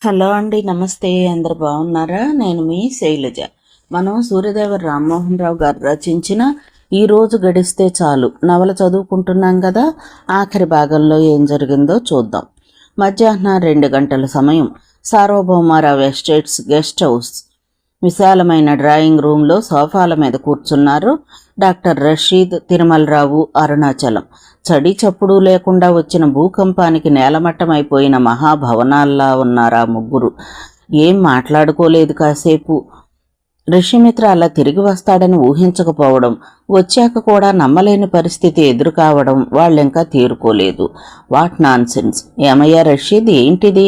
Hello అండి, నమస్తే. అందరు బాగున్నారా? నేను మీ శైలజ. మనం సూర్యదేవర రామ్మోహన్ రావు గారు రచించిన ఈ రోజు గడిస్తే చాలు నవల చదువుకుంటున్నాం కదా. ఆఖరి భాగంలో ఏం జరిగిందో చూద్దాం. మధ్యాహ్నం 2 గంటల సమయం. సార్వభౌమారావు ఎస్టేట్స్ గెస్ట్ హౌస్ విశాలమైన డ్రాయింగ్ రూమ్లో సోఫాల మీద కూర్చున్నారు డాక్టర్ రషీద్, తిరుమలరావు, అరుణాచలం. చడి చప్పుడు లేకుండా వచ్చిన భూకంపానికి నేలమట్టమైపోయిన మహాభవనాల్లా ఉన్నారా ముగ్గురు. ఏం మాట్లాడుకోలేదు కాసేపు. ఋషిమిత్ర అలా తిరిగి వస్తాడని ఊహించకపోవడం, వచ్చాక కూడా నమ్మలేని పరిస్థితి ఎదురు కావడం వాళ్ళింకా తేరుకోలేదు. What non sense! ఏమయ్యా రషీద్, ఏంటిది?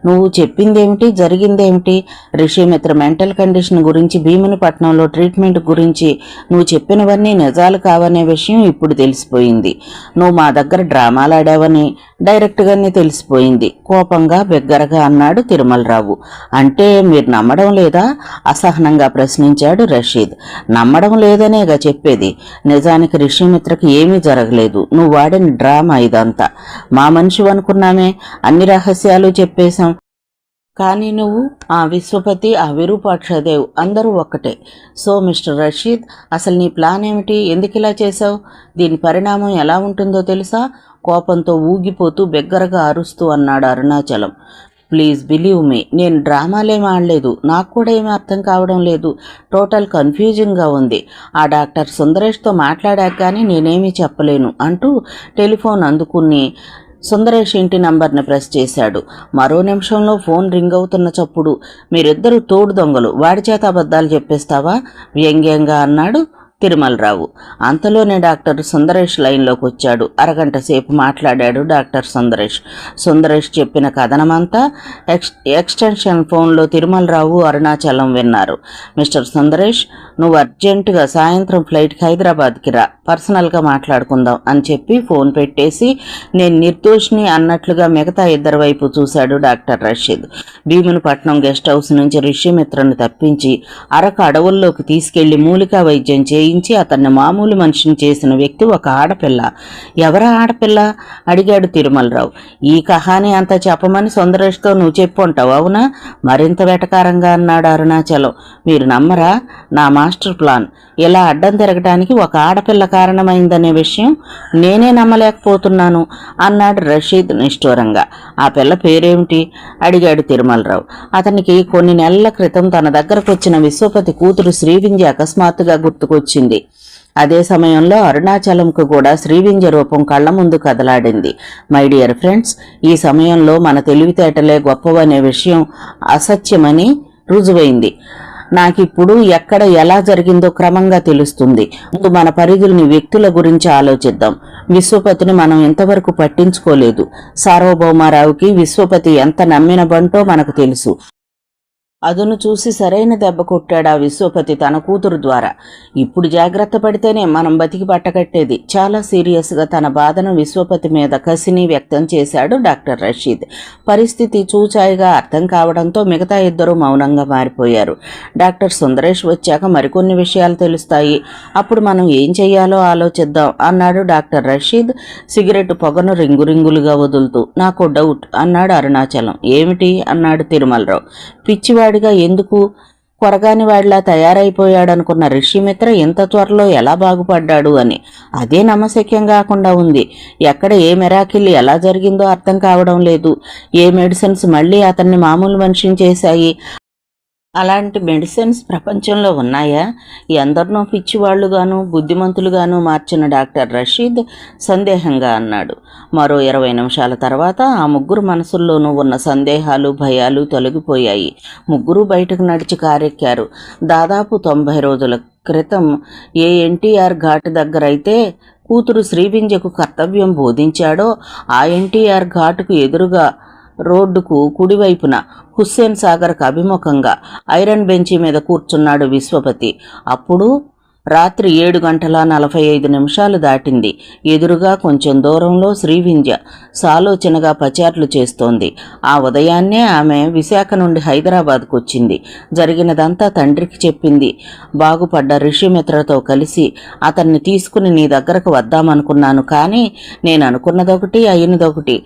నువ్వు చెప్పిందేమిటి, జరిగిందేమిటి? ఋషిమిత్ర మెంటల్ కండిషన్ గురించి, భీమునిపట్నంలో ట్రీట్మెంట్ గురించి నువ్వు చెప్పినవన్నీ నిజాలు కావనే విషయం ఇప్పుడు తెలిసిపోయింది. నువ్వు మా దగ్గర డ్రామాలాడావని డైరెక్ట్గానే తెలిసిపోయింది. కోపంగా బిగ్గరగా అన్నాడు తిరుమలరావు. అంటే మీరు నమ్మడం లేదా? అసహనంగా ప్రశ్నించాడు రషీద్. నమ్మడం లేదనేగా చెప్పేది. నిజానికి ఋషిమిత్రకి ఏమీ జరగలేదు. నువ్వు వాడిన డ్రామా ఇదంతా. మా మనిషి అనుకున్నామే, అన్ని రహస్యాలు చెప్పేశాం. కానీ నువ్వు, ఆ విశ్వపతి, ఆ విరూపాక్షదేవ్ అందరూ ఒక్కటే. సో మిస్టర్ రషీద్, అసలు నీ ప్లాన్ ఏమిటి? ఎందుకు ఇలా చేశావు? దీని పరిణామం ఎలా ఉంటుందో తెలుసా? కోపంతో ఊగిపోతూ బిగ్గరగా అరుస్తూ అన్నాడు అరుణాచలం. ప్లీజ్ బిలీవ్ మీ, నేను డ్రామాలేం ఆడలేదు. నాకు కూడా ఏమీ అర్థం కావడం లేదు. టోటల్ కన్ఫ్యూజింగ్గా ఉంది. ఆ డాక్టర్ సుందరేష్తో మాట్లాడాక కానీ నేనేమీ చెప్పలేను అంటూ టెలిఫోన్ అందుకుని సుందరేష్ ఇంటి నంబర్ని ప్రెస్ చేశాడు. మరో నిమిషంలో ఫోన్ రింగ్ అవుతున్న చప్పుడు. మీరిద్దరూ తోడు దొంగలు, వాడి చేత అబద్ధాలు చెప్పేస్తావా? వ్యంగ్యంగా అన్నాడు తిరుమలరావు. అంతలోనే డాక్టర్ సుందరేష్ లైన్లోకి వచ్చాడు. అరగంట సేపు మాట్లాడాడు డాక్టర్ సుందరేష్. సుందరేష్ చెప్పిన కథనమంతా ఎక్స్టెన్షన్ ఫోన్లో తిరుమలరావు, అరుణాచలం విన్నారు. మిస్టర్ సుందరేష్, నువ్వు అర్జెంటుగా సాయంత్రం ఫ్లైట్కి హైదరాబాద్కి రా, పర్సనల్గా మాట్లాడుకుందాం అని చెప్పి ఫోన్ పెట్టేసి నేను నిర్దోషిని అన్నట్లుగా మిగతా ఇద్దరి వైపు చూశాడు doctor Rashid. Bheemunipatnam guest house నుంచి ఋషిమిత్రను తప్పించి అరకు అడవుల్లోకి తీసుకెళ్లి మూలికా వైద్యం చేయించి అతన్ని మామూలు మనిషిని చేసిన వ్యక్తి ఒక ఆడపిల్ల. ఎవరా ఆడపిల్ల? అడిగాడు తిరుమలరావు. ఈ కహానీ అంతా చెప్పమని సుందరేష్తో నువ్వు చెప్పుంటావు, అవునా? మరింత వెటకారంగా అన్నాడు అరుణాచలం. మీరు నమ్మరా? నా మాస్టర్ ప్లాన్ ఇలా అడ్డం తిరగటానికి ఒక ఆడపిల్ల కారణమైందనే విషయం నేనే నమ్మలేకపోతున్నాను అన్నాడు రషీద్ నిష్ఠూరంగా. ఆ పిల్ల పేరేమిటి? అడిగాడు తిరుమలరావు. అతనికి కొన్ని నెలల క్రితం తన దగ్గరకు వచ్చిన విశ్వపతి కూతురు శ్రీవింజ అకస్మాత్తుగా గుర్తుకొచ్చింది. అదే సమయంలో అరుణాచలంకు కూడా శ్రీవింజ రూపం కళ్ల ముందు కదలాడింది. మై డియర్ ఫ్రెండ్స్, ఈ సమయంలో మన తెలివితేటలే గొప్పవనే విషయం అసత్యమని రుజువైంది. నాకిప్పుడు ఎక్కడ ఎలా జరిగిందో క్రమంగా తెలుస్తుంది. ముందు మన పరిధుల్ని, వ్యక్తుల గురించి ఆలోచిద్దాం. విశ్వపతిని మనం ఇంతవరకు పట్టించుకోలేదు. సార్వభౌమారావుకి విశ్వపతి ఎంత నమ్మిన బంటో మనకు తెలుసు. అదును చూసి సరైన దెబ్బ కొట్టాడు ఆ విశ్వపతి తన కూతురు ద్వారా. ఇప్పుడు జాగ్రత్త పడితేనే మనం బతికి పట్టకట్టేది. చాలా సీరియస్గా తన బాధను, విశ్వపతి మీద కసిని వ్యక్తం చేశాడు డాక్టర్ రషీద్. పరిస్థితి చూచాయిగా అర్థం కావడంతో మిగతా ఇద్దరూ మౌనంగా మారిపోయారు. డాక్టర్ సుందరేష్ వచ్చాక మరికొన్ని విషయాలు తెలుస్తాయి. అప్పుడు మనం ఏం చెయ్యాలో ఆలోచిద్దాం అన్నాడు డాక్టర్ రషీద్ సిగరెట్ పొగను రింగురింగులుగా వదులుతూ. నాకు డౌట్ అన్నాడు అరుణాచలం. ఏమిటి అన్నాడు తిరుమలరావు. పిచ్చివాడిగా ఎందుకు? కొరగాని వాడిలా తయారైపోయాడనుకున్న ఋషిమిత్ర ఇంత త్వరలో ఎలా బాగుపడ్డాడు అని. అదే నమ్మశక్యం కాకుండా ఉంది. ఎక్కడ ఏ మిరాకిల్ ఎలా జరిగిందో అర్థం కావడం లేదు. ఏ మెడిసిన్స్ మళ్ళీ అతన్ని మామూలు మనిషిని చేశాయి? అలాంటి మెడిసిన్స్ ప్రపంచంలో ఉన్నాయా? ఎందరినో పిచ్చివాళ్లుగాను బుద్ధిమంతులుగాను మార్చిన డాక్టర్ రషీద్ సందేహంగా అన్నాడు. మరో 20 నిమిషాల తర్వాత ఆ ముగ్గురు మనసుల్లోనూ ఉన్న సందేహాలు, భయాలు తొలగిపోయాయి. ముగ్గురు బయటకు నడిచి కారెక్కారు. దాదాపు 90 రోజుల క్రితం ఏ ఎన్టీఆర్ ఘాట్ దగ్గరైతే కూతురు శ్రీవింజకు కర్తవ్యం బోధించాడో ఆ ఎన్టీఆర్ ఘాటుకు ఎదురుగా రోడ్డుకు కుడివైపున హుస్సేన్ సాగర్కు అభిముఖంగా ఐరన్ బెంచి మీద కూర్చున్నాడు విశ్వపతి. అప్పుడు రాత్రి 7:45 దాటింది. ఎదురుగా కొంచెం దూరంలో శ్రీవింధ్య సాలోచనగా పచార్లు చేస్తోంది. ఆ ఉదయాన్నే ఆమె విశాఖ నుండి హైదరాబాద్కు వచ్చింది. జరిగినదంతా తండ్రికి చెప్పింది. బాగుపడ్డ ఋషిమిత్రతో కలిసి అతన్ని తీసుకుని నీ దగ్గరకు వద్దామనుకున్నాను, కానీ నేను అనుకున్నదొకటి అయినదొకటి.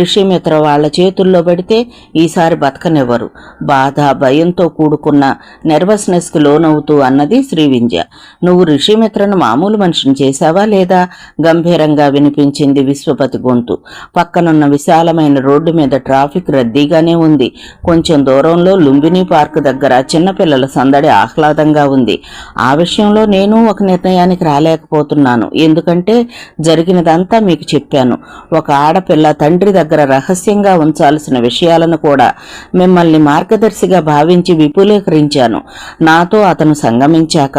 ఋషిమిత్ర వాళ్ల చేతుల్లో పెడితే ఈసారి బతకనివ్వరు. బాధ భయంతో కూడుకున్న నెర్వస్నెస్కి లోనవుతూ అన్నది శ్రీవింధ్య. నువ్వు ఋషిమిత్రను మామూలు మనిషిని చేశావా లేదా? గంభీరంగా వినిపించింది విశ్వపతి గొంతు. పక్కనున్న విశాలమైన రోడ్డు మీద ట్రాఫిక్ రద్దీగానే ఉంది. కొంచెం దూరంలో లుంబినీ పార్క్ దగ్గర చిన్నపిల్లల సందడి ఆహ్లాదంగా ఉంది. ఆ విషయంలో నేను ఒక నిర్ణయానికి రాలేకపోతున్నాను. ఎందుకంటే జరిగినదంతా మీకు చెప్పాను. ఒక ఆడపిల్ల తండ్రి దగ్గర రహస్యంగా ఉంచాల్సిన విషయాలను కూడా మిమ్మల్ని మార్గదర్శిగా భావించి విపులీకరించాను. నాతో అతను సంగమించాక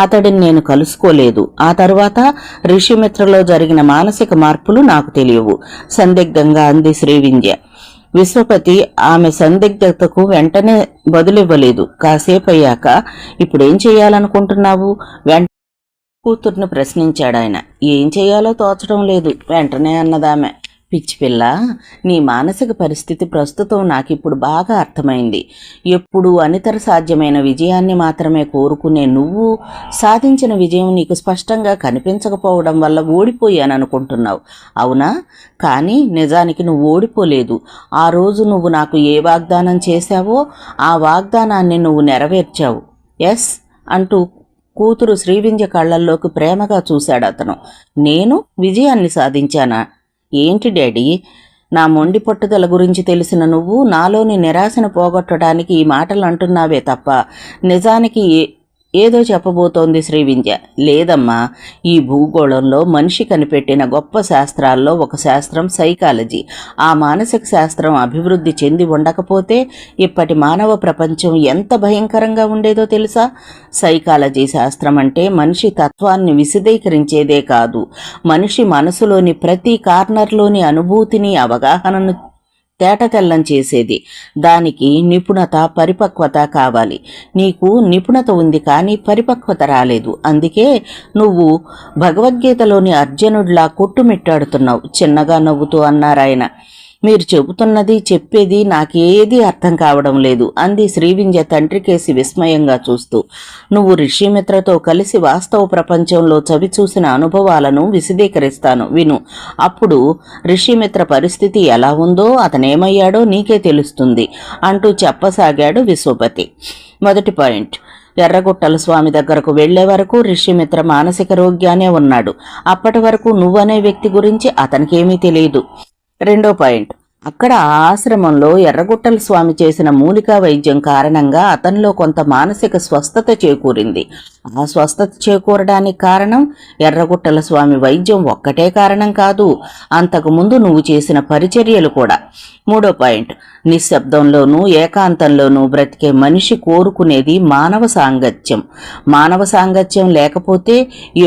అతడిని నేను కలుసుకోలేదు. ఆ తరువాత ఋషిమిత్రలో జరిగిన మానసిక మార్పులు నాకు తెలియవు, సందిగ్ధంగా అంది శ్రీవింధ్య. విశ్వపతి ఆమె సందిగ్ధతకు వెంటనే బదులివ్వలేదు. కాసేపయ్యాక ఇప్పుడేం చెయ్యాలనుకుంటున్నావు? కూతుర్ని ప్రశ్నించాడాయన. ఏం చెయ్యాలో తోచడం లేదు వెంటనే అన్నదామె. పిచ్చిపిల్ల, నీ మానసిక పరిస్థితి ప్రస్తుతం నాకిప్పుడు బాగా అర్థమైంది. ఎప్పుడు అనితర సాధ్యమైన విజయాన్ని మాత్రమే కోరుకునే నువ్వు సాధించిన విజయం నీకు స్పష్టంగా కనిపించకపోవడం వల్ల ఓడిపోయాననుకుంటున్నావు, అవునా? కానీ నిజానికి నువ్వు ఓడిపోలేదు. ఆ రోజు నువ్వు నాకు ఏ వాగ్దానం చేశావో ఆ వాగ్దానాన్ని నువ్వు నెరవేర్చావు. ఎస్ అంటూ కూతురు శ్రీవింధ్య కళ్లల్లోకి ప్రేమగా చూశాడు అతను. నేను విజయాన్ని సాధించానా? ఏంటి డాడీ, నా మొండి పట్టుదల గురించి తెలిసిన నువ్వు నాలోని నిరాశను పోగొట్టడానికి ఈ మాటలు అంటున్నావే తప్ప నిజానికి ఏదో చెప్పబోతోంది శ్రీవింధ్య. లేదమ్మా, ఈ భూగోళంలో మనిషి కనిపెట్టిన గొప్ప శాస్త్రాల్లో ఒక శాస్త్రం సైకాలజీ. ఆ మానసిక శాస్త్రం అభివృద్ధి చెంది ఉండకపోతే ఇప్పటి మానవ ప్రపంచం ఎంత భయంకరంగా ఉండేదో తెలుసా? సైకాలజీ శాస్త్రం అంటే మనిషి తత్వాన్ని విశదీకరించేదే కాదు, మనిషి మనసులోని ప్రతి కార్నర్లోని అనుభూతిని అవగాహనను తేటతెల్లం చేసేది. దానికి నిపుణత పరిపక్వత కావాలి. నీకు నిపుణత ఉంది కానీ పరిపక్వత రాలేదు. అందుకే నువ్వు భగవద్గీతలోని అర్జునుడిలా కొట్టుమిట్టాడుతున్నావు, చిన్నగా నవ్వుతూ అన్నారాయన. మీరు చెబుతున్నది చెప్పేది నాకేదీ అర్థం కావడం లేదు అంది శ్రీవింధ్య తండ్రికేసి విస్మయంగా చూస్తూ. నువ్వు ఋషిమిత్రతో కలిసి వాస్తవ ప్రపంచంలో చవిచూసిన అనుభవాలను విశదీకరిస్తాను విను. అప్పుడు ఋషిమిత్ర పరిస్థితి ఎలా ఉందో అతనేమయ్యాడో నీకే తెలుస్తుంది అంటూ చెప్పసాగాడు విశ్వపతి. మొదటి పాయింట్, ఎర్రగుట్టల స్వామి దగ్గరకు వెళ్లే వరకు ఋషిమిత్ర మానసిక రోగ్యానే ఉన్నాడు. అప్పటి వరకు నువ్వనే వ్యక్తి గురించి అతనికేమీ తెలియదు. రెండో పాయింట్, అక్కడ ఆశ్రమంలో ఎర్రగుట్టల స్వామి చేసిన మూలికా వైద్యం కారణంగా అతనిలో కొంత మానసిక స్వస్థత చేకూరింది. ఆ స్వస్థత చేకూరడానికి కారణం ఎర్రగుట్టల స్వామి వైద్యం ఒక్కటే కారణం కాదు, అంతకుముందు నువ్వు చేసిన పరిచర్యలు కూడా. మూడో పాయింట్, నిశ్శబ్దంలోనూ ఏకాంతంలోనూ బ్రతికే మనిషి కోరుకునేది మానవ సాంగత్యం. మానవ సాంగత్యం లేకపోతే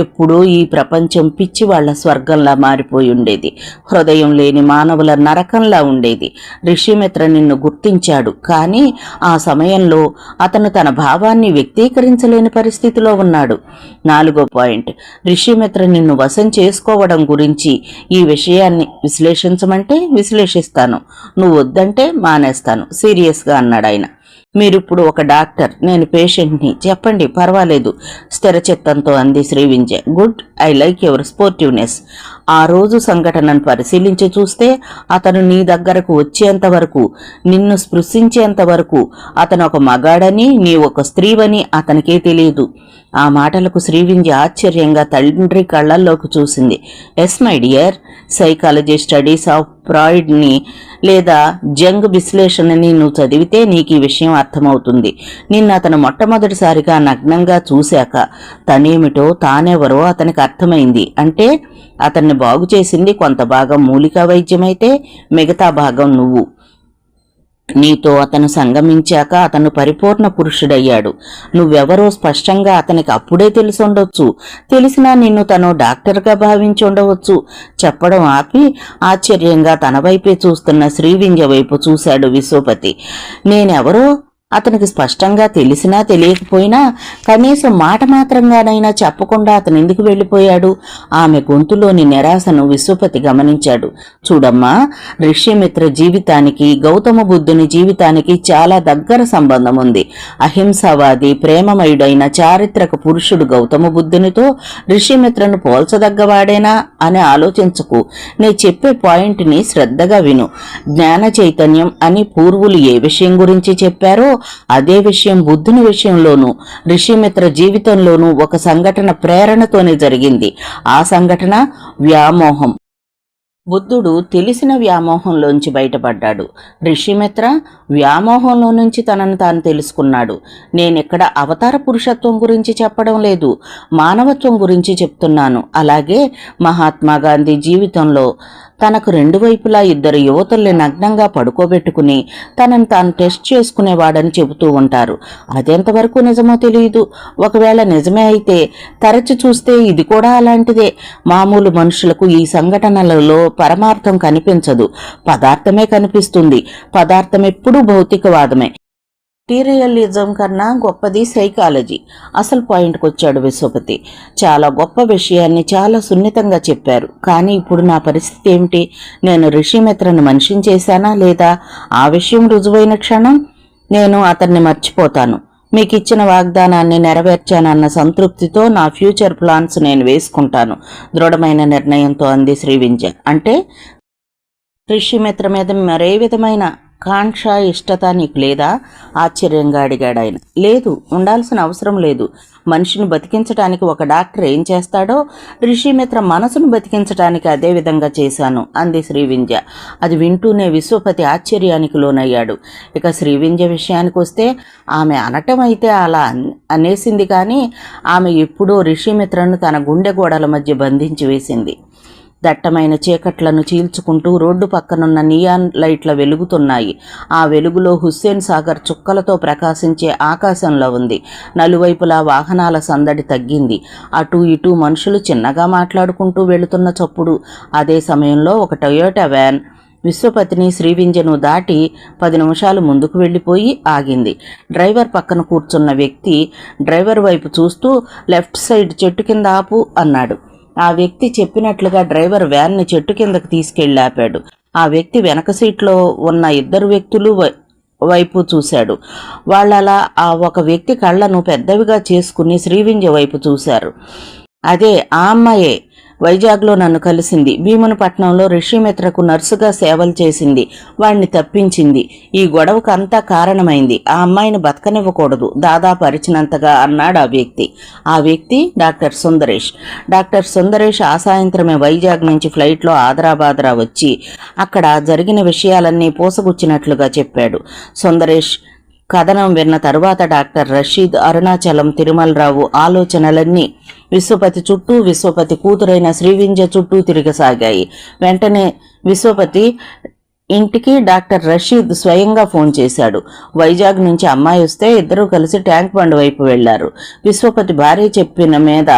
ఎప్పుడూ ఈ ప్రపంచం పిచ్చి వాళ్ల స్వర్గంలా మారిపోయి ఉండేది, హృదయం లేని మానవుల నరకంలా ఉండేది. ఋషిమిత్ర నిన్ను గుర్తించాడు, కానీ ఆ సమయంలో అతను తన భావాన్ని వ్యక్తీకరించలేని పరిస్థితిలో ఉన్నాడు. నాలుగో పాయింట్, ఋషిమిత్ర నిన్ను వశం చేసుకోవడం గురించి ఈ విషయాన్ని విశ్లేషించమంటే విశ్లేషిస్తాను, నువ్వు వద్దంటే మానేస్తాను సీరియస్గా అన్నాడు ఆయన. మీరిప్పుడు ఒక డాక్టర్, నేను పేషెంట్ని, చెప్పండి పర్వాలేదు స్థిరచిత్తంతో అంది Srivindhya. Good, I like your sportiveness. ఆ రోజు సంఘటనను పరిశీలించి చూస్తే అతను నీ దగ్గరకు వచ్చేంత వరకు, నిన్ను స్పృశించేంత వరకు అతను ఒక మగాడని నీ ఒక స్త్రీవని అతనికే తెలియదు. ఆ మాటలకు శ్రీవింధ్య ఆశ్చర్యంగా తండ్రి కళ్లల్లోకి చూసింది. Yes my dear, psychology studies of ఫ్రాయిడ్ని లేదా జంగ్ విశ్లేషణని నువ్వు చదివితే నీకు ఈ విషయం అర్థమవుతుంది. నిన్ను అతను మొట్టమొదటిసారిగా నగ్నంగా చూశాక తనేమిటో తానెవరో అతనికి అర్థమైంది. అంటే అతన్ని బాగు చేసింది కొంత భాగం మూలికా వైద్యమైతే మిగతా భాగం నువ్వు. నీతో అతను సంగమించాక అతను పరిపూర్ణ పురుషుడయ్యాడు. నువ్వెవరో స్పష్టంగా అతనికి అప్పుడే తెలిసి ఉండొచ్చు, తెలిసినా నిన్ను తను డాక్టర్గా భావించి ఉండవచ్చు. చెప్పడం ఆపి ఆశ్చర్యంగా తన వైపే చూస్తున్న శ్రీవింధ్య వైపు చూశాడు విశ్వపతి. నేనెవరో అతనికి స్పష్టంగా తెలిసినా తెలియకపోయినా కనీసం మాట మాత్రంగానైనా చెప్పకుండా అతను ఎందుకు వెళ్ళిపోయాడు? ఆమె గొంతులోని నిరాశను విశ్వపతి గమనించాడు. చూడమ్మా, ఋష్యమిత్ర జీవితానికి గౌతమ బుద్ధుని జీవితానికి చాలా దగ్గర సంబంధం ఉంది. అహింసావాది, ప్రేమమయుడైన చారిత్రక పురుషుడు గౌతమ బుద్ధునితో ఋష్యమిత్రను పోల్చదగ్గవాడేనా అని ఆలోచించకు. నే చెప్పే పాయింట్ని శ్రద్ధగా విను. జ్ఞాన చైతన్యం అని పూర్వులు ఏ విషయం గురించి చెప్పారో అదే విషయం బుద్ధుని విషయంలోనూ ఋషిమిత్ర జీవితంలోనూ ఒక సంఘటన ప్రేరణతోనే జరిగింది. ఆ సంఘటన వ్యామోహం. బుద్ధుడు తెలిసిన వ్యామోహంలోంచి బయటపడ్డాడు. ఋషిమిత్ర వ్యామోహంలో నుంచి తనను తాను తెలుసుకున్నాడు. నేనిక్కడ అవతార పురుషత్వం గురించి చెప్పడం లేదు, మానవత్వం గురించి చెప్తున్నాను. అలాగే మహాత్మా గాంధీ జీవితంలో తనకు రెండు వైపులా ఇద్దరు యువతుల్ని నగ్నంగా పడుకోబెట్టుకుని తనను తాను టెస్ట్ చేసుకునేవాడని చెబుతూ ఉంటారు. అదెంతవరకు నిజమో తెలియదు. ఒకవేళ నిజమే అయితే తరచి చూస్తే ఇది కూడా అలాంటిదే. మామూలు మనుషులకు ఈ సంఘటనలలో పరమార్థం కనిపించదు, పదార్థమే కనిపిస్తుంది. పదార్థం ఎప్పుడూ భౌతికవాదమే. మెటీరియలిజం కన్నా గొప్పది సైకాలజీ. అసలు పాయింట్కి వచ్చాడు విశ్వపతి. చాలా గొప్ప విషయాన్ని చాలా సున్నితంగా చెప్పారు. కానీ ఇప్పుడు నా పరిస్థితి ఏమిటి? నేను ఋషిమిత్రను మనిషిని చేశానా లేదా? ఆ విషయం రుజువైన క్షణం నేను అతన్ని మర్చిపోతాను. మీకు ఇచ్చిన వాగ్దానాన్ని నెరవేర్చానన్న సంతృప్తితో నా ఫ్యూచర్ ప్లాన్స్ నేను వేసుకుంటాను, దృఢమైన నిర్ణయంతో అంది శ్రీవింజ. అంటే ఋషిమిత్ర మీద మరే విధమైన కాంక్ష, ఇష్టత నీకు లేదా? ఆశ్చర్యంగా అడిగాడు ఆయన. లేదు, ఉండాల్సిన అవసరం లేదు. మనిషిని బతికించటానికి ఒక డాక్టర్ ఏం చేస్తాడో ఋషిమిత్ర మనసును బతికించటానికి అదే విధంగా చేశాను అంది శ్రీవింజ. అది వింటూనే విశ్వపతి ఆశ్చర్యానికి లోనయ్యాడు. ఇక శ్రీవింజ విషయానికి వస్తే ఆమె అనటం అయితే అలా అనేసింది, కానీ ఆమె ఎప్పుడో ఋషిమిత్రను తన గుండె గోడల మధ్య బంధించి వేసింది. దట్టమైన చీకట్లను చీల్చుకుంటూ రోడ్డు పక్కనున్న నియాన్ లైట్ల వెలుగుతున్నాయి. ఆ వెలుగులో హుస్సేన్ సాగర్ చుక్కలతో ప్రకాశించే ఆకాశంలో ఉంది. నలువైపులా వాహనాల సందడి తగ్గింది. అటూ ఇటూ మనుషులు చిన్నగా మాట్లాడుకుంటూ వెళుతున్న చప్పుడు. అదే సమయంలో ఒక టొయోటా వ్యాన్ విశ్వపతిని, శ్రీవింజను దాటి 10 నిమిషాలు ముందుకు వెళ్ళిపోయి ఆగింది. డ్రైవర్ పక్కన కూర్చున్న వ్యక్తి డ్రైవర్ వైపు చూస్తూ లెఫ్ట్ సైడ్ చెట్టు కింద ఆపు అన్నాడు. ఆ వ్యక్తి చెప్పినట్లుగా డ్రైవర్ వ్యాన్ని చెట్టు కిందకు తీసుకెళ్లి ఆపాడు. ఆ వ్యక్తి వెనక సీట్లో ఉన్న ఇద్దరు వ్యక్తులు వైపు చూశాడు. వాళ్ళలా ఆ ఒక వ్యక్తి కళ్ళను పెద్దవిగా చేసుకుని శ్రీవింజ వైపు చూశారు. అదే ఆ అమ్మాయే వైజాగ్లో నన్ను కలిసింది. భీమునిపట్నంలో ఋషిమిత్రకు నర్సుగా సేవలు చేసింది. వాణ్ణి తప్పించింది. ఈ గొడవకు అంతా కారణమైంది. ఆ అమ్మాయిని బతకనివ్వకూడదు, దాదాపు అరిచినంతగా అన్నాడు ఆ వ్యక్తి. ఆ వ్యక్తి డాక్టర్ సుందరేష్. డాక్టర్ సుందరేష్ ఆ సాయంత్రమే వైజాగ్ నుంచి ఫ్లైట్లో ఆదరాబాదరా వచ్చి అక్కడ జరిగిన విషయాలన్నీ పూసగుచ్చినట్లుగా చెప్పాడు. సుందరేష్ కథనం విన్న తరువాత డాక్టర్ రషీద్, అరుణాచలం, తిరుమలరావు ఆలోచనలన్నీ విశ్వపతి చుట్టూ, విశ్వపతి కూతురైన శ్రీవింజ చుట్టూ తిరగసాగాయి. వెంటనే విశ్వపతి ఇంటికి డాక్టర్ రషీద్ స్వయంగా ఫోన్ చేశాడు. వైజాగ్ నుంచి అమ్మాయి వస్తే ఇద్దరూ కలిసి ట్యాంక్ బండ్ వైపు వెళ్లారు. విశ్వపతి భార్య చెప్పిన మీద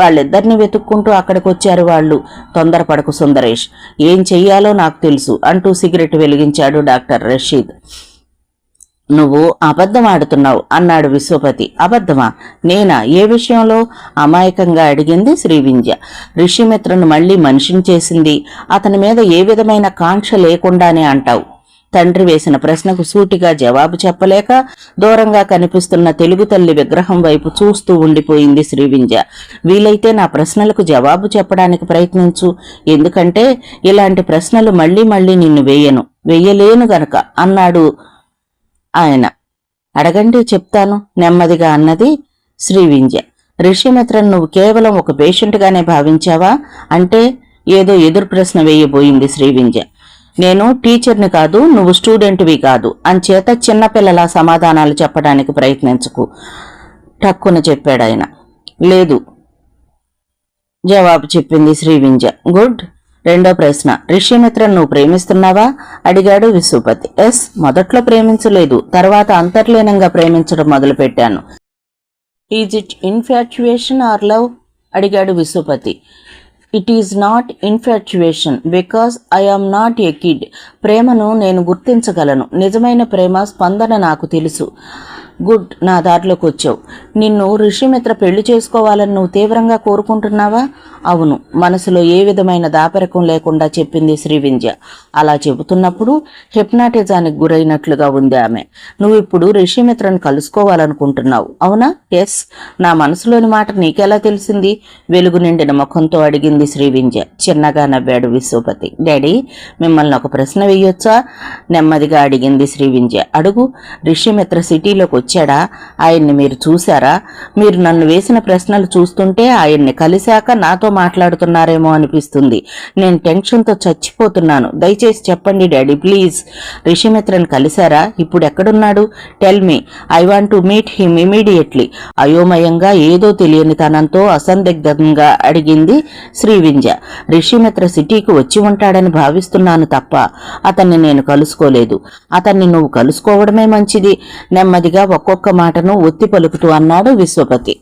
వాళ్ళిద్దరిని వెతుక్కుంటూ అక్కడికి వచ్చారు వాళ్ళు. తొందరపడకు సుందరేష్, ఏం చెయ్యాలో నాకు తెలుసు అంటూ సిగరెట్ వెలిగించాడు డాక్టర్ రషీద్. నువ్వు అబద్ధం ఆడుతున్నావు అన్నాడు విశ్వపతి. అబద్ధమా? నేనా? ఏ విషయంలో? అమాయకంగా అడిగింది శ్రీవింజ. ఋషిమిత్రను మళ్లీ మనిషిని చేసింది అతని మీద ఏ విధమైన కాంక్ష లేకుండానే అంటావు. తండ్రి వేసిన ప్రశ్నకు సూటిగా జవాబు చెప్పలేక దూరంగా కనిపిస్తున్న తెలుగు తల్లి విగ్రహం వైపు చూస్తూ ఉండిపోయింది శ్రీవింజ. వీలైతే నా ప్రశ్నలకు జవాబు చెప్పడానికి ప్రయత్నించు, ఎందుకంటే ఇలాంటి ప్రశ్నలు మళ్లీ మళ్లీ నిన్ను వెయ్యలేను గనక అన్నాడు ఆయన. అడగండి, చెప్తాను నెమ్మదిగా అన్నది శ్రీవింజ. ఋషిమిత్రను నువ్వు కేవలం ఒక పేషెంట్గానే భావించావా? అంటే ఏదో ఎదురు ప్రశ్న వేయబోయింది శ్రీవింజ. నేను టీచర్ని కాదు, నువ్వు స్టూడెంట్వి కాదు, అంచేత చిన్నపిల్లల సమాధానాలు చెప్పడానికి ప్రయత్నించకు టక్కున చెప్పాడు ఆయన. లేదు, జవాబు చెప్పింది శ్రీవింజ. గుడ్. రెండో ప్రశ్న, ఋషిమిత్రను నువ్వు ప్రేమిస్తున్నావా అడిగాడు విశ్వపతి. ఎస్, మొదట్లో ప్రేమించలేదు, తర్వాత అంతర్లీనంగా ప్రేమించడం మొదలుపెట్టాను. Is it infatuation or love అడిగాడు Vishwapati. It is not infatuation because I am not a kid. ప్రేమను నేను గుర్తించగలను. నిజమైన ప్రేమ స్పందన నాకు తెలుసు. గుడ్, నా దారిలోకి వచ్చావు. నిన్ను ఋషిమిత్ర పెళ్లి చేసుకోవాలని నువ్వు తీవ్రంగా కోరుకుంటున్నావా? అవును, మనసులో ఏ విధమైన దాపరికం లేకుండా చెప్పింది శ్రీవింధ్య. అలా చెబుతున్నప్పుడు హిప్నాటిజానికి గురైనట్లుగా ఉంది ఆమె. నువ్వు ఇప్పుడు ఋషిమిత్రను కలుసుకోవాలనుకుంటున్నావు, అవునా? ఎస్. నా మనసులోని మాట నీకెలా తెలిసింది? వెలుగు నిండిన ముఖంతో అడిగింది శ్రీవింధ్య. చిన్నగా నవ్వాడు విశ్వపతి. డాడీ, మిమ్మల్ని ఒక ప్రశ్న వేయొచ్చా? నెమ్మదిగా అడిగింది శ్రీవింధ్య. అడుగు. ఋషిమిత్ర సిటీలోకి వచ్చాడా? ఆయన్ని మీరు చూశారా? మీరు నన్ను వేసిన ప్రశ్నలు చూస్తుంటే ఆయన్ని కలిశాక నాతో మాట్లాడుతున్నారేమో అనిపిస్తుంది. నేను టెన్షన్తో చచ్చిపోతున్నాను. దయచేసి చెప్పండి డాడీ, ప్లీజ్. ఋషిమిత్రను కలిశారా? ఇప్పుడు ఎక్కడున్నాడు? Tell me. I want to meet him immediately. అయోమయంగా ఏదో తెలియని తనంతో అసందిగ్ధంగా అడిగింది శ్రీవింధ్య. ఋషిమిత్ర సిటీకి వచ్చి ఉంటాడని భావిస్తున్నాను తప్ప అతన్ని నేను కలుసుకోలేదు. అతన్ని నువ్వు కలుసుకోవడమే మంచిది. నెమ్మదిగా ఒక్కొక్క మాటను ఒత్తి పలుకుతూ అన్నాడు విశ్వపతి.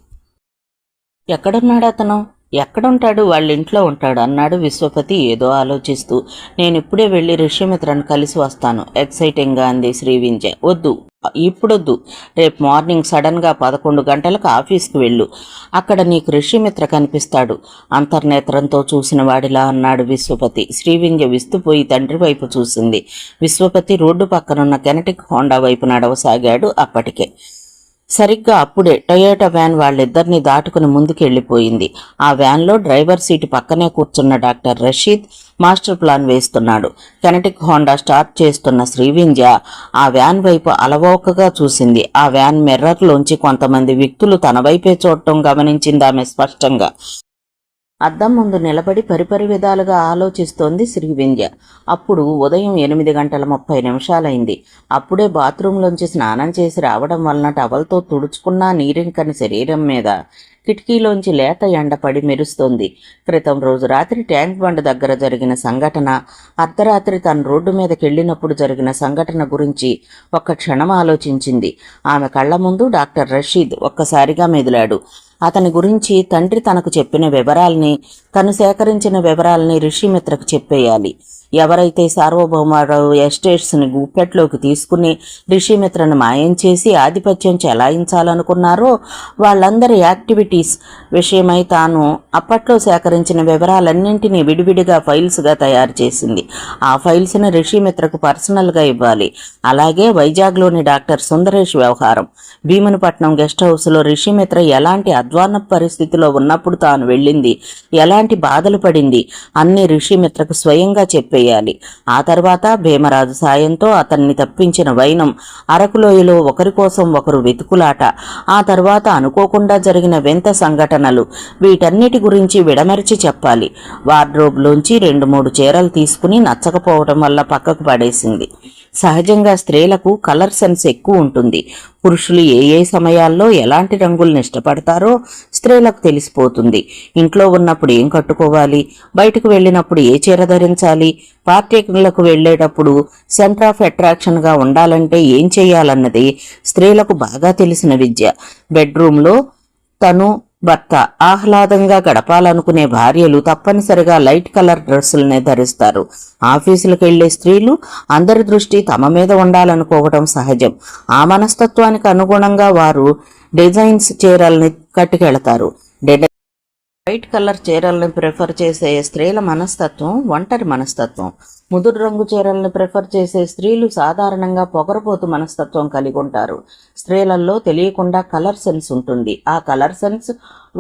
ఎక్కడున్నాడు అతను? ఎక్కడుంటాడు? వాళ్ళ ఇంట్లో ఉంటాడు అన్నాడు విశ్వపతి ఏదో ఆలోచిస్తూ. నేను ఇప్పుడే వెళ్ళి ఋషిమిత్రను కలిసి వస్తాను ఎక్సైటింగ్గా అంది శ్రీవింధ్య. వద్దు, ఇప్పుడొద్దు. రేపు మార్నింగ్ సడన్గా 11 గంటలకు ఆఫీస్కి వెళ్ళు. అక్కడ నీకు ఋషిమిత్ర కనిపిస్తాడు అంతర్నేత్రంతో చూసిన వాడిలా అన్నాడు విశ్వపతి. శ్రీవింధ్య విస్తుపోయి తండ్రి వైపు చూసింది. విశ్వపతి రోడ్డు పక్కనున్న కెనటిక్ హోండా వైపు నడవసాగాడు. అప్పటికే సరిగ్గా అప్పుడే టొయోటా వ్యాన్ వాళ్ళిద్దరినీ దాటుకుని ముందుకెళ్లిపోయింది. ఆ వ్యాన్లో డ్రైవర్ సీటు పక్కనే కూర్చున్న డాక్టర్ రషీద్ మాస్టర్ ప్లాన్ వేస్తున్నాడు. కెనటిక్ హోండా స్టార్ట్ చేస్తున్న శ్రీవింధ్య ఆ వ్యాన్ వైపు అలవోకగా చూసింది. ఆ వ్యాన్ మిర్రర్లోంచి కొంతమంది వ్యక్తులు తన వైపే చూడటం గమనించింది ఆమె స్పష్టంగా. అద్దం ముందు నిలబడి పరిపరి విధాలుగా ఆలోచిస్తోంది శ్రీవింధ్య. అప్పుడు ఉదయం 8:30 అప్పుడే బాత్రూంలోంచి స్నానం చేసి రావడం వలన టవల్తో తుడుచుకున్న నీరింకని శరీరం మీద కిటికీలోంచి లేత ఎండ పడి మెరుస్తోంది. క్రితం రోజు రాత్రి ట్యాంక్ బండ్ దగ్గర జరిగిన సంఘటన, అర్ధరాత్రి తను రోడ్డు మీదకెళ్లినప్పుడు జరిగిన సంఘటన గురించి ఒక్క క్షణం ఆలోచించింది. ఆమె కళ్ల ముందు డాక్టర్ రషీద్ ఒక్కసారిగా మెదిలాడు. అతని గురించి తండ్రి తనకు చెప్పిన వివరాల్ని, తను సేకరించిన వివరాల్ని ఋషిమిత్రకు చెప్పేయాలి. ఎవరైతే సార్వభౌమరావు ఎస్టేట్స్ని గుప్పెట్లోకి తీసుకుని ఋషిమిత్రను మాయం చేసి ఆధిపత్యం చెలాయించాలనుకున్నారో వాళ్ళందరి యాక్టివిటీస్ విషయమై తాను అప్పట్లో సేకరించిన వివరాలన్నింటినీ విడివిడిగా ఫైల్స్గా తయారు చేసింది. ఆ ఫైల్స్ని ఋషిమిత్రకు పర్సనల్గా ఇవ్వాలి. అలాగే వైజాగ్లోని డాక్టర్ సుందరేష్ వ్యవహారం, భీమునిపట్నం గెస్ట్ హౌస్లో ఋషిమిత్ర ఎలాంటి అధ్వాన పరిస్థితిలో ఉన్నప్పుడు తాను వెళ్ళింది, ఎలాంటి బాధలు పడింది అన్ని ఋషిమిత్రకు స్వయంగా చెప్పేయాలి. ఆ తర్వాత భీమరాజు సాయంతో అతన్ని తప్పించిన వైనం, అరకులోయలో ఒకరి కోసం ఒకరు వెతుకులాట, ఆ తర్వాత అనుకోకుండా జరిగిన వింత సంఘటనలు, వీటన్నిటి గురించి విడమరిచి చెప్పాలి. వార్డ్రోబ్లోంచి 2-3 చీరలు తీసుకుని నచ్చకపోవడం వల్ల పక్కకు పడేసింది. సహజంగా స్త్రీలకు కలర్ సెన్స్ ఎక్కువ ఉంటుంది. పురుషులు ఏ ఏ సమయాల్లో ఎలాంటి రంగుల్ని ఇష్టపడతారో స్త్రీలకు తెలిసిపోతుంది. ఇంట్లో ఉన్నప్పుడు ఏం కట్టుకోవాలి, బయటకు వెళ్ళినప్పుడు ఏ చీర ధరించాలి, పార్టీలకు వెళ్ళేటప్పుడు సెంటర్ ఆఫ్ అట్రాక్షన్గా ఉండాలంటే ఏం చేయాలన్నది స్త్రీలకు బాగా తెలిసిన విద్య. బెడ్రూమ్లో తను భర్త ఆహ్లాదంగా గడపాలనుకునే భార్యలు తప్పనిసరిగా లైట్ కలర్ డ్రెస్సులనే ధరిస్తారు. ఆఫీసులకు వెళ్లే స్త్రీలు అందరి దృష్టి తమ మీద ఉండాలనుకోవడం సహజం. ఆ మనస్తత్వానికి అనుగుణంగా వారు డిజైన్స్ చీరల్ని కట్టుకెళతారు. వైట్ కలర్ చీరల్ని ప్రిఫర్ చేసే స్త్రీల మనస్తత్వం ఒంటరి మనస్తత్వం. ముదురు రంగు చీరల్ని ప్రిఫర్ చేసే స్త్రీలు సాధారణంగా పొగరపోతు మనస్తత్వం కలిగి ఉంటారు. స్త్రీలలో తెలియకుండా కలర్ సెన్స్ ఉంటుంది. ఆ కలర్ సెన్స్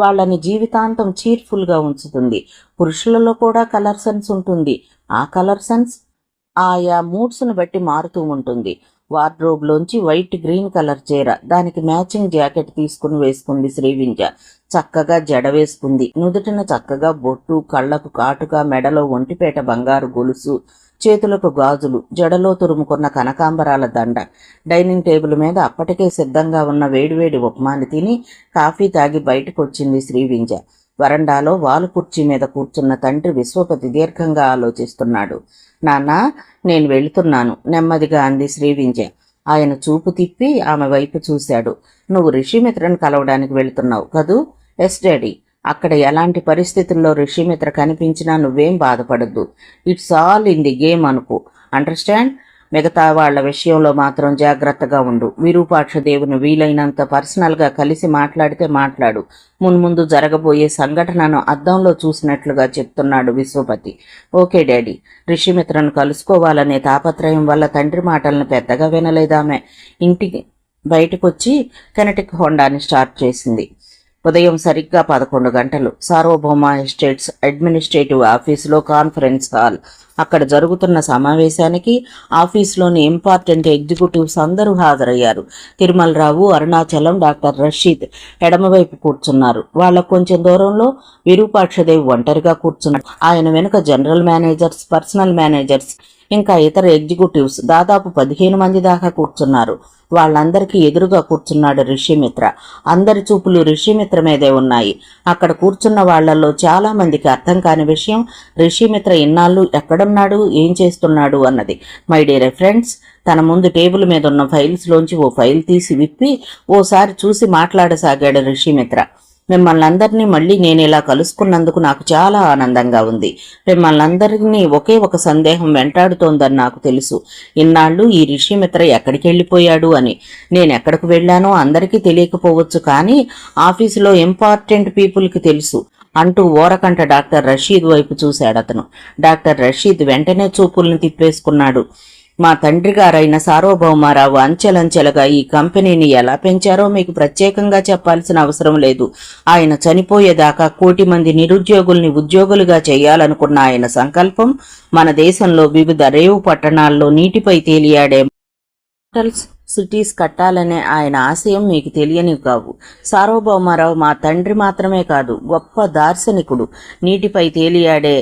వాళ్ళని జీవితాంతం చీర్ఫుల్గా ఉంచుతుంది. పురుషులలో కూడా కలర్ సెన్స్ ఉంటుంది. ఆ కలర్ సెన్స్ ఆయా మూడ్స్ను బట్టి మారుతూ ఉంటుంది. వార్డ్రోబ్లోంచి వైట్ గ్రీన్ కలర్ చీర, దానికి మ్యాచింగ్ జాకెట్ తీసుకుని వేసుకుంది శ్రీవింధ్య. చక్కగా జడ వేసుకుంది. నుదుటిన చక్కగా బొట్టు, కళ్లకు కాటుక, మెడలో ఒంటిపేట బంగారు గొలుసు, చేతులకు గాజులు, జడలో తురుముకున్న కనకాంబరాల దండ. డైనింగ్ టేబుల్ మీద అప్పటికే సిద్ధంగా ఉన్న వేడివేడి ఉప్మాని తిని కాఫీ తాగి బయటకొచ్చింది శ్రీవింధ్య. వరండాలో వాలు కుర్చీ మీద కూర్చున్న తండ్రి విశ్వపతి దీర్ఘంగా ఆలోచిస్తున్నాడు. నాన్నా, నేను వెళుతున్నాను, నెమ్మదిగా అంది శ్రీవింధ్య. ఆయన చూపు తిప్పి ఆమె వైపు చూశాడు. నువ్వు ఋషిమిత్రను కలవడానికి వెళుతున్నావు కదూ? Yes daddy. అక్కడ ఎలాంటి పరిస్థితుల్లో ఋషిమిత్ర కనిపించినా నువ్వేం బాధపడద్దు. It's all in the game అనుకో. అండర్స్టాండ్? మిగతా వాళ్ల విషయంలో మాత్రం జాగ్రత్తగా ఉండు. విరూపాక్ష దేవుని వీలైనంత పర్సనల్గా కలిసి మాట్లాడితే మాట్లాడు. మున్ముందు జరగబోయే సంఘటనను అద్దంలో చూసినట్లుగా చెప్తున్నాడు విశ్వపతి. Okay daddy. ఋషిమిత్రను కలుసుకోవాలనే తాపత్రయం వల్ల తండ్రి మాటలను పెద్దగా వినలేదామె. ఇంటికి బయటకొచ్చి కెనటిక్ హోండాని స్టార్ట్ చేసింది. ఉదయం సరిగ్గా 11 గంటలు. సార్వభౌమ ఎస్టేట్స్ అడ్మినిస్ట్రేటివ్ ఆఫీసులో కాన్ఫరెన్స్ హాల్. అక్కడ జరుగుతున్న సమావేశానికి ఆఫీసులోని ఇంపార్టెంట్ ఎగ్జిక్యూటివ్స్ అందరూ హాజరయ్యారు. తిరుమలరావు, అరుణాచలం, డాక్టర్ రషీద్ ఎడమవైపు కూర్చున్నారు. వాళ్ళకు కొంచెం దూరంలో విరూపాక్షదేవి ఒంటరిగా కూర్చున్నారు. ఆయన వెనుక జనరల్ మేనేజర్స్, పర్సనల్ మేనేజర్స్, ఇంకా ఇతర ఎగ్జిక్యూటివ్స్ దాదాపు 15 మంది దాకా కూర్చున్నారు. వాళ్ళందరికీ ఎదురుగా కూర్చున్నాడు ఋషిమిత్ర. అందరి చూపులు ఋషిమిత్ర మీదే ఉన్నాయి. అక్కడ కూర్చున్న వాళ్లలో చాలా మందికి అర్థం కాని విషయం ఋషిమిత్ర ఇన్నాళ్ళు ఎక్కడున్నాడు, ఏం చేస్తున్నాడు అన్నది. మై డియర్ ఫ్రెండ్స్, తన ముందు టేబుల్ మీద ఉన్న ఫైల్స్లోంచి ఓ ఫైల్ తీసి విప్పి ఓసారి చూసి మాట్లాడసాగాడు ఋషిమిత్ర. మిమ్మల్ని అందరినీ మళ్ళీ నేను ఇలా కలుసుకున్నందుకు నాకు చాలా ఆనందంగా ఉంది. మిమ్మల్ని అందరినీ ఒకే ఒక సందేహం వెంటాడుతోందని నాకు తెలుసు. ఇన్నాళ్ళు ఈ ఋషిమిత్ర ఎక్కడికి వెళ్ళిపోయాడు అని. నేను ఎక్కడికి వెళ్ళానో అందరికీ తెలియకపోవచ్చు, కానీ ఆఫీసులో ఇంపార్టెంట్ పీపుల్కి తెలుసు అంటూ ఓరకంట డాక్టర్ రషీద్ వైపు చూశాడతను. డాక్టర్ రషీద్ వెంటనే చూపుల్ని తిప్పేసుకున్నాడు. మా తండ్రి గారైన సార్వభౌమారావు అంచెలంచెలుగా ఈ కంపెనీని ఎలా పెంచారో మీకు ప్రత్యేకంగా చెప్పాల్సిన అవసరం లేదు. ఆయన చనిపోయేదాకా 1 కోటి మంది నిరుద్యోగుల్ని ఉద్యోగులుగా చేయాలనుకున్న ఆయన సంకల్పం మన దేశంలో వివిధ రేవు పట్టణాల్లో నీటిపై తేలియాడే మోడల్స్ సిటీస్ కట్టాలనే ఆయన ఆశయం మీకు తెలియనివి కావు. సార్వభౌమారావు మా తండ్రి మాత్రమే కాదు, గొప్ప దార్శనికుడు. నీటిపై తేలియాడే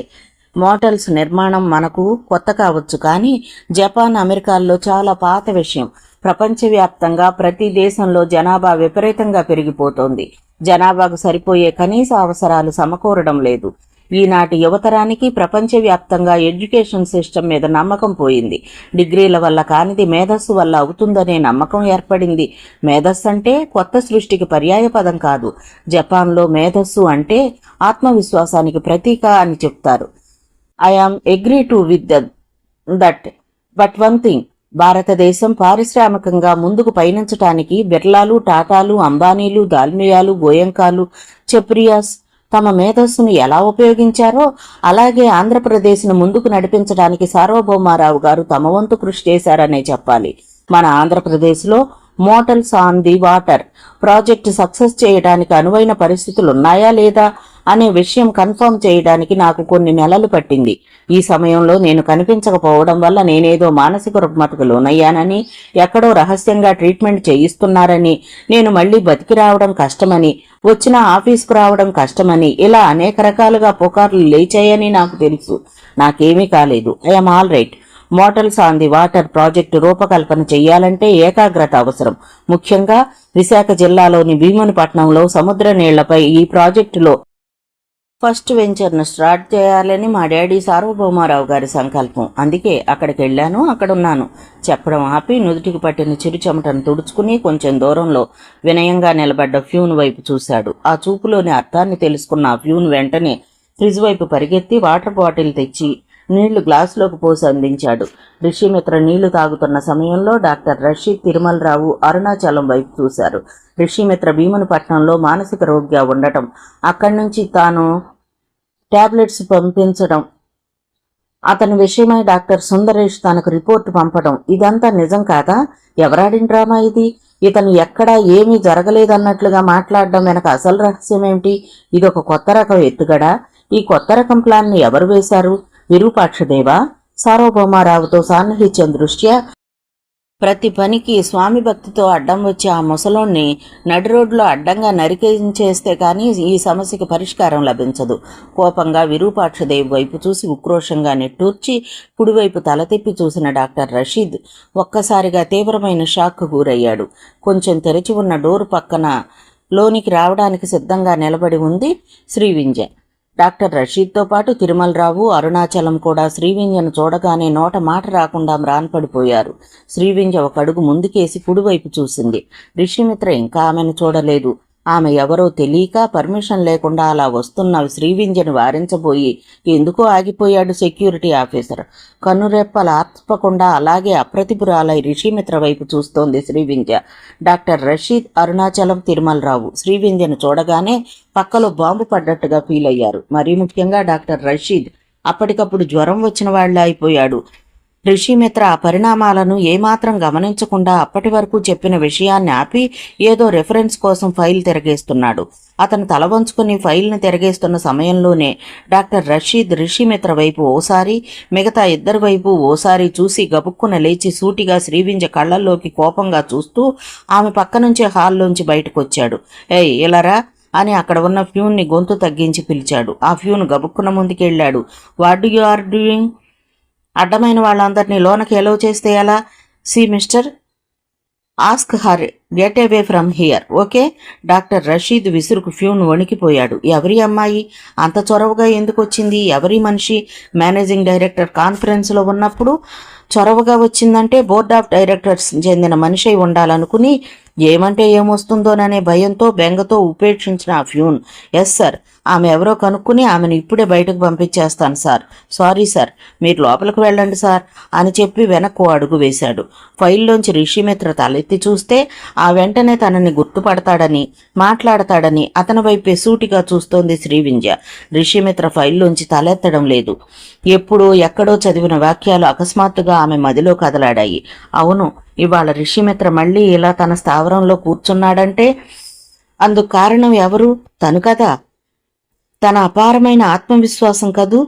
మోటల్స్ నిర్మాణం మనకు కొత్త కావచ్చు, కానీ జపాన్, అమెరికాల్లో చాలా పాత విషయం. ప్రపంచవ్యాప్తంగా ప్రతి దేశంలో జనాభా విపరీతంగా పెరిగిపోతోంది. జనాభాకు సరిపోయే కనీస అవసరాలు సమకూరడం లేదు. ఈనాటి యువతరానికి ప్రపంచవ్యాప్తంగా ఎడ్యుకేషన్ సిస్టమ్ మీద నమ్మకం పోయింది. డిగ్రీల వల్ల కానిది మేధస్సు వల్ల అవుతుందనే నమ్మకం ఏర్పడింది. మేధస్సు అంటే కొత్త సృష్టికి పర్యాయ పదం కాదు. జపాన్లో మేధస్సు అంటే ఆత్మవిశ్వాసానికి ప్రతీక అని చెప్తారు. I am agree to with that. But one thing, భారతదేశం పారిశ్రామికంగా ముందుకు పయనించటానికి బిర్లాలు, టాటాలు, అంబానీలు, దాల్మియాలు, గోయంకాలు, చెప్రియాస్ తమ మేధస్సును ఎలా ఉపయోగించారో అలాగే ఆంధ్రప్రదేశ్ను ముందుకు నడిపించడానికి సార్వభౌమారావు గారు తమ వంతు కృషి చేశారనే చెప్పాలి. మన ఆంధ్రప్రదేశ్లో mortals on the water project success చేయడానికి అనువైన పరిస్థితులు ఉన్నాయా లేదా అనే విషయం కన్ఫర్మ్ చేయడానికి నాకు కొన్ని నెలలు పట్టింది. ఈ సమయంలో నేను కనిపించకపోవడం వల్ల నేనేదో మానసిక రుగ్మతకు లోనయ్యానని, ఎక్కడో రహస్యంగా ట్రీట్మెంట్ చేయిస్తున్నారని, నేను మళ్లీ బతికి రావడం కష్టమని, వచ్చిన ఆఫీసుకు రావడం కష్టమని, ఇలా అనేక రకాలుగా పుకార్లు లేచాయని నాకు తెలుసు. నాకేమీ కాలేదు. I'm all right. Mortals on the water project రూపకల్పన చెయ్యాలంటే ఏకాగ్రత అవసరం. ముఖ్యంగా విశాఖ జిల్లాలోని భీమునిపట్నంలో సముద్ర నీళ్లపై ఈ ప్రాజెక్టులో ఫస్ట్ వెంచర్ను స్టార్ట్ చేయాలని మా డాడీ సార్వభౌమారావు గారి సంకల్పం. అందుకే అక్కడికి వెళ్ళాను, అక్కడున్నాను. చెప్పడం ఆపి నుదుటికి పట్టిన చిరు చెమటను తుడుచుకుని కొంచెం దూరంలో వినయంగా నిలబడ్డ ఫ్యూన్ వైపు చూశాడు. ఆ చూపులోని అర్థాన్ని తెలుసుకున్న ఆ ఫ్యూన్ వెంటనే ఫ్రిడ్జ్ వైపు పరిగెత్తి వాటర్ బాటిల్ తెచ్చి నీళ్లు గ్లాసులోకి పోసి అందించాడు. ఋషిమిత్ర నీళ్లు తాగుతున్న సమయంలో డాక్టర్ రషీద్, తిరుమలరావు అరుణాచలం వైపు చూశారు. ఋషిమిత్ర భీమునిపట్నంలో మానసిక రోగిగా ఉండటం, అక్కడి నుంచి తాను టాబ్లెట్స్ పంపించడం, అతని విషయమై డాక్టర్ సుందరేష్ తనకు రిపోర్టు పంపడం, ఇదంతా నిజం కాదా? ఎవరాడిన డ్రామా ఇది? ఇతను ఎక్కడా ఏమీ జరగలేదన్నట్లుగా మాట్లాడడం వెనక అసలు రహస్యమేమిటి? ఇదొక కొత్త రకం ఎత్తుగడా? ఈ కొత్త రకం ప్లాన్ని ఎవరు వేశారు? విరూపాక్షదేవా? సార్వభౌమారావుతో సాన్నిహిత్యం దృష్ట్యా ప్రతి పనికి స్వామి భక్తితో అడ్డం వచ్చి ఆ ముసలోన్ని నడి రోడ్లో అడ్డంగా నరికేయించేస్తే కానీ ఈ సమస్యకి పరిష్కారం లభించదు. కోపంగా విరూపాక్షదేవి వైపు చూసి ఉక్రోషంగా నిట్టూర్చి కుడివైపు తల తిప్పి చూసిన డాక్టర్ రషీద్ ఒక్కసారిగా తీవ్రమైన షాక్కు గురయ్యాడు. కొంచెం తెరిచి ఉన్న డోరు పక్కన లోనికి రావడానికి సిద్ధంగా నిలబడి ఉంది శ్రీవింజ. డాక్టర్ రషీద్తో పాటు తిరుమలరావు, అరుణాచలం కూడా శ్రీవింజను చూడగానే నోట మాట రాకుండా మ్రాన్పడిపోయారు. శ్రీవింజ ఒక అడుగు ముందుకేసి కుడివైపు చూసింది. ఋషిమిత్ర ఇంకా ఆమెను చూడలేదు. ఆమె ఎవరో తెలియక పర్మిషన్ లేకుండా అలా వస్తున్న శ్రీవింధ్యను వారించబోయి ఎందుకో ఆగిపోయాడు సెక్యూరిటీ ఆఫీసర్. కన్నురెప్పలు ఆర్పకుండా అలాగే అప్రతిభురాలై రిషిమిత్ర వైపు చూస్తోంది శ్రీవింధ్య. డాక్టర్ రషీద్, అరుణాచలం, తిరుమలరావు శ్రీవింధ్యను చూడగానే పక్కలో బాంబు పడ్డట్టుగా ఫీల్ అయ్యారు. మరీ ముఖ్యంగా డాక్టర్ రషీద్ అప్పటికప్పుడు జ్వరం వచ్చిన వాళ్ళ అయిపోయాడు. రిషిమిత్ర ఆ పరిణామాలను ఏమాత్రం గమనించకుండా అప్పటి వరకు చెప్పిన విషయాన్ని ఆపి ఏదో రెఫరెన్స్ కోసం ఫైల్ తిరగేస్తున్నాడు. అతను తల వంచుకుని ఫైల్ను తిరగేస్తున్న సమయంలోనే డాక్టర్ రషీద్ రిషిమిత్ర వైపు ఓసారి, మిగతా ఇద్దరి వైపు ఓసారి చూసి గబుక్కున లేచి సూటిగా శ్రీవింధ్య కళ్లల్లోకి కోపంగా చూస్తూ ఆమె పక్క నుంచే హాల్లోంచి బయటకొచ్చాడు. ఏయ్ ఇలారా అని అక్కడ ఉన్న ఫ్యూన్ని గొంతు తగ్గించి పిలిచాడు. ఆ ఫ్యూన్ గబుక్కున ముందుకెళ్లాడు. What you are doing? అడ్డమైన వాళ్ళందరినీ లోనకి ఎలో చేస్తే ఎలా? See mister, ask her get away from here, okay? Doctor Rasheed విసురుకు ఫ్యూన్ వణికిపోయాడు. ఎవరి అమ్మాయి అంత చొరవగా ఎందుకు వచ్చింది? ఎవరి మనిషి? మేనేజింగ్ డైరెక్టర్ కాన్ఫరెన్స్లో ఉన్నప్పుడు చొరవగా వచ్చిందంటే బోర్డ్ ఆఫ్ డైరెక్టర్స్ చెందిన మనిషి ఉండాలనుకుని ఏమంటే ఏమొస్తుందోననే భయంతో బెంగతో ఉపేక్షించిన ఆ ఫ్యూన్, ఎస్ సార్, ఆమె ఎవరో కనుక్కుని ఆమెను ఇప్పుడే బయటకు పంపించేస్తాను సార్. సారీ సార్, మీరు లోపలికి వెళ్ళండి సార్ అని చెప్పి వెనక్కు అడుగు వేశాడు. ఫైల్లోంచి రిషిమిత్ర తలెత్తి చూస్తే ఆ వెంటనే తనని గుర్తుపడతాడని, మాట్లాడతాడని అతని వైపే సూటిగా చూస్తోంది శ్రీవింధ్య. రిషిమిత్ర ఫైల్లోంచి తలెత్తడం లేదు. ఎప్పుడో ఎక్కడో చదివిన వాక్యాలు అకస్మాత్తుగా ఆమె మదిలో కదలాడాయి. అవును, ఇవాళ రిషిమిత్ర మళ్ళీ ఇలా తన స్థావరంలో కూర్చున్నాడంటే అందుకు కారణం ఎవరు? తను కదా. తన అపారమైన ఆత్మవిశ్వాసం కదూ.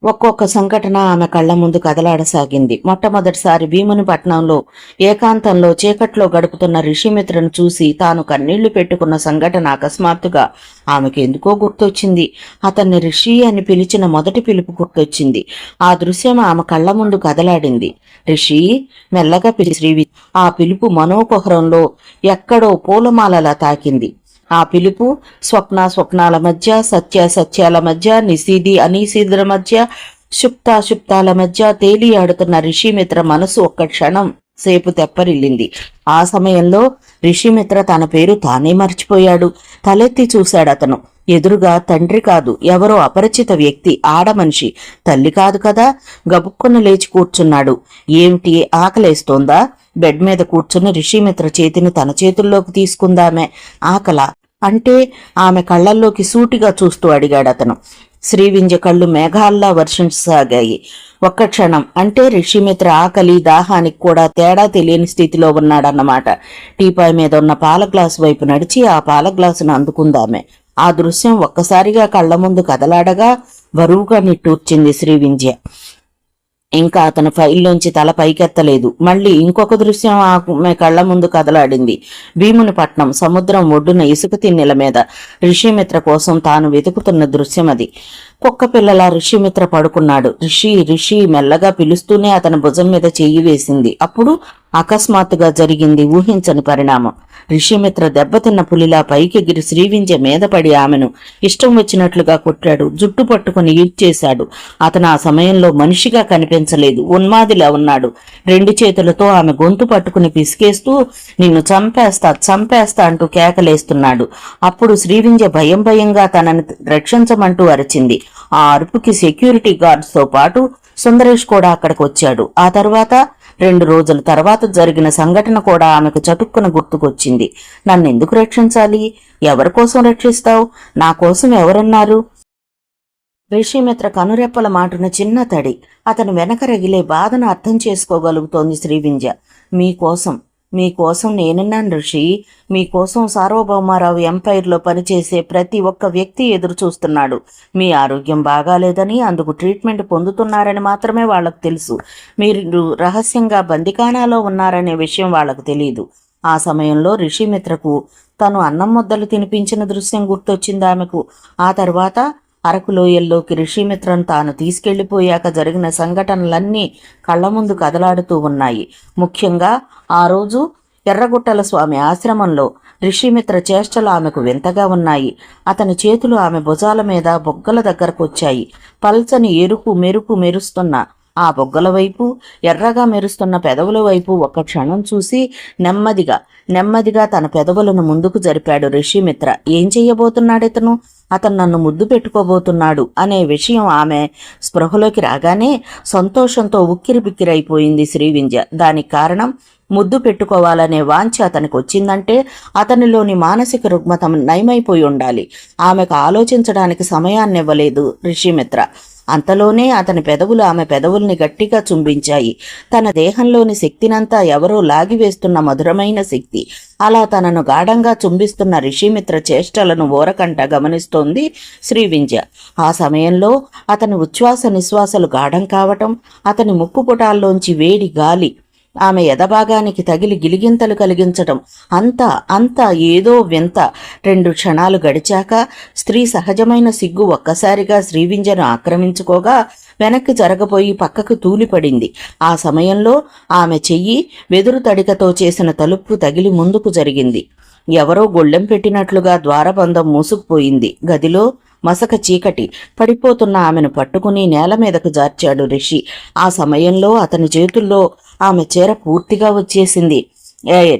ఒక్కొక్క సంఘటన ఆమె కళ్ల ముందు కదలాడసాగింది. మొట్టమొదటిసారి భీమునిపట్నంలో ఏకాంతంలో చీకట్లో గడుపుతున్న రిషిమిత్రను చూసి తాను కన్నీళ్లు పెట్టుకున్న సంఘటన అకస్మాత్తుగా ఆమెకు ఎందుకో గుర్తొచ్చింది. అతన్ని రిషి అని పిలిచిన మొదటి పిలుపు గుర్తొచ్చింది. ఆ దృశ్యం ఆమె కళ్ల ముందు కదలాడింది. రిషి మెల్లగా శ్రీవి. ఆ పిలుపు మనోకుహరంలో ఎక్కడో పూలమాలలా తాకింది. ఆ పిలుపు స్వప్నాల మధ్య, సత్యాల మధ్య, నిశీది అనీసీదుల మధ్య, శుప్తాల మధ్య తేలియాడుతున్న రిషిమిత్ర మనసు ఒక్క క్షణం సేపు తెప్పరిల్లింది. ఆ సమయంలో రిషిమిత్ర తన పేరు తానే మర్చిపోయాడు. తలెత్తి చూశాడు. అతను ఎదురుగా తండ్రి కాదు, ఎవరో అపరిచిత వ్యక్తి, ఆడమనిషి. తల్లి కాదు కదా. గబుక్కున లేచి కూర్చున్నాడు. ఏమిటి, ఆకలేస్తోందా? బెడ్ మీద కూర్చుని రిషిమిత్ర చేతిని తన చేతుల్లోకి తీసుకుందామే. ఆకలా అంటే ఆమె కళ్లల్లోకి సూటిగా చూస్తూ అడిగాడు అతను. శ్రీవింధ్య కళ్ళు మేఘాల్లా వర్షించసాగాయి. ఒక్క క్షణం అంటే రిషిమిత్ర ఆకలి దాహానికి కూడా తేడా తెలియని స్థితిలో ఉన్నాడన్నమాట. టీపాయ్ మీద ఉన్న పాల గ్లాసు వైపు నడిచి ఆ పాల గ్లాసును అందుకుందామే. ఆ దృశ్యం ఒక్కసారిగా కళ్ల ముందు కదలాడగా బరువుగా నిట్టూర్చింది శ్రీవింధ్య. ఇంకా అతను ఫైల్లోంచి తల పైకెత్తలేదు. మళ్ళీ ఇంకొక దృశ్యం ఆమె కళ్ల ముందు కదలాడింది. భీమునిపట్నం సముద్రం ఒడ్డున ఇసుక తిన్నెల మీద రిషిమిత్ర కోసం తాను వెతుకుతున్న దృశ్యం అది. కుక్క పిల్లల రిషిమిత్ర పడుకున్నాడు. రిషి మెల్లగా పిలుస్తూనే అతని భుజం మీద చెయ్యి వేసింది. అప్పుడు అకస్మాత్తుగా జరిగింది ఊహించని పరిణామం. రిషిమిత్ర దెబ్బతిన్న పులిలా పైకెగిరి శ్రీవింధ్య మీద పడి ఆమెను ఇష్టం వచ్చినట్లుగా కొట్టాడు. జుట్టు పట్టుకుని ఈడ్చేశాడు. అతను ఆ సమయంలో మనిషిగా కనిపించలేదు, ఉన్మాదిలా ఉన్నాడు. రెండు చేతులతో ఆమె గొంతు పట్టుకుని పిసికేస్తూ నిన్ను చంపేస్తా అంటూ కేకలేస్తున్నాడు. అప్పుడు శ్రీవింధ్య భయంగా తనని రక్షించమంటూ అరిచింది. ఆ అరుపుకి సెక్యూరిటీ గార్డ్స్ తో పాటు సుందరేష్ కూడా అక్కడికి వచ్చాడు. ఆ తర్వాత 2 రోజుల తర్వాత జరిగిన సంఘటన కూడా ఆమెకు చటుక్కున గుర్తుకొచ్చింది. నన్నెందుకు రక్షించాలి? ఎవరి కోసం రక్షిస్తావు? నా కోసం ఎవరున్నారు? రిషిమిత్ర కనురెప్పల మాటున చిన్న తడి. అతను వెనక రగిలే బాధను అర్థం చేసుకోగలుగుతోంది శ్రీవింధ్య. మీకోసం నేనున్నాను ఋషి. మీకోసం సార్వభౌమారావు ఎంపైర్లో పనిచేసే ప్రతి ఒక్క వ్యక్తి ఎదురు చూస్తున్నాడు. మీ ఆరోగ్యం బాగాలేదని, అందుకు ట్రీట్మెంట్ పొందుతున్నారని మాత్రమే వాళ్లకు తెలుసు. మీరు రహస్యంగా బందికానాలో ఉన్నారనే విషయం వాళ్లకు తెలియదు. ఆ సమయంలో రిషిమిత్రకు తను అన్నం ముద్దలు తినిపించిన దృశ్యం గుర్తొచ్చింది ఆమెకు. ఆ తర్వాత అరకులోయల్లోకి రిషిమిత్రను తాను తీసుకెళ్లిపోయాక జరిగిన సంఘటనలన్నీ కళ్ల ముందు కదలాడుతూ ఉన్నాయి. ముఖ్యంగా ఆ రోజు ఎర్రగుట్టల స్వామి ఆశ్రమంలో రిషిమిత్ర చేష్టలు ఆమెకు వింతగా ఉన్నాయి. అతని చేతులు ఆమె భుజాల మీద బొగ్గల దగ్గరకొచ్చాయి. పల్చని ఎరుపు మెరుపు మెరుస్తున్న ఆ బొగ్గల వైపు, ఎర్రగా మెరుస్తున్న పెదవుల వైపు ఒక్క క్షణం చూసి నెమ్మదిగా తన పెదవులను ముందుకు జరిపాడు రిషిమిత్ర. ఏం చెయ్యబోతున్నాడితను? అతను నన్ను ముద్దు పెట్టుకోబోతున్నాడు అనే విషయం ఆమె స్పృహలోకి రాగానే సంతోషంతో ఉక్కిరిబిక్కిరైపోయింది శ్రీవింధ్య. దానికి కారణం ముద్దు పెట్టుకోవాలనే వాంఛ అతనికి వచ్చిందంటే అతనిలోని మానసిక రుగ్మత నయమైపోయి ఉండాలి. ఆమెకు ఆలోచించడానికి సమయాన్నివ్వలేదు రిషిమిత్ర. అంతలోనే అతని పెదవులు ఆమె పెదవుల్ని గట్టిగా చుంబించాయి. తన దేహంలోని శక్తినంతా ఎవరో లాగివేస్తున్న మధురమైన శక్తి. అలా తనను గాఢంగా చుంబిస్తున్న రిషిమిత్ర చేష్టలను ఓరకంట గమనిస్తోంది శ్రీవింధ్య. ఆ సమయంలో అతని ఉచ్ఛ్వాస నిశ్వాసలు గాఢం కావటం, అతని ముక్కుపుటాల్లోంచి వేడి గాలి ఆమె ఎదభాగానికి తగిలి గిలిగింతలు కలిగించటం, అంతా ఏదో వింత. 2 క్షణాలు గడిచాక స్త్రీ సహజమైన సిగ్గు ఒక్కసారిగా శ్రీవింధ్యను ఆక్రమించుకోగా వెనక్కి జరగబోయి పక్కకు తూలిపడింది. ఆ సమయంలో ఆమె చెయ్యి వెదురు తడికతో చేసిన తలుపు తగిలి ముందుకు జరిగింది. ఎవరో గొళ్ళెం పెట్టినట్లుగా ద్వారబంధం మూసుకుపోయింది. గదిలో మసక చీకటి. పడిపోతున్న ఆమెను పట్టుకుని నేల మీదకు జార్చాడు రిషి. ఆ సమయంలో అతని చేతుల్లో ఆమె చీర పూర్తిగా వచ్చేసింది.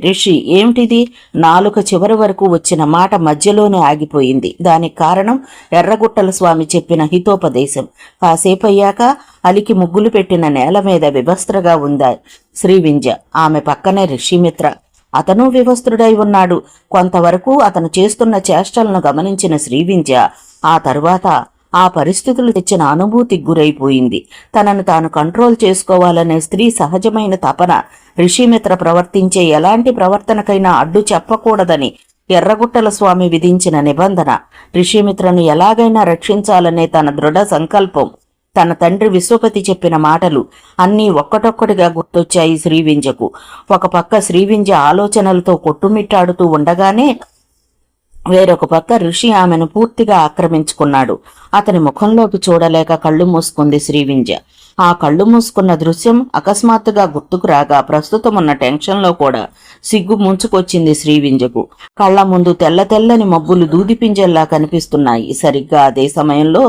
రిషి, ఏమిటిది? నాలుక చివరి వరకు వచ్చిన మాట మధ్యలోనే ఆగిపోయింది. దానికి కారణం ఎర్రగుట్టల స్వామి చెప్పిన హితోపదేశం. కాసేపయ్యాక అలికి ముగ్గులు పెట్టిన నేల మీద వివస్త్రగా ఉందా శ్రీవింధ్య. ఆమె పక్కనే రిషిమిత్ర. అతను వివస్త్రుడై ఉన్నాడు. కొంతవరకు అతను చేస్తున్న చేష్టలను గమనించిన శ్రీవింధ్య ఆ తరువాత ఆ పరిస్థితులు తెచ్చిన అనుభూతికి గురైపోయింది. తనను తాను కంట్రోల్ చేసుకోవాలనే స్త్రీ సహజమైన తపన, రిషిమిత్ర ప్రవర్తించే ఎలాంటి ప్రవర్తనకైనా అడ్డు చెప్పకూడదని ఎర్రగుట్టల స్వామి విధించిన నిబంధన, రిషిమిత్రను ఎలాగైనా రక్షించాలనే తన దృఢ సంకల్పం, తన తండ్రి విశ్వపతి చెప్పిన మాటలు అన్నీ ఒక్కటొక్కటిగా గుర్తొచ్చాయి శ్రీవింధ్యకు. ఒక పక్క శ్రీవింధ్య ఆలోచనలతో కొట్టుమిట్టాడుతూ ఉండగానే వేరొక పక్క ఋషి ఆమెను పూర్తిగా ఆక్రమించుకున్నాడు. అతని ముఖంలోకి చూడలేక కళ్ళు మూసుకుంది శ్రీవింధ్య. ఆ కళ్ళు మూసుకున్న దృశ్యం అకస్మాత్తుగా గుర్తుకు రాగా ప్రస్తుతం ఉన్న టెన్షన్లో కూడా సిగ్గు ముంచుకొచ్చింది శ్రీవింధ్యకు. కళ్ల ముందు తెల్లని మబ్బులు దూదిపింజల్లా కనిపిస్తున్నాయి. సరిగ్గా అదే సమయంలో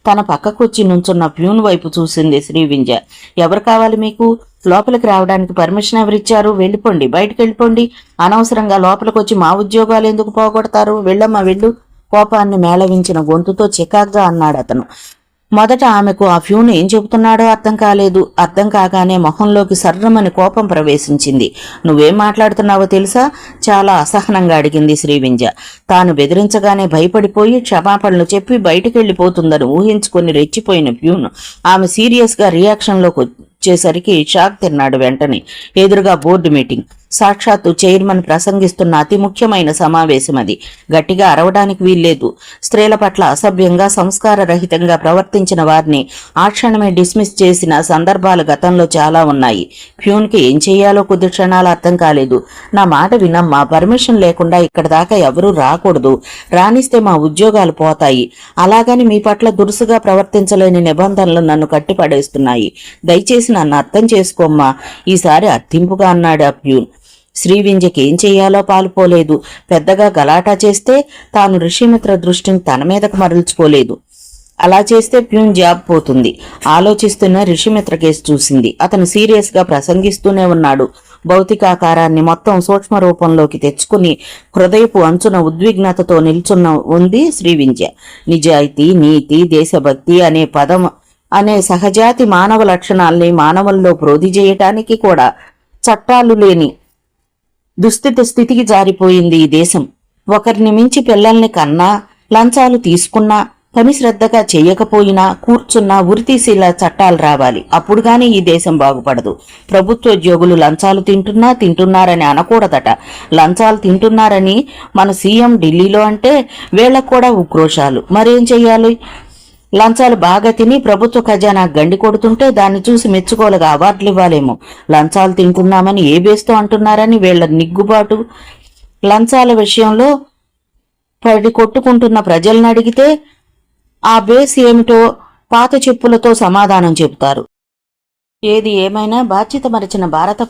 తన పక్కకొచ్చి నుంచున్న ప్యూన్ వైపు చూసింది శ్రీవింధ్య. ఎవరు కావాలి మీకు? లోపలికి రావడానికి పర్మిషన్ ఎవరిచ్చారు? వెళ్ళిపోండి, బయటకు వెళ్ళిపోండి. అనవసరంగా లోపలికొచ్చి మా ఉద్యోగాలు ఎందుకు పోగొడతారు? వెళ్ళమ్మా వెళ్ళు. కోపాన్ని మేళవించిన గొంతుతో చికాగ్గా అన్నాడు అతను. మొదట ఆమెకు ఆ ఫ్యూన్ ఏం చెబుతున్నాడో అర్థం కాలేదు. అర్థం కాగానే మొహంలోకి సర్రమని కోపం ప్రవేశించింది. నువ్వేం మాట్లాడుతున్నావో తెలుసా? చాలా అసహనంగా అడిగింది శ్రీవింధ్య. తాను బెదిరించగానే భయపడిపోయి క్షమాపణలు చెప్పి బయటికెళ్లిపోతుందని ఊహించుకుని రెచ్చిపోయిన ఫ్యూన్ ఆమె సీరియస్ గా రియాక్షన్లోకి వచ్చేసరికి షాక్ తిన్నాడు. వెంటనే ఎదురుగా బోర్డు మీటింగ్. సాక్షాత్తు చైర్మన్ ప్రసంగిస్తున్న అతి ముఖ్యమైన సమావేశం అది. గట్టిగా అరవడానికి వీల్లేదు. స్త్రీల పట్ల అసభ్యంగా, సంస్కార రహితంగా ప్రవర్తించిన వారిని ఆ క్షణమే డిస్మిస్ చేసిన సందర్భాలు గతంలో చాలా ఉన్నాయి. ఫ్యూన్కి ఏం చెయ్యాలో కొద్ది క్షణాలు అర్థం కాలేదు. నా మాట వినమ్మా, పర్మిషన్ లేకుండా ఇక్కడ దాకా ఎవరూ రాకూడదు. రానిస్తే మా ఉద్యోగాలు పోతాయి. అలాగని మీ పట్ల దురుసుగా ప్రవర్తించలేని నిబంధనలు నన్ను కట్టిపడేస్తున్నాయి. దయచేసి నన్ను అర్థం చేసుకోమ్మా, ఈసారి అర్థింపుగా అన్నాడు ఆ ఫ్యూన్. శ్రీవింధ్యకి ఏం చెయ్యాలో పాలుపోలేదు. పెద్దగా గలాటా చేస్తే తాను రిషిమిత్ర దృష్టిని తన మీదకు మరల్చుకోలేదు. అలా చేస్తే ప్యూన్ జాబ్ పోతుంది. ఆలోచిస్తున్న రిషిమిత్ర కేసు చూసింది. అతను సీరియస్ గా ప్రసంగిస్తూనే ఉన్నాడు. భౌతికాకారాన్ని మొత్తం సూక్ష్మ రూపంలోకి తెచ్చుకుని హృదయపు అంచున ఉద్విగ్నతతో నిల్చున్న ఉంది శ్రీవింధ్య. నిజాయితీ, నీతి, దేశభక్తి అనే సహజాతి మానవ లక్షణాల్ని మానవుల్లో ప్రోధి చేయటానికి కూడా చట్టాలు లేని స్థితికి జారిపోయింది ఈ దేశం. ఒకరిని మించి పిల్లల్ని కన్నా, లంచాలు తీసుకున్నా, పని శ్రద్ధగా చెయ్యకపోయినా, కూర్చున్నా ఉరితీసేలా చట్టాలు రావాలి. అప్పుడు గాని ఈ దేశం బాగుపడదు. ప్రభుత్వోద్యోగులు లంచాలు తింటున్నారని అనకూడదట. లంచాలు తింటున్నారని మన సీఎం ఢిల్లీలో అంటే వీళ్ళకు కూడా ఉక్రోషాలు. మరేం చెయ్యాలి? లంచాలు బాగా తిని ప్రభుత్వ ఖజానా గండి కొడుతుంటే దాన్ని చూసి మెచ్చుకోలుగా అవార్డులు ఇవ్వాలేమో. లంచాలు తింటున్నామని ఏ బేస్తో అంటున్నారని వీళ్ల నిగ్గుబాటు. లంచాల విషయంలో పడి కొట్టుకుంటున్న ప్రజలను అడిగితే ఆ బేస్ ఏమిటో పాత చెప్పులతో సమాధానం చెబుతారు. ఏది ఏమైనా బాధ్యత మరిచిన భారత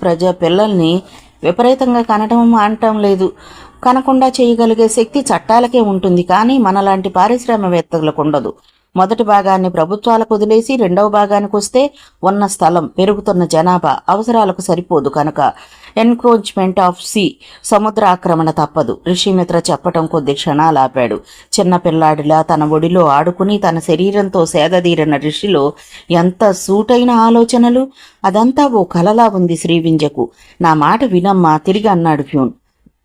పిల్లల్ని విపరీతంగా అనటం లేదు. కనకుండా చేయగలిగే శక్తి చట్టాలకే ఉంటుంది, కానీ మనలాంటి పారిశ్రామికవేత్తలకు ఉండదు. మొదటి భాగాన్ని ప్రభుత్వాలకు వదిలేసి రెండవ భాగానికి వస్తే ఉన్న స్థలం, పెరుగుతున్న జనాభా అవసరాలకు సరిపోదు కనుక ఎన్క్రోచ్మెంట్ ఆఫ్ సీ, సముద్ర ఆక్రమణ తప్పదు. ఋషిమిత్ర చెప్పటం కొద్ది క్షణాలు ఆపాడు. చిన్న పిల్లాడిలా తన ఒడిలో ఆడుకుని తన శరీరంతో సేదదీరిన ఋషిలో ఎంత సూటైన ఆలోచనలు! అదంతా ఓ కలలా ఉంది శ్రీవింజకు. నా మాట వినమ్మా, తిరిగి అన్నాడు ఫ్యూన్.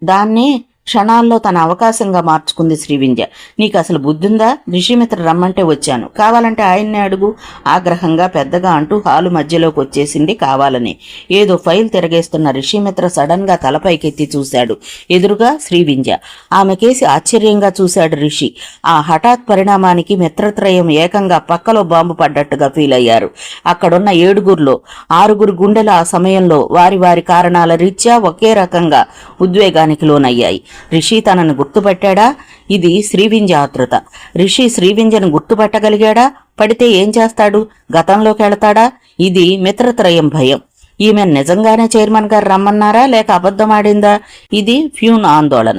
దాన్నే క్షణాల్లో తన అవకాశంగా మార్చుకుంది శ్రీవింజ. నీకు అసలు బుద్ధుందా? ఋషిమిత్ర రమ్మంటే వచ్చాను, కావాలంటే ఆయన్నే అడుగు ఆగ్రహంగా పెద్దగా అంటూ హాలు మధ్యలోకి వచ్చేసింది కావాలని. ఏదో ఫైల్ తిరగేస్తున్న ఋషిమిత్ర సడన్ గా తలపైకెత్తి చూశాడు. ఎదురుగా శ్రీవింజ. ఆమెకేసి ఆశ్చర్యంగా చూశాడు ఋషి. ఆ హఠాత్ పరిణామానికి మిత్రత్రయం ఏకంగా పక్కలో బాంబు పడ్డట్టుగా ఫీల్ అయ్యారు. అక్కడున్న 7గురిలో 6 గుండెలు ఆ సమయంలో వారి వారి కారణాల రీత్యా ఒకే రకంగా ఉద్వేగానికి లోనయ్యాయి. రిషి తనను గుర్తుపట్టాడా? ఇది శ్రీవింజ ఆతృత. రిషి శ్రీవింజను గుర్తుపట్టగలిగాడా? పడితే ఏం చేస్తాడు? గతంలోకి వెళతాడా? ఇది మిత్రత్రయం భయం. ఈమె నిజంగానే చైర్మన్ గారు రమ్మన్నారా లేక అబద్ధమాడిందా? ఇది ఫ్యూన్ ఆందోళన.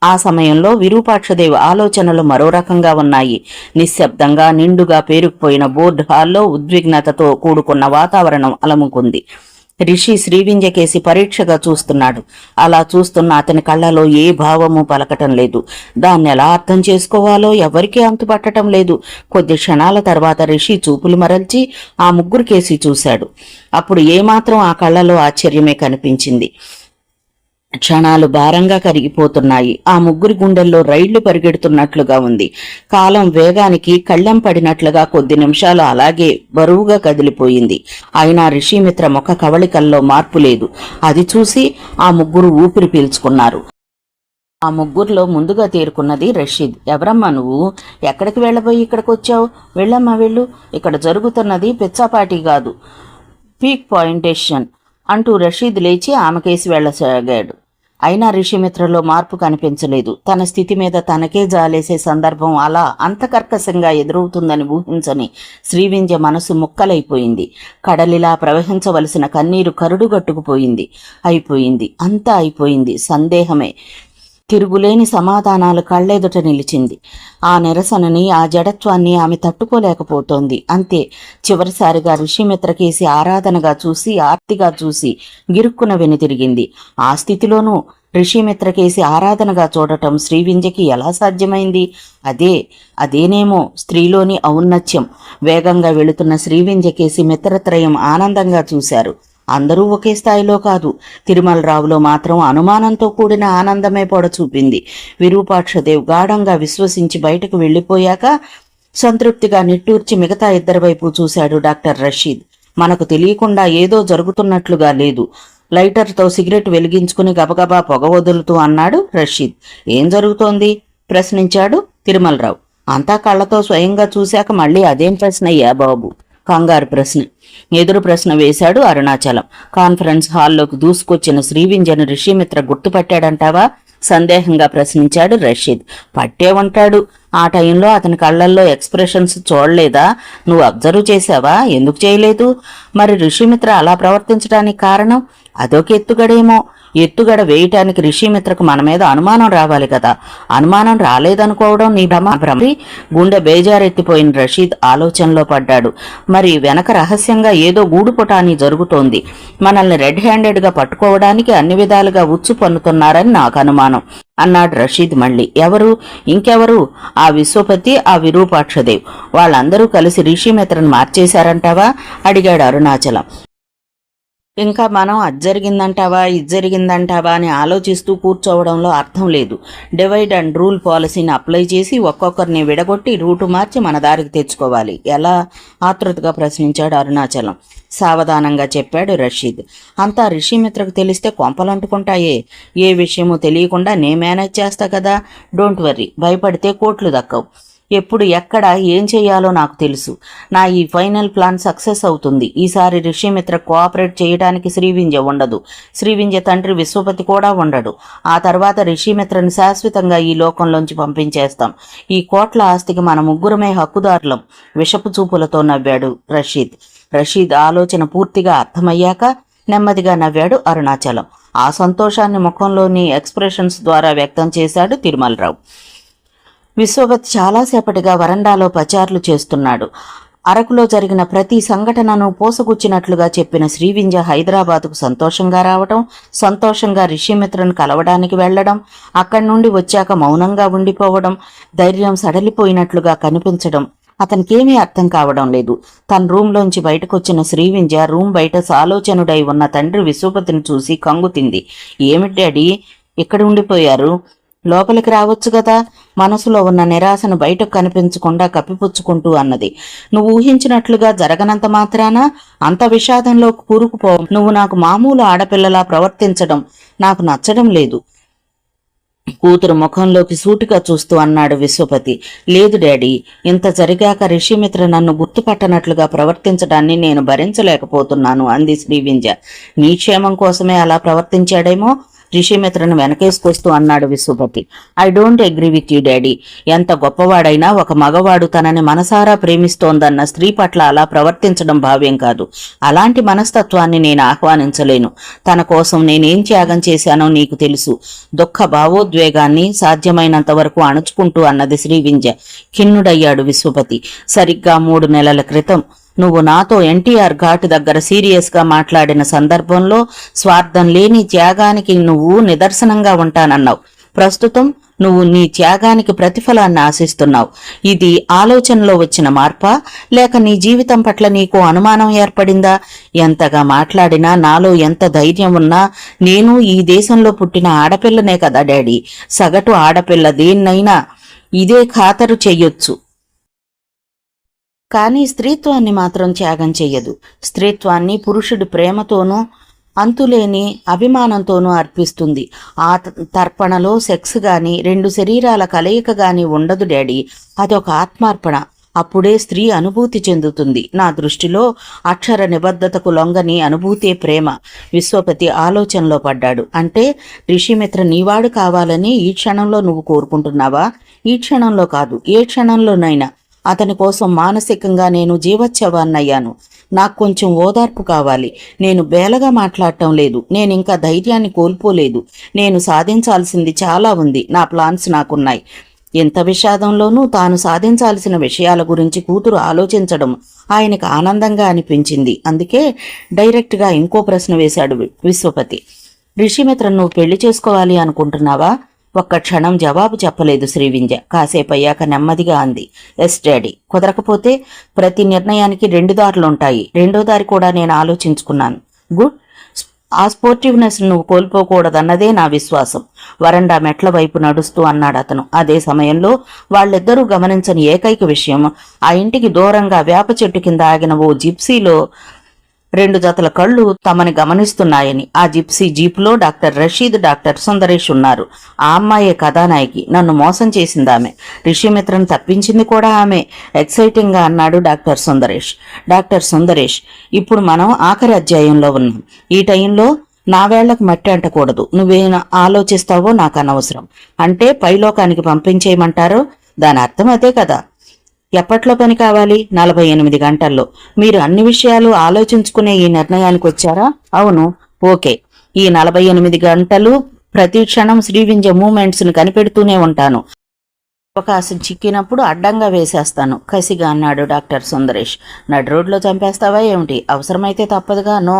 ఆ సమయంలో విరూపాక్షదేవి ఆలోచనలు మరో రకంగా ఉన్నాయి. నిశ్శబ్దంగా నిండుగా పేరుకుపోయిన బోర్డు హాల్లో ఉద్విగ్నతతో కూడుకున్న వాతావరణం అలముకుంది. రిషి శ్రీవింజకేసి పరీక్షగా చూస్తున్నాడు. అలా చూస్తున్న అతని కళ్ళలో ఏ భావము పలకటం లేదు. దాన్ని ఎలా అర్థం చేసుకోవాలో ఎవరికీ అంతుపట్టడం లేదు. కొద్ది క్షణాల తర్వాత రిషి చూపులు మరల్చి ఆ ముగ్గురికేసి చూశాడు. అప్పుడు ఏమాత్రం ఆ కళ్ళలో ఆశ్చర్యమే కనిపించింది. క్షణాలు భారంగా కరిగిపోతున్నాయి. ఆ ముగ్గురి గుండెల్లో రైళ్లు పరిగెడుతున్నట్లుగా ఉంది. కాలం వేగానికి కళ్ళెం పడినట్లుగా కొద్ది నిమిషాలు అలాగే బరువుగా కదిలిపోయింది. అయినా ఋషిమిత్ర ముఖ కవళికల్లో మార్పు లేదు. అది చూసి ఆ ముగ్గురు ఊపిరి పీల్చుకున్నారు. ఆ ముగ్గురులో ముందుగా తేరుకున్నది రషీద్. ఎవరమ్మా నువ్వు? ఎక్కడికి వెళ్ళబోయి ఇక్కడికి వచ్చావు? వెళ్ళమ్మా వెళ్ళు. ఇక్కడ జరుగుతున్నది పిచ్చాపాటి కాదు, పీక్ పాయింటేషన్ అంటూ రషీద్ లేచి ఆమెకేసి వెళ్ళసాగాడు. అయినా ఋషిమిత్రలో మార్పు కనిపించలేదు. తన స్థితి మీద తనకే జాలేసే సందర్భం అలా అంత కర్కశంగా ఎదురవుతుందని ఊహించని శ్రీవింజ మనసు ముక్కలైపోయింది. కడలిలా ప్రవహించవలసిన కన్నీరు కరుడుగట్టుకుపోయింది. అయిపోయింది, అంతా అయిపోయింది. సందేహమే, తిరుగులేని సమాధానాలు కళ్ళెదుట నిలిచింది. ఆ నిరసనని, ఆ జడత్వాన్ని ఆమె తట్టుకోలేకపోతోంది. అంతే. చివరిసారిగా ఋషిమిత్రకేసి ఆరాధనగా చూసి, ఆర్తిగా చూసి గిరుక్కున వెనుతిరిగింది. ఆ స్థితిలోనూ ఋషిమిత్రకేసి ఆరాధనగా చూడటం శ్రీవింజకి ఎలా సాధ్యమైంది? అదేనేమో స్త్రీలోని ఔన్నత్యం. వేగంగా వెళుతున్న శ్రీవింజకేసి మిత్రత్రయం ఆనందంగా చూశారు. అందరూ ఒకే స్థాయిలో కాదు. తిరుమలరావులో మాత్రం అనుమానంతో కూడిన ఆనందమే పొడచూపింది. విరూపాక్షదేవ్ గాఢంగా విశ్వసించి బయటకు వెళ్లిపోయాక సంతృప్తిగా నిట్టూర్చి మిగతా ఇద్దరి వైపు చూశాడు డాక్టర్ రషీద్. మనకు తెలియకుండా ఏదో జరుగుతున్నట్లుగా లేదు. లైటర్తో సిగరెట్ వెలిగించుకుని గబగబా పొగ వదులుతూ అన్నాడు రషీద్. ఏం జరుగుతోంది? ప్రశ్నించాడు తిరుమలరావు. అంతా కళ్ళతో స్వయంగా చూశాక మళ్ళీ అదేం ప్రశ్నయ్యా బాబు? కంగారు ప్రశ్న. ఎదురు ప్రశ్న వేశాడు అరుణాచలం. కాన్ఫరెన్స్ హాల్లోకి దూసుకొచ్చిన శ్రీవింజను ఋషిమిత్ర గుర్తుపట్టాడంటావా? సందేహంగా ప్రశ్నించాడు రషీద్. పట్టే ఉంటాడు. ఆ టైంలో అతని కళ్లల్లో ఎక్స్ప్రెషన్స్ చూడలేదా? నువ్వు అబ్జర్వ్ చేశావా? ఎందుకు చేయలేదు? మరి ఋషిమిత్ర అలా ప్రవర్తించడానికి కారణం అదొక ఎత్తుగడేమో. ఎత్తుగడ వేయటానికి ఋషిమిత్రకు మన మీద అనుమానం రావాలి కదా. అనుమానం రాలేదనుకోవడం నీ భ్రమ. గుండె బేజారెత్తిపోయిన రషీద్ ఆలోచనలో పడ్డాడు. మరి వెనక రహస్యంగా ఏదో గూడుపుటాని జరుగుతోంది. మనల్ని రెడ్ హ్యాండెడ్గా పట్టుకోవడానికి అన్ని విధాలుగా ఉచ్చు పన్నుతున్నారని నాకు అనుమానం అన్నాడు రషీద్ మళ్ళీ. ఎవరు? ఇంకెవరు? ఆ విశ్వపతి, ఆ విరూపాక్షదేవ్. వాళ్ళందరూ కలిసి ఋషిమిత్రను మార్చేశారంటావా? అడిగాడు అరుణాచలం. ఇంకా మనం అది జరిగిందంటావా, ఇది జరిగిందంటావా అని ఆలోచిస్తూ కూర్చోవడంలో అర్థం లేదు. డివైడ్ అండ్ రూల్ పాలసీని అప్లై చేసి ఒక్కొక్కరిని విడగొట్టి రూటు మార్చి మన దారికి తెచ్చుకోవాలి. ఎలా? ఆతృతగా ప్రశ్నించాడు అరుణాచలం. సావధానంగా చెప్పాడు రషీద్. అంతా ఋషిమిత్రకు తెలిస్తే కొంపలంటుకుంటాయే. ఏ విషయమూ తెలియకుండా నే మేనేజ్ చేస్తా కదా. డోంట్ వర్రీ, భయపడితే కోట్లు దక్కవు. ఎప్పుడు ఎక్కడ ఏం చేయాలో నాకు తెలుసు. నా ఈ ఫైనల్ ప్లాన్ సక్సెస్ అవుతుంది. ఈసారి ఋషిమిత్ర కోఆపరేట్ చేయడానికి శ్రీవింజ ఉండదు. శ్రీవింజ తండ్రి విశ్వపతి కూడా ఉండడు. ఆ తర్వాత ఋషిమిత్రను శాశ్వతంగా ఈ లోకంలోంచి పంపించేస్తాం. ఈ కోట్ల ఆస్తికి మన ముగ్గురమే హక్కుదారులం. విషపు చూపులతో నవ్వాడు రషీద్. రషీద్ ఆలోచన పూర్తిగా అర్థమయ్యాక నెమ్మదిగా నవ్వాడు అరుణాచలం. ఆ సంతోషాన్ని ముఖంలోని ఎక్స్ప్రెషన్స్ ద్వారా వ్యక్తం చేశాడు తిరుమలరావు. విశ్వవత్ చాలాసేపటిగా వరండాలో పచార్లు చేస్తున్నాడు. అరకులో జరిగిన ప్రతి సంఘటనను పోసగుచ్చినట్లుగా చెప్పిన శ్రీవింజ హైదరాబాదుకు సంతోషంగా రావటం, సంతోషంగా రిషిమిత్రను కలవడానికి వెళ్లడం, అక్కడి నుండి వచ్చాక మౌనంగా ఉండిపోవడం, ధైర్యం సడలిపోయినట్లుగా కనిపించడం అతనికేమీ అర్థం కావడం లేదు. తన రూంలోంచి బయటకొచ్చిన శ్రీవింజ రూం బయట సాలోచనుడై ఉన్న తండ్రి విశ్వపతిని చూసి కంగుతింది. ఏమిటి డాడీ ఇక్కడ ఉండిపోయారు? లోపలికి రావచ్చు కదా. మనసులో ఉన్న నిరాశను బయటకు కనిపించకుండా కప్పిపుచ్చుకుంటూ అన్నది. నువ్వు ఊహించినట్లుగా జరగనంత మాత్రాన అంత విషాదంలో కూరుకుపో. నువ్వు నాకు మామూలు ఆడపిల్లలా ప్రవర్తించడం నాకు నచ్చడం లేదు. కూతురు ముఖంలోకి సూటిగా చూస్తూ అన్నాడు విశ్వపతి. లేదు డాడీ, ఇంత జరిగాక రిషిమిత్ర నన్ను గుర్తుపట్టనట్లుగా ప్రవర్తించడాన్ని నేను భరించలేకపోతున్నాను అంది శ్రీవింజ. నీ క్షేమం కోసమే అలా ప్రవర్తించాడేమో. రిషిమిత్రను వెనకేసుకొస్తూ అన్నాడు Vishwapati. I don't agree with you daddy. ఎంత గొప్పవాడైనా ఒక మగవాడు తనని మనసారా ప్రేమిస్తోందన్న స్త్రీ పట్ల అలా ప్రవర్తించడం భావ్యం కాదు. అలాంటి మనస్తత్వాన్ని నేను ఆహ్వానించలేను. తన కోసం నేనేం త్యాగం చేశానో నీకు తెలుసు. దుఃఖ భావోద్వేగాన్ని సాధ్యమైనంత వరకు అణుచుకుంటూ అన్నది శ్రీవింజ. ఖిన్నుడయ్యాడు విశ్వపతి. సరిగ్గా 3 నెలల క్రితం నువ్వు నాతో ఎన్టీఆర్ ఘాట్ దగ్గర సీరియస్ గా మాట్లాడిన సందర్భంలో స్వార్థం లేని త్యాగానికి నువ్వు నిదర్శనంగా ఉంటానన్నావు. ప్రస్తుతం నువ్వు నీ త్యాగానికి ప్రతిఫలాన్ని ఆశిస్తున్నావు. ఇది ఆలోచనలో వచ్చిన మార్పా, లేక నీ జీవితం పట్ల నీకు అనుమానం ఏర్పడిందా? ఎంతగా మాట్లాడినా, నాలో ఎంత ధైర్యం ఉన్నా, నేను ఈ దేశంలో పుట్టిన ఆడపిల్లనే కదా డాడీ. సగటు ఆడపిల్ల దేన్నైనా ఇదే ఖాతరు చెయ్యొచ్చు, కానీ స్త్రీత్వాన్ని మాత్రం త్యాగం చెయ్యదు. స్త్రీత్వాన్ని పురుషుడి ప్రేమతోనూ అంతులేని అభిమానంతోనూ అర్పిస్తుంది. ఆ తర్పణలో సెక్స్ గాని 2 శరీరాల కలయిక గాని ఉండదు డాడీ. అదొక ఆత్మార్పణ. అప్పుడే స్త్రీ అనుభూతి చెందుతుంది. నా దృష్టిలో అక్షర నిబద్ధతకు లొంగని అనుభూతే ప్రేమ. విశ్వపతి ఆలోచనలో పడ్డాడు. అంటే రిషిమిత్ర నీవాడు కావాలని ఈ క్షణంలో నువ్వు కోరుకుంటున్నావా? ఈ క్షణంలో కాదు, ఏ క్షణంలోనైనా అతని కోసం మానసికంగా నేను జీవచ్ఛవాన్నయ్యాను. నాకు కొంచెం ఓదార్పు కావాలి. నేను బేలగా మాట్లాడటం లేదు. నేనింకా ధైర్యాన్ని కోల్పోలేదు. నేను సాధించాల్సింది చాలా ఉంది. నా ప్లాన్స్ నాకున్నాయి. ఎంత విషాదంలోనూ తాను సాధించాల్సిన విషయాల గురించి కూతురు ఆలోచించడం ఆయనకు ఆనందంగా అనిపించింది. అందుకే డైరెక్ట్గా ఇంకో ప్రశ్న వేశాడు విశ్వపతి. రిషిమిత్ర నువ్వు పెళ్లి చేసుకోవాలి అనుకుంటున్నావా? ఒక్క క్షణం జవాబు చెప్పలేదు శ్రీవింజ. కాసేపయ్యాక నెమ్మదిగా అంది. Yes daddy. కుదరకపోతే ప్రతి నిర్ణయానికి 2 దారులుంటాయి. 2వ దారి కూడా నేను ఆలోచించుకున్నాను. గుడ్. ఆ స్పోర్టివ్నెస్ నువ్వు కోల్పోకూడదన్నదే నా విశ్వాసం. వరండా మెట్ల వైపు నడుస్తూ అన్నాడు అతను. అదే సమయంలో వాళ్ళిద్దరూ గమనించని ఏకైక విషయం, ఆ ఇంటికి దూరంగా వేప చెట్టు కింద ఆగిన ఓ జిప్సీలో 2 జతల కళ్ళు తమని గమనిస్తున్నాయని. ఆ జిప్సీ జీపులో డాక్టర్ రషీద్, డాక్టర్ సుందరేష్ ఉన్నారు. ఆ అమ్మాయే కథానాయకి. నన్ను మోసం చేసిందామె. రిషిమిత్రను తప్పించింది కూడా ఆమె. ఎక్సైటింగ్ గా అన్నాడు డాక్టర్ సుందరేష్. డాక్టర్ సుందరేష్, ఇప్పుడు మనం ఆఖరి అధ్యాయంలో ఉన్నాం. ఈ టైంలో నా వేళ్లకు మట్టి అంటకూడదు. నువ్వేం ఆలోచిస్తావో నాకు అనవసరం. అంటే పైలోకానికి పంపించేయమంటారో? దాని అర్థం అదే కదా. ఎప్పట్లో పని కావాలి? 48 గంటల్లో. మీరు అన్ని విషయాలు ఆలోచించుకునే ఈ నిర్ణయానికి వచ్చారా? అవును. ఓకే. ఈ 48 గంటలు ప్రతి క్షణం శ్రీవింజ మూమెంట్స్ ను కనిపెడుతూనే ఉంటాను. అవకాశం చిక్కినప్పుడు అడ్డంగా వేసేస్తాను కసిగా అన్నాడు డాక్టర్ సుందరేష్. నడి రోడ్లో చంపేస్తావా ఏమిటి? అవసరమైతే తప్పదుగా. నో,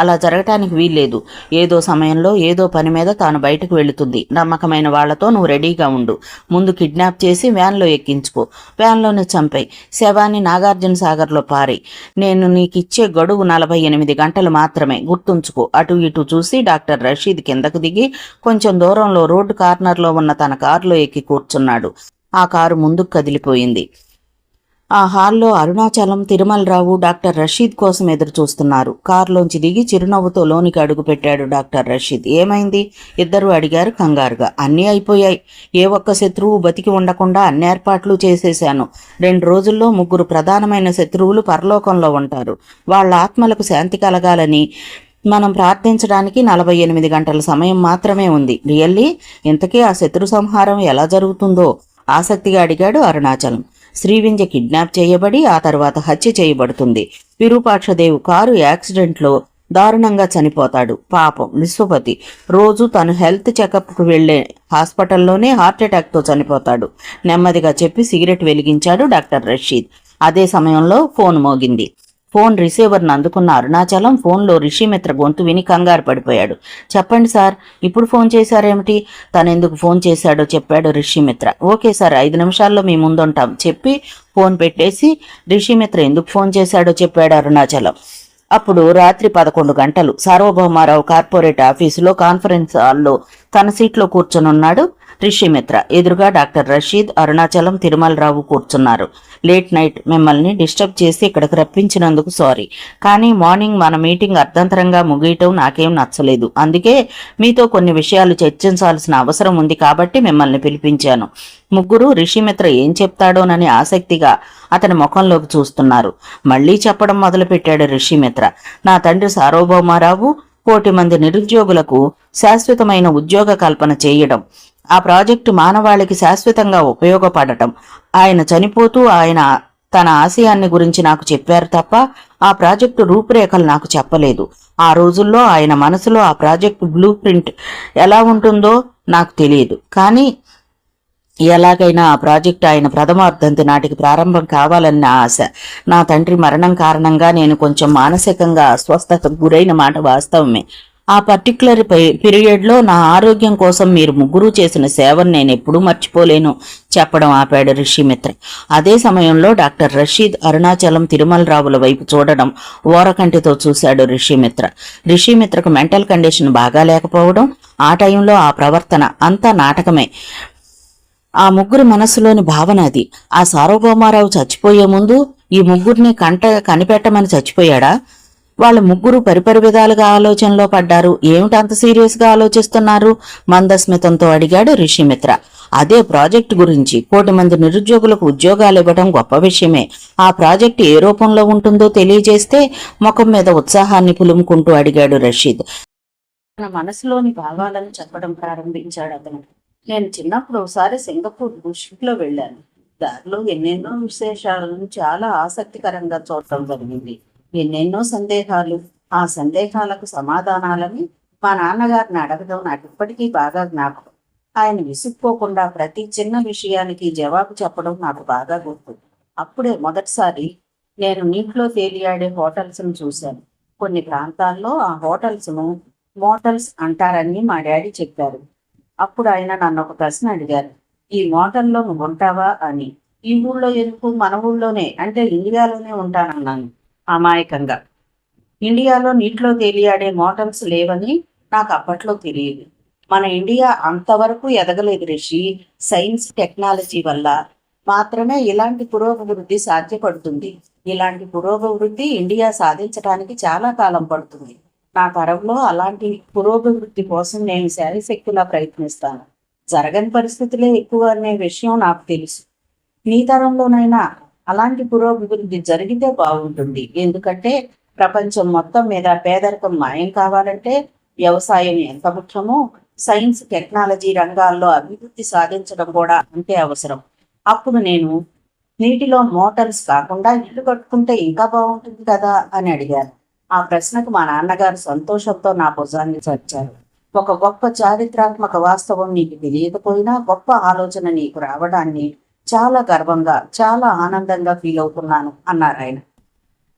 అలా జరగటానికి వీల్లేదు. ఏదో సమయంలో ఏదో పని మీద తాను బయటకు వెళుతుంది. నమ్మకమైన వాళ్లతో నువ్వు రెడీగా ఉండు. ముందు కిడ్నాప్ చేసి వ్యాన్లో ఎక్కించుకో. వ్యాన్లోనే చంపేయి. శవాన్ని నాగార్జున సాగర్లో పారేయి. నేను నీకిచ్చే గడువు 48 గంటలు మాత్రమే. గుర్తుంచుకో. అటు ఇటు చూసి డాక్టర్ రషీద్ కిందకు దిగి కొంచెం దూరంలో రోడ్డు కార్నర్లో ఉన్న తన కారులో ఎక్కి కూర్చున్నాడు. ఆ కారు ముందుకు కదిలిపోయింది. ఆ హాల్లో అరుణాచలం, తిరుమలరావు డాక్టర్ రషీద్ కోసం ఎదురు చూస్తున్నారు. కారులోంచి దిగి చిరునవ్వుతో లోనికి అడుగుపెట్టాడు డాక్టర్ రషీద్. ఏమైంది? ఇద్దరు అడిగారు కంగారుగా. అన్నీ అయిపోయాయి. ఏ ఒక్క శత్రువు బతికి ఉండకుండా అన్ని ఏర్పాట్లు చేసేశాను. 2 రోజుల్లో 3 ప్రధానమైన శత్రువులు పరలోకంలో ఉంటారు. వాళ్ళ ఆత్మలకు శాంతి కలగాలని మనం ప్రార్థించడానికి 48 గంటల సమయం మాత్రమే ఉంది. రియల్లీ? ఇంతకీ ఆ శత్రు సంహారం ఎలా జరుగుతుందో ఆసక్తిగా అడిగాడు అరుణాచలం. శ్రీవింజ కిడ్నాప్ చేయబడి ఆ తర్వాత హత్య చేయబడుతుంది. విరూపాక్షదేవి కారు యాక్సిడెంట్లో దారుణంగా చనిపోతాడు. పాపం విశ్వపతి రోజు తను హెల్త్ చెకప్కు వెళ్లే హాస్పిటల్లోనే హార్ట్అటాక్తో చనిపోతాడు. నెమ్మదిగా చెప్పి సిగరెట్ వెలిగించాడు డాక్టర్ రషీద్. అదే సమయంలో ఫోన్ మోగింది. ఫోన్ రిసీవర్ను అందుకున్న అరుణాచలం ఫోన్లో రిషిమిత్ర గొంతు విని కంగారు పడిపోయాడు. చెప్పండి సార్, ఇప్పుడు ఫోన్ చేశారేమిటి? తనెందుకు ఫోన్ చేశాడో చెప్పాడు రిషిమిత్ర. ఓకే సార్, 5 నిమిషాల్లో మీ ముందుంటాం చెప్పి ఫోన్ పెట్టేసి రిషిమిత్ర ఎందుకు ఫోన్ చేశాడో చెప్పాడు అరుణాచలం. అప్పుడు రాత్రి 11 గంటలు. సార్వభౌమారావు కార్పొరేట్ ఆఫీసులో కాన్ఫరెన్స్ హాల్లో తన సీట్లో కూర్చొనున్నాడు రిషిమిత్ర. ఎదురుగా డాక్టర్ రషీద్, అరుణాచలం, తిరుమలరావు కూర్చున్నారు. లేట్ నైట్ మిమ్మల్ని డిస్టర్బ్ చేసి ఇక్కడికి రప్పించినందుకు సారీ. కానీ మార్నింగ్ మన మీటింగ్ అర్ధంతరంగా ముగియటం నాకేం నచ్చలేదు. అందుకే మీతో కొన్ని విషయాలు చర్చించాల్సిన అవసరం ఉంది కాబట్టి మిమ్మల్ని పిలిపించాను. ముగ్గురు రిషిమిత్ర ఏం చెప్తాడోనని ఆసక్తిగా అతని ముఖంలోకి చూస్తున్నారు. మళ్లీ చెప్పడం మొదలుపెట్టాడు రిషిమిత్ర. నా తండ్రి సార్వభౌమారావు 1,000,000 మంది నిరుద్యోగులకు శాశ్వతమైన ఉద్యోగ కల్పన చేయడం, ఆ ప్రాజెక్టు మానవాళికి శాశ్వతంగా ఉపయోగపడటం. ఆయన చనిపోతూ ఆయన తన ఆశయాన్ని గురించి నాకు చెప్పారు తప్ప ఆ ప్రాజెక్టు రూపురేఖలు నాకు చెప్పలేదు. ఆ రోజుల్లో ఆయన మనసులో ఆ ప్రాజెక్టు బ్లూ ప్రింట్ ఎలా ఉంటుందో నాకు తెలియదు. కానీ ఎలాగైనా ఆ ప్రాజెక్టు ఆయన ప్రథమార్థంతి నాటికి ప్రారంభం కావాలన్న ఆశ. నా తండ్రి మరణం కారణంగా నేను కొంచెం మానసికంగా అస్వస్థతకు గురైన మాట వాస్తవమే. ఆ పర్టిక్యులర్ పీరియడ్లో నా ఆరోగ్యం కోసం మీరు ముగ్గురు చేసిన సేవను నేను ఎప్పుడూ మర్చిపోలేను చెప్పడం ఆపాడు రిషిమిత్ర. అదే సమయంలో డాక్టర్ రషీద్, అరుణాచలం, తిరుమలరావుల వైపు చూడడం ఓరకంటితో చూశాడు రిషిమిత్ర. రిషిమిత్రకు మెంటల్ కండిషన్ బాగా లేకపోవడం, ఆ టైంలో ఆ ప్రవర్తన అంతా నాటకమే. ఆ ముగ్గురు మనస్సులోని భావన అది. ఆ సార్వభౌమారావు చచ్చిపోయే ముందు ఈ ముగ్గురిని కనిపెట్టమని చచ్చిపోయాడా? వాళ్ళ ముగ్గురు పరిపరి విధాలుగా ఆలోచనలో పడ్డారు. ఏమిటి అంత సీరియస్ గా ఆలోచిస్తున్నారు? మందస్మితంతో అడిగాడు రిషిమిత్ర. అదే ప్రాజెక్టు గురించి. 1,000,000 మంది నిరుద్యోగులకు ఉద్యోగాలు ఇవ్వడం గొప్ప విషయమే. ఆ ప్రాజెక్టు ఏ రూపంలో ఉంటుందో తెలియజేస్తే ముఖం మీద ఉత్సాహాన్ని పులుముకుంటూ అడిగాడు రషీద్. తన మనసులోని భావాలను చెప్పడం ప్రారంభించాడు అతను. నేను చిన్నప్పుడు ఒకసారి సింగపూర్ షిప్లో వెళ్ళాను. దారిలో ఎన్నెన్నో విశేషాలను చాలా ఆసక్తికరంగా చూడటం జరిగింది. ఎన్నెన్నో సందేహాలు. ఆ సందేహాలకు సమాధానాలని మా నాన్నగారిని అడగడం నాకు ఇప్పటికీ బాగా జ్ఞాపకం. ఆయన విసుక్కోకుండా ప్రతి చిన్న విషయానికి జవాబు చెప్పడం నాకు బాగా గుర్తు. అప్పుడే మొదటిసారి నేను నీటిలో తేలియాడే హోటల్స్ను చూశాను. కొన్ని ప్రాంతాల్లో ఆ హోటల్స్ను మోటల్స్ అంటారని మా డాడీ చెప్పారు. అప్పుడు ఆయన నన్ను ఒక ప్రశ్న అడిగారు. ఈ మోటల్లో నువ్వు ఉంటావా అని. ఈ ఊళ్ళో ఎందుకు? మన ఊళ్ళోనే, అంటే ఇండియాలోనే ఉంటానన్నాను అమాయకంగా. ఇండియాలో నీటిలో తేలియాడే మోటల్స్ లేవని నాకు అప్పట్లో తెలియదు. మన ఇండియా అంతవరకు ఎదగలేదు రిషి. సైన్స్ టెక్నాలజీ వల్ల మాత్రమే ఇలాంటి పురోభివృద్ధి సాధ్యపడుతుంది. ఇలాంటి పురోభివృద్ధి ఇండియా సాధించడానికి చాలా కాలం పడుతుంది. నా తరంలో అలాంటి పురోభివృద్ధి కోసం నేను శాయశక్తిలా ప్రయత్నిస్తాను. జరగని పరిస్థితులే ఎక్కువ అనే విషయం నాకు తెలుసు. నీ తరంలోనైనా అలాంటి పురోభివృద్ధి జరిగితే బాగుంటుంది. ఎందుకంటే ప్రపంచం మొత్తం మీద పేదరికం మాయం కావాలంటే వ్యవసాయం ఎంత ముఖ్యమో సైన్స్ టెక్నాలజీ రంగాల్లో అభివృద్ధి సాధించడం కూడా అంతే అవసరం. అప్పుడు నేను నీటిలో మోటార్స్ కాకుండా ఇల్లు కట్టుకుంటే ఇంకా బాగుంటుంది కదా అని అడిగాను. ఆ ప్రశ్నకు మా నాన్నగారు సంతోషంతో నా భుజాన్ని చర్చారు. ఒక గొప్ప చారిత్రాత్మక వాస్తవం నీకు తెలియకపోయినా గొప్ప ఆలోచన నీకు రావడాన్ని చాలా గర్వంగా, చాలా ఆనందంగా ఫీల్ అవుతున్నాను అన్నారు ఆయన.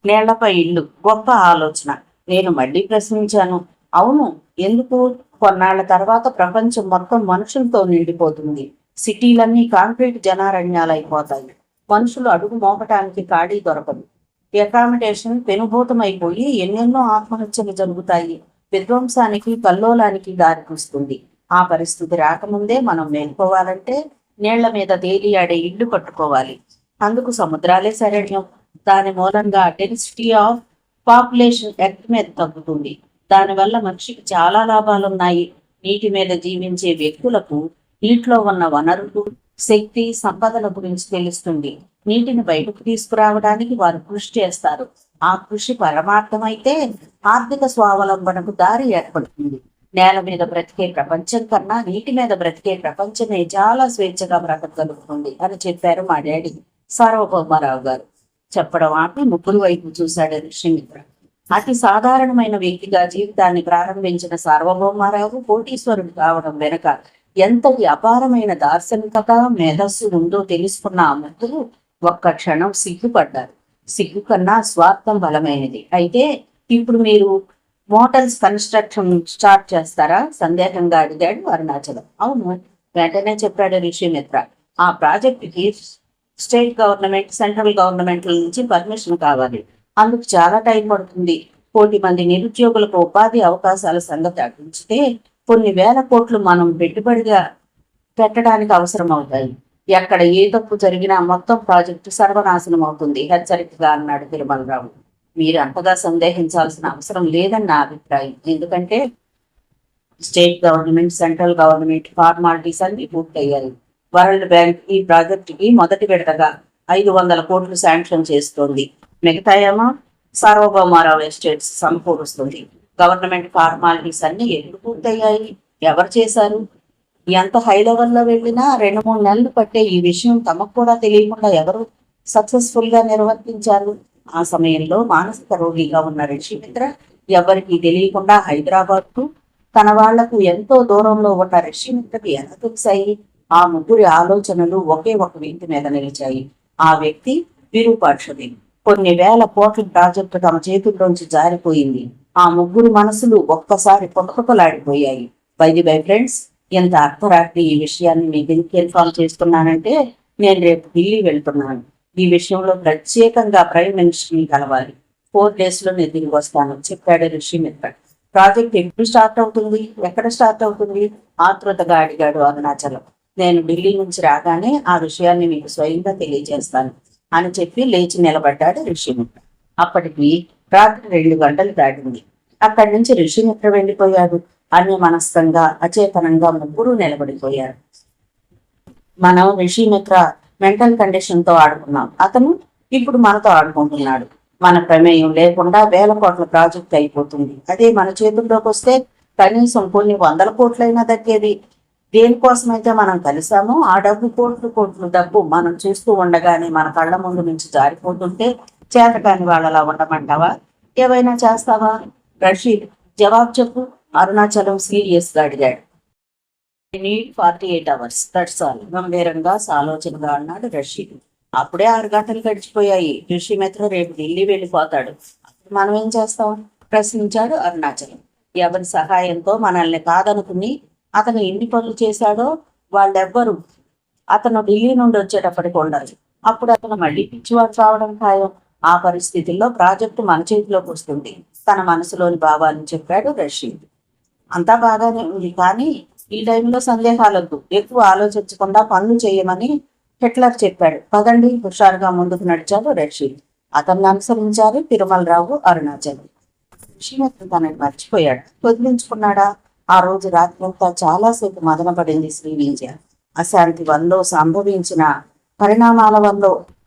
నేళ్లపై ఇల్లు గొప్ప ఆలోచన. నేను మళ్ళీ ప్రశ్నించాను. అవును, ఎందుకు? కొన్నాళ్ల తర్వాత ప్రపంచం మొత్తం మనుషులతో నిండిపోతుంది. సిటీలన్నీ కాంక్రీట్ జనారణ్యాలైపోతాయి. మనుషులు అడుగు మోపటానికి ఖాళీ దొరకదు. అకామిడేషన్ పెనుభూతమైపోయి ఎన్నెన్నో ఆత్మహత్యలు జరుగుతాయి. విధ్వంసానికి, కల్లోలానికి దారితీస్తుంది. ఆ పరిస్థితి రాకముందే మనం మేల్కోవాలంటే నీళ్ల మీద తేలియాడే ఇల్లు కట్టుకోవాలి. అందుకు సముద్రాలే శరణ్యం. దాని మూలంగా డెన్సిటీ ఆఫ్ పాపులేషన్ ఎర్త్ మీద తగ్గుతుంది. దానివల్ల మనిషికి చాలా లాభాలున్నాయి. నీటి మీద జీవించే వ్యక్తులకు నీటిలో ఉన్న వనరులు, శక్తి, సంపదల గురించి తెలుస్తుంది. నీటిని బయటకు తీసుకురావడానికి వారు కృషి చేస్తారు. ఆ కృషి పరమార్థమైతే ఆర్థిక స్వావలంబనకు దారి ఏర్పడుతుంది. నేల మీద బ్రతికే ప్రపంచం కన్నా నీటి మీద బ్రతికే ప్రపంచమే చాలా స్వేచ్ఛగా బ్రతకగలుగుతుంది అని చెప్పారు మా డాడీ సార్వభౌమారావు గారు. చెప్పడం ఆపి ముగ్గురు వైపు చూశాడు రిషిమిత్ర. అతి సాధారణమైన వ్యక్తిగా జీవితాన్ని ప్రారంభించిన సార్వభౌమారావు కోటీశ్వరుడు కావడం వెనుక ఎంతటి అపారమైన దార్శనికత మేధస్సు ఉందో తెలుసుకున్న ఆ ముగ్గురు ఒక్క క్షణం సిగ్గుపడ్డారు. సిగ్గు కన్నా స్వార్థం బలమైనది. అయితే ఇప్పుడు మీరు మోటార్స్ కన్స్ట్రక్షన్ స్టార్ట్ చేస్తారా? సందేహంగా అడిగాడు అరుణాచలం. అవును, వెంటనే చెప్పాడు రిషిమిత్ర. ఆ ప్రాజెక్టుకి స్టేట్ గవర్నమెంట్, సెంట్రల్ గవర్నమెంట్ నుంచి పర్మిషన్ కావాలి. అందుకు చాలా టైం పడుతుంది. 1,00,00,000 మంది నిరుద్యోగులకు ఉపాధి అవకాశాల సంగతి అటుంచితే కొన్ని వేల కోట్లు మనం పెట్టుబడిగా పెట్టడానికి అవసరం అవుతాయి. ఎక్కడ ఏ తప్పు జరిగినా మొత్తం ప్రాజెక్టు సర్వనాశనం అవుతుంది హెచ్చరికగా అన్నాడు తిరుమలరావు. మీరు అంతగా సందేహించాల్సిన అవసరం లేదని నా అభిప్రాయం. ఎందుకంటే state government, central government formalities అన్ని పూర్తయ్యాయి. వరల్డ్ బ్యాంక్ ఈ ప్రాజెక్టుకి మొదటి విడతగా 500 కోట్లు శాంక్షన్ చేస్తోంది. మిగతా ఏమో సార్వభౌమారావు ఎస్టేట్స్ సమకూరుస్తుంది. గవర్నమెంట్ ఫార్మాలిటీస్ అన్ని ఎప్పుడు పూర్తయ్యాయి? ఎవరు చేశారు? ఎంత హై లెవెల్లో వెళ్ళినా 2-3 నెలలు పట్టే ఈ విషయం తమకు కూడా తెలియకుండా ఎవరు సక్సెస్ఫుల్ గా నిర్వర్తించారు? ఆ సమయంలో మానసిక రోగిగా ఉన్న రిషిమిత్ర ఎవరికి తెలియకుండా హైదరాబాద్ కు తన వాళ్లకు ఎంతో దూరంలో ఉన్న రిషిమిత్రకి ఎలా తెలిసాయి? ఆ ముగ్గురి ఆలోచనలు ఒకే ఒక వ్యక్తి మీద నిలిచాయి. ఆ వ్యక్తి విరూపాక్షది. కొన్ని వేల కోట్ల ప్రాజెక్టు తమ చేతుల్లోంచి జారిపోయింది. ఆ ముగ్గురు మనసులు ఒక్కసారి పొట్టకొలాడిపోయాయి. బై ఫ్రెండ్స్, ఎంత అర్ధరాత్రి ఈ విషయాన్ని మీకు ఎందుకు ఇన్ఫార్మ్ చేస్తున్నానంటే, నేను రేపు ఢిల్లీ వెళ్తున్నాను. ఈ విషయంలో ప్రత్యేకంగా ప్రైమ్ మినిస్టర్ని కలవాలి. 4 days లో నేను తిరిగి వస్తాను చెప్పాడు రిషిమిత్ర. ప్రాజెక్ట్ ఎప్పుడు స్టార్ట్ అవుతుంది? ఎక్కడ స్టార్ట్ అవుతుంది? ఆతృతగా అడిగాడు అరుణాచలం. నేను ఢిల్లీ నుంచి రాగానే ఆ విషయాన్ని మీకు స్వయంగా తెలియజేస్తాను అని చెప్పి లేచి నిలబడ్డాడు రిషిమిత్ర. అప్పటికి రాత్రి 2 గంటలు దాటింది. అక్కడి నుంచి రిషిమిత్ర వెళ్ళిపోయాడు. అన్యమనస్కంగా, అచేతనంగా ముగ్గురు నిలబడిపోయారు. మనం రిషిమిత్ర మెంటల్ కండిషన్ తో ఆడుకున్నాం. అతను ఇప్పుడు మనతో ఆడుకుంటున్నాడు. మన ప్రమేయం లేకుండా వేల కోట్ల ప్రాజెక్ట్ అయిపోతుంది. అదే మన చేతుల్లోకి వస్తే కనీసం కొన్ని 100 కోట్లైనా దక్కేది. దేనికోసమైతే మనం కలిసామో ఆ డబ్బు, కోట్లు డబ్బు మనం చూస్తూ ఉండగానే మన కళ్ళ ముందు నుంచి జారిపోతుంటే చేతకాని వాళ్ళలా ఉండమంటావా? ఏవైనా చేస్తావా? రషీద్, జవాబు చెప్పు. అరుణాచలం సీరియస్ గా అడిగాడు. Need 48 hours, that's all. గంభీరంగా సాలోచనగా అన్నాడు రషీద్. అప్పుడే 6 గంటలు గడిచిపోయాయి. రిషిమిత్ర రేపు ఢిల్లీ వెళ్ళిపోతాడు. అప్పుడు మనం ఏం చేస్తాం? ప్రశ్నించాడు అరుణాచలం. ఎవరి సహాయంతో మనల్ని కాదనుకుని అతను ఎన్ని పనులు చేశాడో వాళ్ళెవ్వరూ అతను ఢిల్లీ నుండి వచ్చేటప్పటికి ఉండాలి. అప్పుడు అతను మళ్ళీ పిచ్చివాడు కావడం ఖాయం. ఆ పరిస్థితుల్లో ప్రాజెక్టు మన చేతిలోకి వస్తుంది. తన మనసులోని భావాన్ని చెప్పాడు రషీద్. అంతా బాగానే ఉంది, కానీ ఈ టైంలో సందేహాలొద్దు. ఎక్కువ ఆలోచించకుండా పనులు చేయమని హిట్లర్ చెప్పాడు. పదండి, హుషారుగా ముందుకు నడిచాడు రషీద్. అతన్ని అనుసరించారు తిరుమలరావు, అరుణాచలం. రిషిమిత్ర తనని మర్చిపోయాడు, వదిలించుకున్నాడా? ఆ రోజు రాత్రంతా చాలాసేపు మదనపడింది శ్రీవింజ. అశాంతి వల్ల సంభవించిన పరిణామాల వల్ల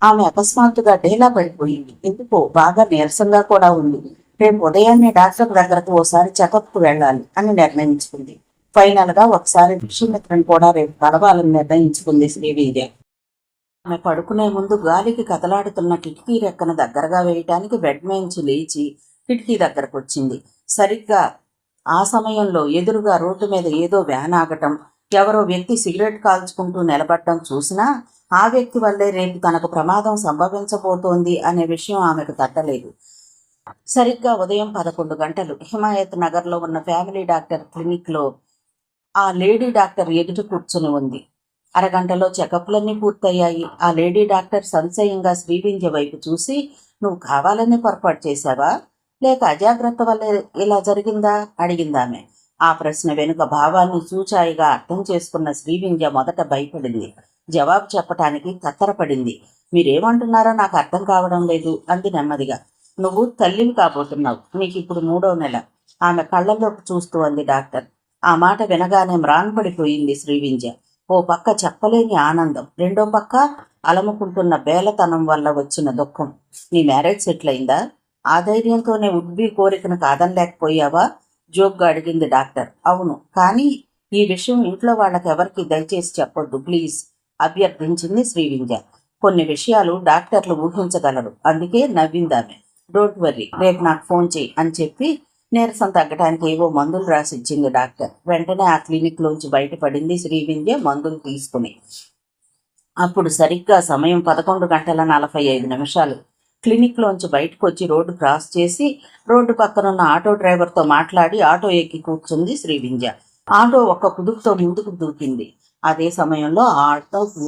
ఆమె అకస్మాత్తుగా డేలా పడిపోయింది. ఎందుకో బాగా నీరసంగా కూడా ఉంది. రేపు ఉదయాన్నే డాక్టర్ దగ్గరకు ఓసారి చెకప్కు వెళ్ళాలి అని నిర్ణయించుకుంది. ఫైనల్ గా ఒకసారి రిషిమిత్రను కూడా రేపు కలవాలని నిర్ణయించుకుంది శ్రీవిద్య. ఆమె పడుకునే ముందు గాలికి కదలాడుతున్న కిటికీ రెక్కను దగ్గరగా వేయటానికి బెడ్ మేంచి లేచి కిటికీ దగ్గరకు వచ్చింది. సరిగ్గా ఆ సమయంలో ఎదురుగా రోడ్డు మీద ఏదో వ్యాన్ ఆగటం, ఎవరో వ్యక్తి సిగరెట్ కాల్చుకుంటూ నిలబడటం చూసినా ఆ వ్యక్తి వల్లే రేపు తనకు ప్రమాదం సంభవించబోతోంది అనే విషయం ఆమెకు తట్టలేదు. సరిగ్గా ఉదయం 11 గంటలు హిమాయత్ నగర్లో ఉన్న ఫ్యామిలీ డాక్టర్ క్లినిక్లో ఆ లేడీ డాక్టర్ ఎదుట కూర్చుని ఉంది. అరగంటలో చెకప్లన్నీ పూర్తయ్యాయి. ఆ లేడీ డాక్టర్ సంశయంగా శ్రీవింజ వైపు చూసి, నువ్వు కావాలని పొరపాటు చేశావా, లేక అజాగ్రత్త వల్ల ఇలా జరిగిందా అడిగిందామె. ఆ ప్రశ్న వెనుక భావాన్ని చూచాయిగా అర్థం చేసుకున్న శ్రీవింజ మొదట భయపడింది. జవాబు చెప్పటానికి తత్తరపడింది. మీరేమంటున్నారో నాకు అర్థం కావడం లేదు అంది నెమ్మదిగా. నువ్వు తల్లివి కాబోతున్నావు. నీకు ఇప్పుడు 3వ నెల. ఆమె కళ్ళల్లోకి చూస్తూ అంది డాక్టర్. ఆ మాట వినగానే మ్రాన్పడిపోయింది శ్రీవింజ. ఓ పక్క చెప్పలేని ఆనందం, రెండో పక్క అలముకుంటున్న బేలతనం వల్ల వచ్చిన దుఃఖం. నీ మ్యారేజ్ సెటిల్ అయిందా? ఆ ధైర్యంతోనే ఉడ్బీ కోరికను కాదనలేకపోయావా? జోక్గా అడిగింది డాక్టర్. అవును, కానీ ఈ విషయం ఇంట్లో వాళ్ళకెవరికి దయచేసి చెప్పొద్దు ప్లీజ్ అభ్యర్థించింది శ్రీవింజ. కొన్ని విషయాలు డాక్టర్లు ఊహించగలరు, అందుకే నవ్విందామె. డోంట్ వర్రీ, రేపు నాకు ఫోన్ చేయి అని చెప్పి నీరసం తగ్గడానికి ఏవో మందులు రాసి ఇచ్చింది డాక్టర్. వెంటనే ఆ క్లినిక్లోంచి బయటపడింది శ్రీవింధ్య మందులు తీసుకుని. అప్పుడు సరిగ్గా సమయం 11:45. క్లినిక్లోంచి బయటకు వచ్చి రోడ్డు క్రాస్ చేసి రోడ్డు పక్కనున్న ఆటో డ్రైవర్తో మాట్లాడి ఆటో ఎక్కి కూర్చుంది శ్రీవింధ్య. ఆటో ఒక్క కుదుపుతో ముందుకు దూకింది. అదే సమయంలో ఆ ఆటోకు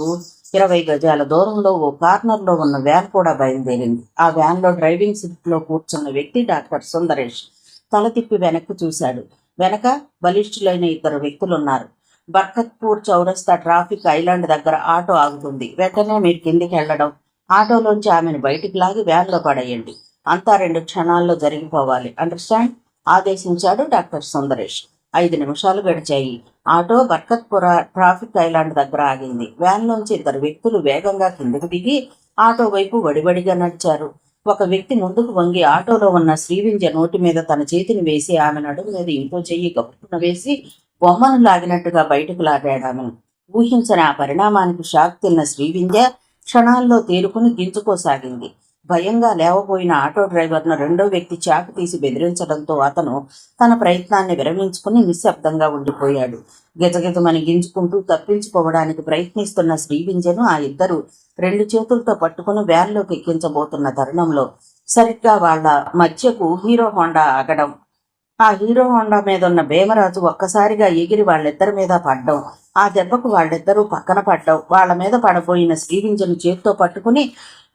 20 గజాల దూరంలో ఓ కార్నర్లో ఉన్న వ్యాన్ కూడా బయలుదేరింది. ఆ వ్యాన్లో డ్రైవింగ్ సీట్లో కూర్చున్న వ్యక్తి డాక్టర్ సుందరేష్. తల తిప్పి వెనక్కి చూశాడు. వెనక బలిష్ఠులైన 2 వ్యక్తులున్నారు. బర్కత్పూర్ చౌరస్తా ట్రాఫిక్ ఐలాండ్ దగ్గర ఆటో ఆగుతుంది. వెంటనే మీరు కిందికి వెళ్ళడం, ఆటోలోంచి ఆమెను బయటికి లాగి వ్యాన్లో పడేయండి. అంతా 2 క్షణాల్లో జరిగిపోవాలి. అండర్స్టాండ్? ఆదేశించాడు డాక్టర్ సుందరేష్. 5 నిమిషాలు గడిచాయి. ఆటో బర్కత్పుర ట్రాఫిక్ ఐలాండ్ దగ్గర ఆగింది. వ్యాన్లోంచి 2 వ్యక్తులు వేగంగా కిందకు దిగి ఆటో వైపు వడివడిగా నడిచారు. ఒక వ్యక్తి ముందుకు వంగి ఆటోలో ఉన్న శ్రీవింధ్య నోటి మీద తన చేతిని వేసి ఆమె నడుము మీద ఇంకో చెయ్యి గప్పున వేసి బొమ్మను లాగినట్టుగా బయటకు లాగాడు ఆమెను. ఊహించని ఆ పరిణామానికి షాక్ తిన్న శ్రీవింధ్య క్షణాల్లో తేరుకుని గింజుకోసాగింది. భయంగా లేవబోయిన ఆటో డ్రైవర్ను రెండో వ్యక్తి చాకు తీసి బెదిరించడంతో అతను తన ప్రయత్నాన్ని విరమించుకుని నిశ్శబ్దంగా ఉండిపోయాడు. గిజగిజమని గింజుకుంటూ తప్పించుకోవడానికి ప్రయత్నిస్తున్న శ్రీవింధ్యను ఆ 2 2 చేతులతో పట్టుకుని వ్యాన్లోకి ఎక్కించబోతున్న తరుణంలో సరిగ్గా వాళ్ల మధ్యకు హీరో హోండా ఆగడం, ఆ హీరో హోండా మీద ఉన్న భీమరాజు ఒక్కసారిగా ఎగిరి వాళ్ళిద్దరి మీద పడ్డం, ఆ దెబ్బకు వాళ్ళిద్దరూ పక్కన పడ్డం, వాళ్ళ మీద పడబోయిన శ్రీవింధ్యను చేత్తో పట్టుకుని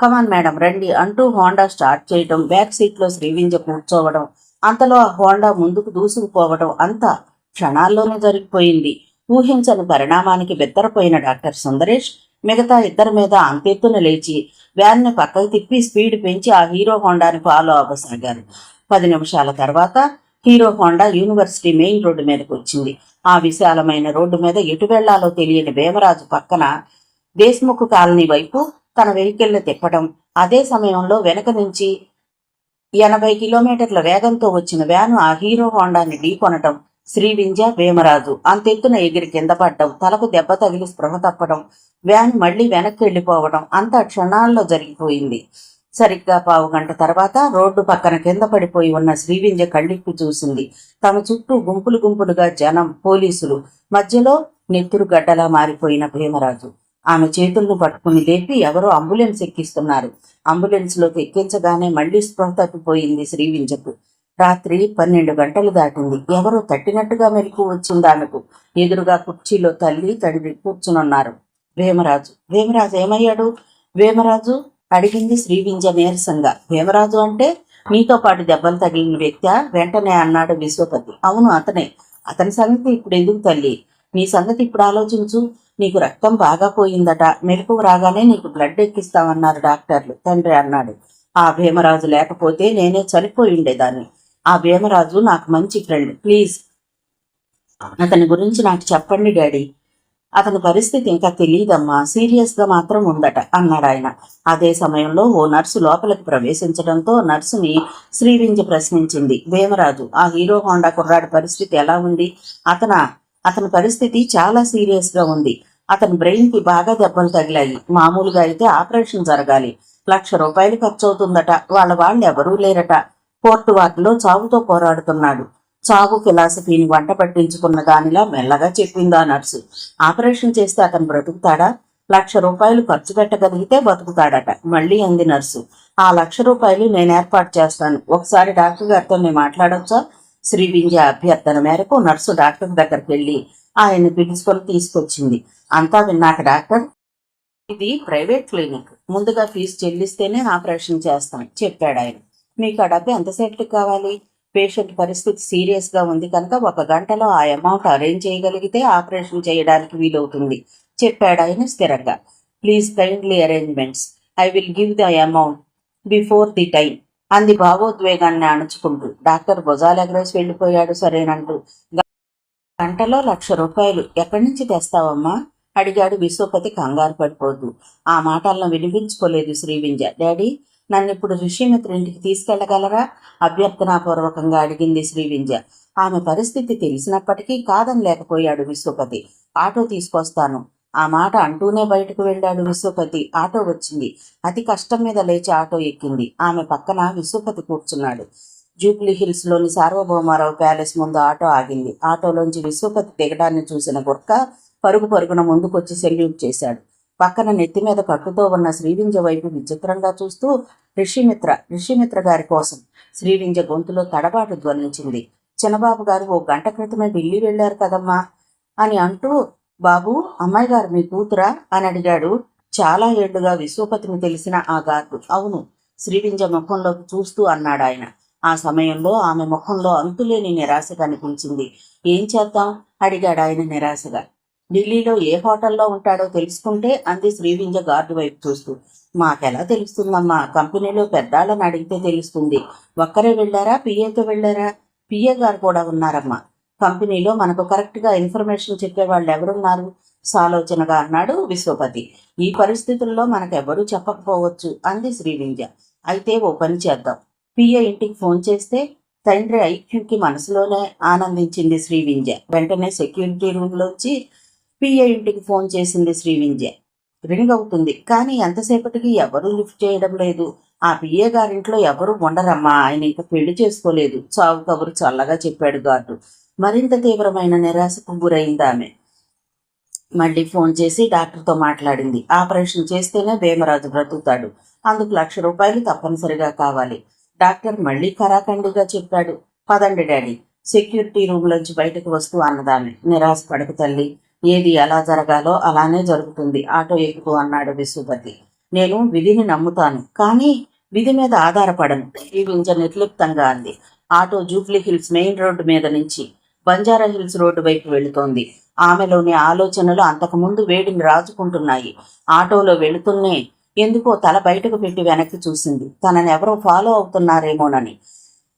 కమాన్ మేడం రండి అంటూ హోండా స్టార్ట్ చేయడం, బ్యాక్ సీట్లో శ్రీవింధ్య కూర్చోవడం, అంతలో ఆ హోండా ముందుకు దూసుకుపోవడం అంతా క్షణాల్లోనే జరిగిపోయింది. ఊహించని పరిణామానికి బెత్తరపోయిన డాక్టర్ సుందరేష్ మిగతా 2 మీద అంతెత్తున లేచి వ్యాన్ని పక్కకు తిప్పి స్పీడ్ పెంచి ఆ హీరో హోండాని ఫాలో అవ్వసాగారు. 10 నిమిషాల తర్వాత hero Honda university main road మీదకి వచ్చింది. ఆ విశాలమైన రోడ్డు మీద ఎటు వెళ్లాలో తెలియని భీమరాజు పక్కన దేశ్ముఖ్ కాలనీ వైపు తన వెహికల్ని తిప్పడం, అదే సమయంలో వెనక నుంచి 80 కిలోమీటర్ల వేగంతో వచ్చిన వ్యాను ఆ హీరో హోండాని ఢీకొనటం, శ్రీవింధ్య భీమరాజు అంతెత్తున ఎగిరి కింద పడ్డం, తలకు దెబ్బ తగిలి స్పృహ తప్పడం, వ్యాన్ మళ్లీ వెనక్కి వెళ్లిపోవడం అంతా క్షణాల్లో జరిగిపోయింది. సరిగ్గా 15 గంట తర్వాత రోడ్డు పక్కన కింద పడిపోయి ఉన్న శ్రీవింధ్య కళ్ళిప్పి చూసింది. తమ చుట్టూ గుంపులు గుంపులుగా జనం, పోలీసులు, మధ్యలో నెత్తురు గడ్డలా మారిపోయిన భీమరాజు. ఆమె చేతులను పట్టుకుని లేపి ఎవరో అంబులెన్స్ ఎక్కిస్తున్నారు. అంబులెన్స్లోకి ఎక్కించగానే మళ్లీ స్పృహ తప్పిపోయింది శ్రీవింధ్యకు. రాత్రి 12 గంటలు దాటింది. ఎవరో తట్టినట్టుగా మెలకు వచ్చింది ఆమెకు. ఎదురుగా కుర్చీలో తల్లి తండ్రి కూర్చునున్నారు. భీమరాజు ఏమయ్యాడు? భీమరాజు అడిగింది శ్రీవింధ్య నీరసంగా. భీమరాజు అంటే నీతో పాటు దెబ్బలు తగిలిన వ్యక్తి వెంటనే అన్నాడు విశ్వపతి. అవును అతనే. అతని సంగతి ఇప్పుడు ఎందుకు తల్లి? నీ సంగతి ఇప్పుడు ఆలోచించు. నీకు రక్తం బాగా పోయిందట, మెలకువ రాగానే నీకు బ్లడ్ ఎక్కిస్తామన్నారు డాక్టర్లు, తండ్రి అన్నాడు. ఆ భీమరాజు లేకపోతే నేనే చనిపోయి ఉండేదాన్ని. ఆ భీమరాజు నాకు మంచి ఫ్రెండ్. ప్లీజ్ అతని గురించి నాకు చెప్పండి డాడీ. అతని పరిస్థితి ఇంకా తెలియదమ్మా, సీరియస్గా మాత్రం ఉందట అన్నాడు ఆయన. అదే సమయంలో ఓ నర్సు లోపలికి ప్రవేశించడంతో నర్సుని శ్రీవింధ్య ప్రశ్నించింది. భీమరాజు, ఆ హీరో హోండా కుర్రాడి పరిస్థితి ఎలా ఉంది? అతని పరిస్థితి చాలా సీరియస్గా ఉంది. అతని బ్రెయిన్కి బాగా దెబ్బలు తగిలాయి. మామూలుగా అయితే ఆపరేషన్ జరగాలి. ₹1,00,000 ఖర్చు అవుతుందట. వాళ్ళు ఎవరూ లేరట. కోర్టు వాటిలో చావుతో పోరాడుతున్నాడు. చావు ఫిలాసఫీని వంట పట్టించుకున్న దానిలా మెల్లగా చెప్పిందా నర్సు. ఆపరేషన్ చేస్తే అతను బ్రతుకుతాడా? ₹1,00,000 ఖర్చు పెట్టగలిగితే బతుకుతాడట. మళ్ళీ అంది నర్సు. ఆ ₹1,00,000 నేను ఏర్పాటు చేస్తాను. ఒకసారి డాక్టర్ గారితో నేను మాట్లాడొచ్చా? శ్రీవింధ్య అభ్యర్థన మేరకు నర్సు డాక్టర్ దగ్గరికి వెళ్ళి ఆయన్ని పిలుచుకొని తీసుకొచ్చింది. అంతా విన్నాక డాక్టర్, ఇది ప్రైవేట్ క్లినిక్, ముందుగా ఫీజు చెల్లిస్తేనే ఆపరేషన్ చేస్తాం చెప్పాడు ఆయన. మీకు ఆ డబ్బు ఎంతసేపటికి కావాలి? పేషెంట్ పరిస్థితి సీరియస్గా ఉంది కనుక 1 గంటలో ఆ అమౌంట్ అరేంజ్ చేయగలిగితే ఆపరేషన్ చేయడానికి వీలవుతుంది చెప్పాడు ఆయన స్థిరంగా. Please kindly arrangements. I will give the amount before the time అంది భావోద్వేగాన్ని అణుచుకుంటూ. డాక్టర్ భుజాలు ఎగరేసి వెళ్ళిపోయాడు సరేనంటూ. గంటలో ₹1,00,000 ఎక్కడి నుంచి తెస్తావమ్మా అడిగాడు విశ్వపతి కంగారు పడిపోతూ. ఆ మాటలను వినిపించుకోలేదు శ్రీవింధ్య. డాడీ, నన్ను ఇప్పుడు ఋషిమిత్ర ఇంటికి తీసుకెళ్లగలరా? అభ్యర్థనాపూర్వకంగా అడిగింది శ్రీవింధ్య. ఆమె పరిస్థితి తెలిసినప్పటికీ కాదని లేకపోయాడు విశ్వపతి. ఆటో తీసుకొస్తాను, ఆ మాట అంటూనే బయటకు వెళ్ళాడు విశ్వపతి. ఆటో వచ్చింది. అతి కష్టం మీద లేచి ఆటో ఎక్కింది. ఆమె పక్కన విశ్వపతి కూర్చున్నాడు. జూబ్లీ హిల్స్ లోని సార్వభౌమారావు ప్యాలెస్ ముందు ఆటో ఆగింది. ఆటోలోంచి విశ్వపతి దిగడాన్ని చూసిన గుర్క పరుగు పరుగున ముందుకొచ్చి సెల్యూట్ చేశాడు. పక్కన నెత్తి మీద కట్టుతో ఉన్న శ్రీవింజ వైపు విచిత్రంగా చూస్తూ ఋషిమిత్ర గారి కోసం శ్రీవింజ గొంతులో తడబాటు ధ్వనించింది. చిన్నబాబు గారు 1 గంట క్రితమే ఢిల్లీ వెళ్ళారు కదమ్మా అని అంటూ, బాబు, అమ్మాయి గారు మీ కూతురా అని అడిగాడు చాలా ఏళ్లుగా విశ్వపతిని తెలిసిన ఆ గార్డు. అవును, శ్రీవింజ ముఖంలోకి చూస్తూ అన్నాడు ఆయన. ఆ సమయంలో ఆమె ముఖంలో అంతులేని నిరాశ కనిపించింది. ఏం చేద్దాం అడిగాడు ఆయన నిరాశగా. ఢిల్లీలో ఏ హోటల్లో ఉంటాడో తెలుసుకుంటే అంది శ్రీవింజ గార్డు వైపు చూస్తూ. మాకెలా తెలుస్తుందమ్మా, కంపెనీలో పెద్దాళ్ళని అడిగితే తెలుస్తుంది. ఒక్కరే వెళ్ళారా, పిఏతో వెళ్ళారా? పిఏ గారు కూడా ఉన్నారమ్మా. కంపెనీలో మనకు కరెక్ట్గా ఇన్ఫర్మేషన్ చెప్పేవాళ్ళు ఎవరున్నారు? సాలోచనగా అన్నాడు విశ్వపతి. ఈ పరిస్థితుల్లో మనకెవరూ చెప్పకపోవచ్చు అంది శ్రీవింజ. అయితే ఓ పని చేద్దాం, పిఏ ఇంటికి ఫోన్ చేస్తే తండ్రి ఐక్యుకి మనసులోనే ఆనందించింది శ్రీవింజ. వెంటనే సెక్యూరిటీ రూమ్లోంచి పిఏ ఇంటికి ఫోన్ చేసింది శ్రీవింజ. రింగ్ అవుతుంది, కానీ ఎంతసేపటికి ఎవరూ లిఫ్ట్ చేయడం లేదు. ఆ పిఏ గారింట్లో ఎవరూ ఉండరమ్మా, ఆయన ఇంకా పెళ్లి చేసుకోలేదు. చావు కబురు చల్లగా చెప్పాడు గార్డు. మరింత తీవ్రమైన నిరాశకు గురైంది ఆమె. మళ్ళీ ఫోన్ చేసి డాక్టర్తో మాట్లాడింది. ఆపరేషన్ చేస్తేనే భీమరాజు బ్రతుకుతాడు. అందుకు ₹1,00,000 తప్పనిసరిగా కావాలి. డాక్టర్ మళ్ళీ ఖరాఖండిగా చెప్పాడు. పదండి డాడీ, సెక్యూరిటీ రూమ్లోంచి బయటకు వస్తూ అన్నదామె. నిరాశ పడకు తల్లి, ఏది ఎలా జరగాలో అలానే జరుగుతుంది. ఆటో ఎక్కుతూ అన్నాడు విశ్వపతి. నేను విధిని నమ్ముతాను, కానీ విధి మీద ఆధారపడను. ఈ వింజ నిర్లిప్తంగా అంది. Auto Jubilee hills main road మీద నుంచి బంజారా హిల్స్ రోడ్డు వైపు వెళుతోంది. ఆమెలోని ఆలోచనలు అంతకుముందు వేడిని రాజుకుంటున్నాయి. ఆటోలో వెళుతూనే ఎందుకో తల బయటకు పెట్టి వెనక్కి చూసింది. తనని ఎవరో ఫాలో అవుతున్నారేమోనని.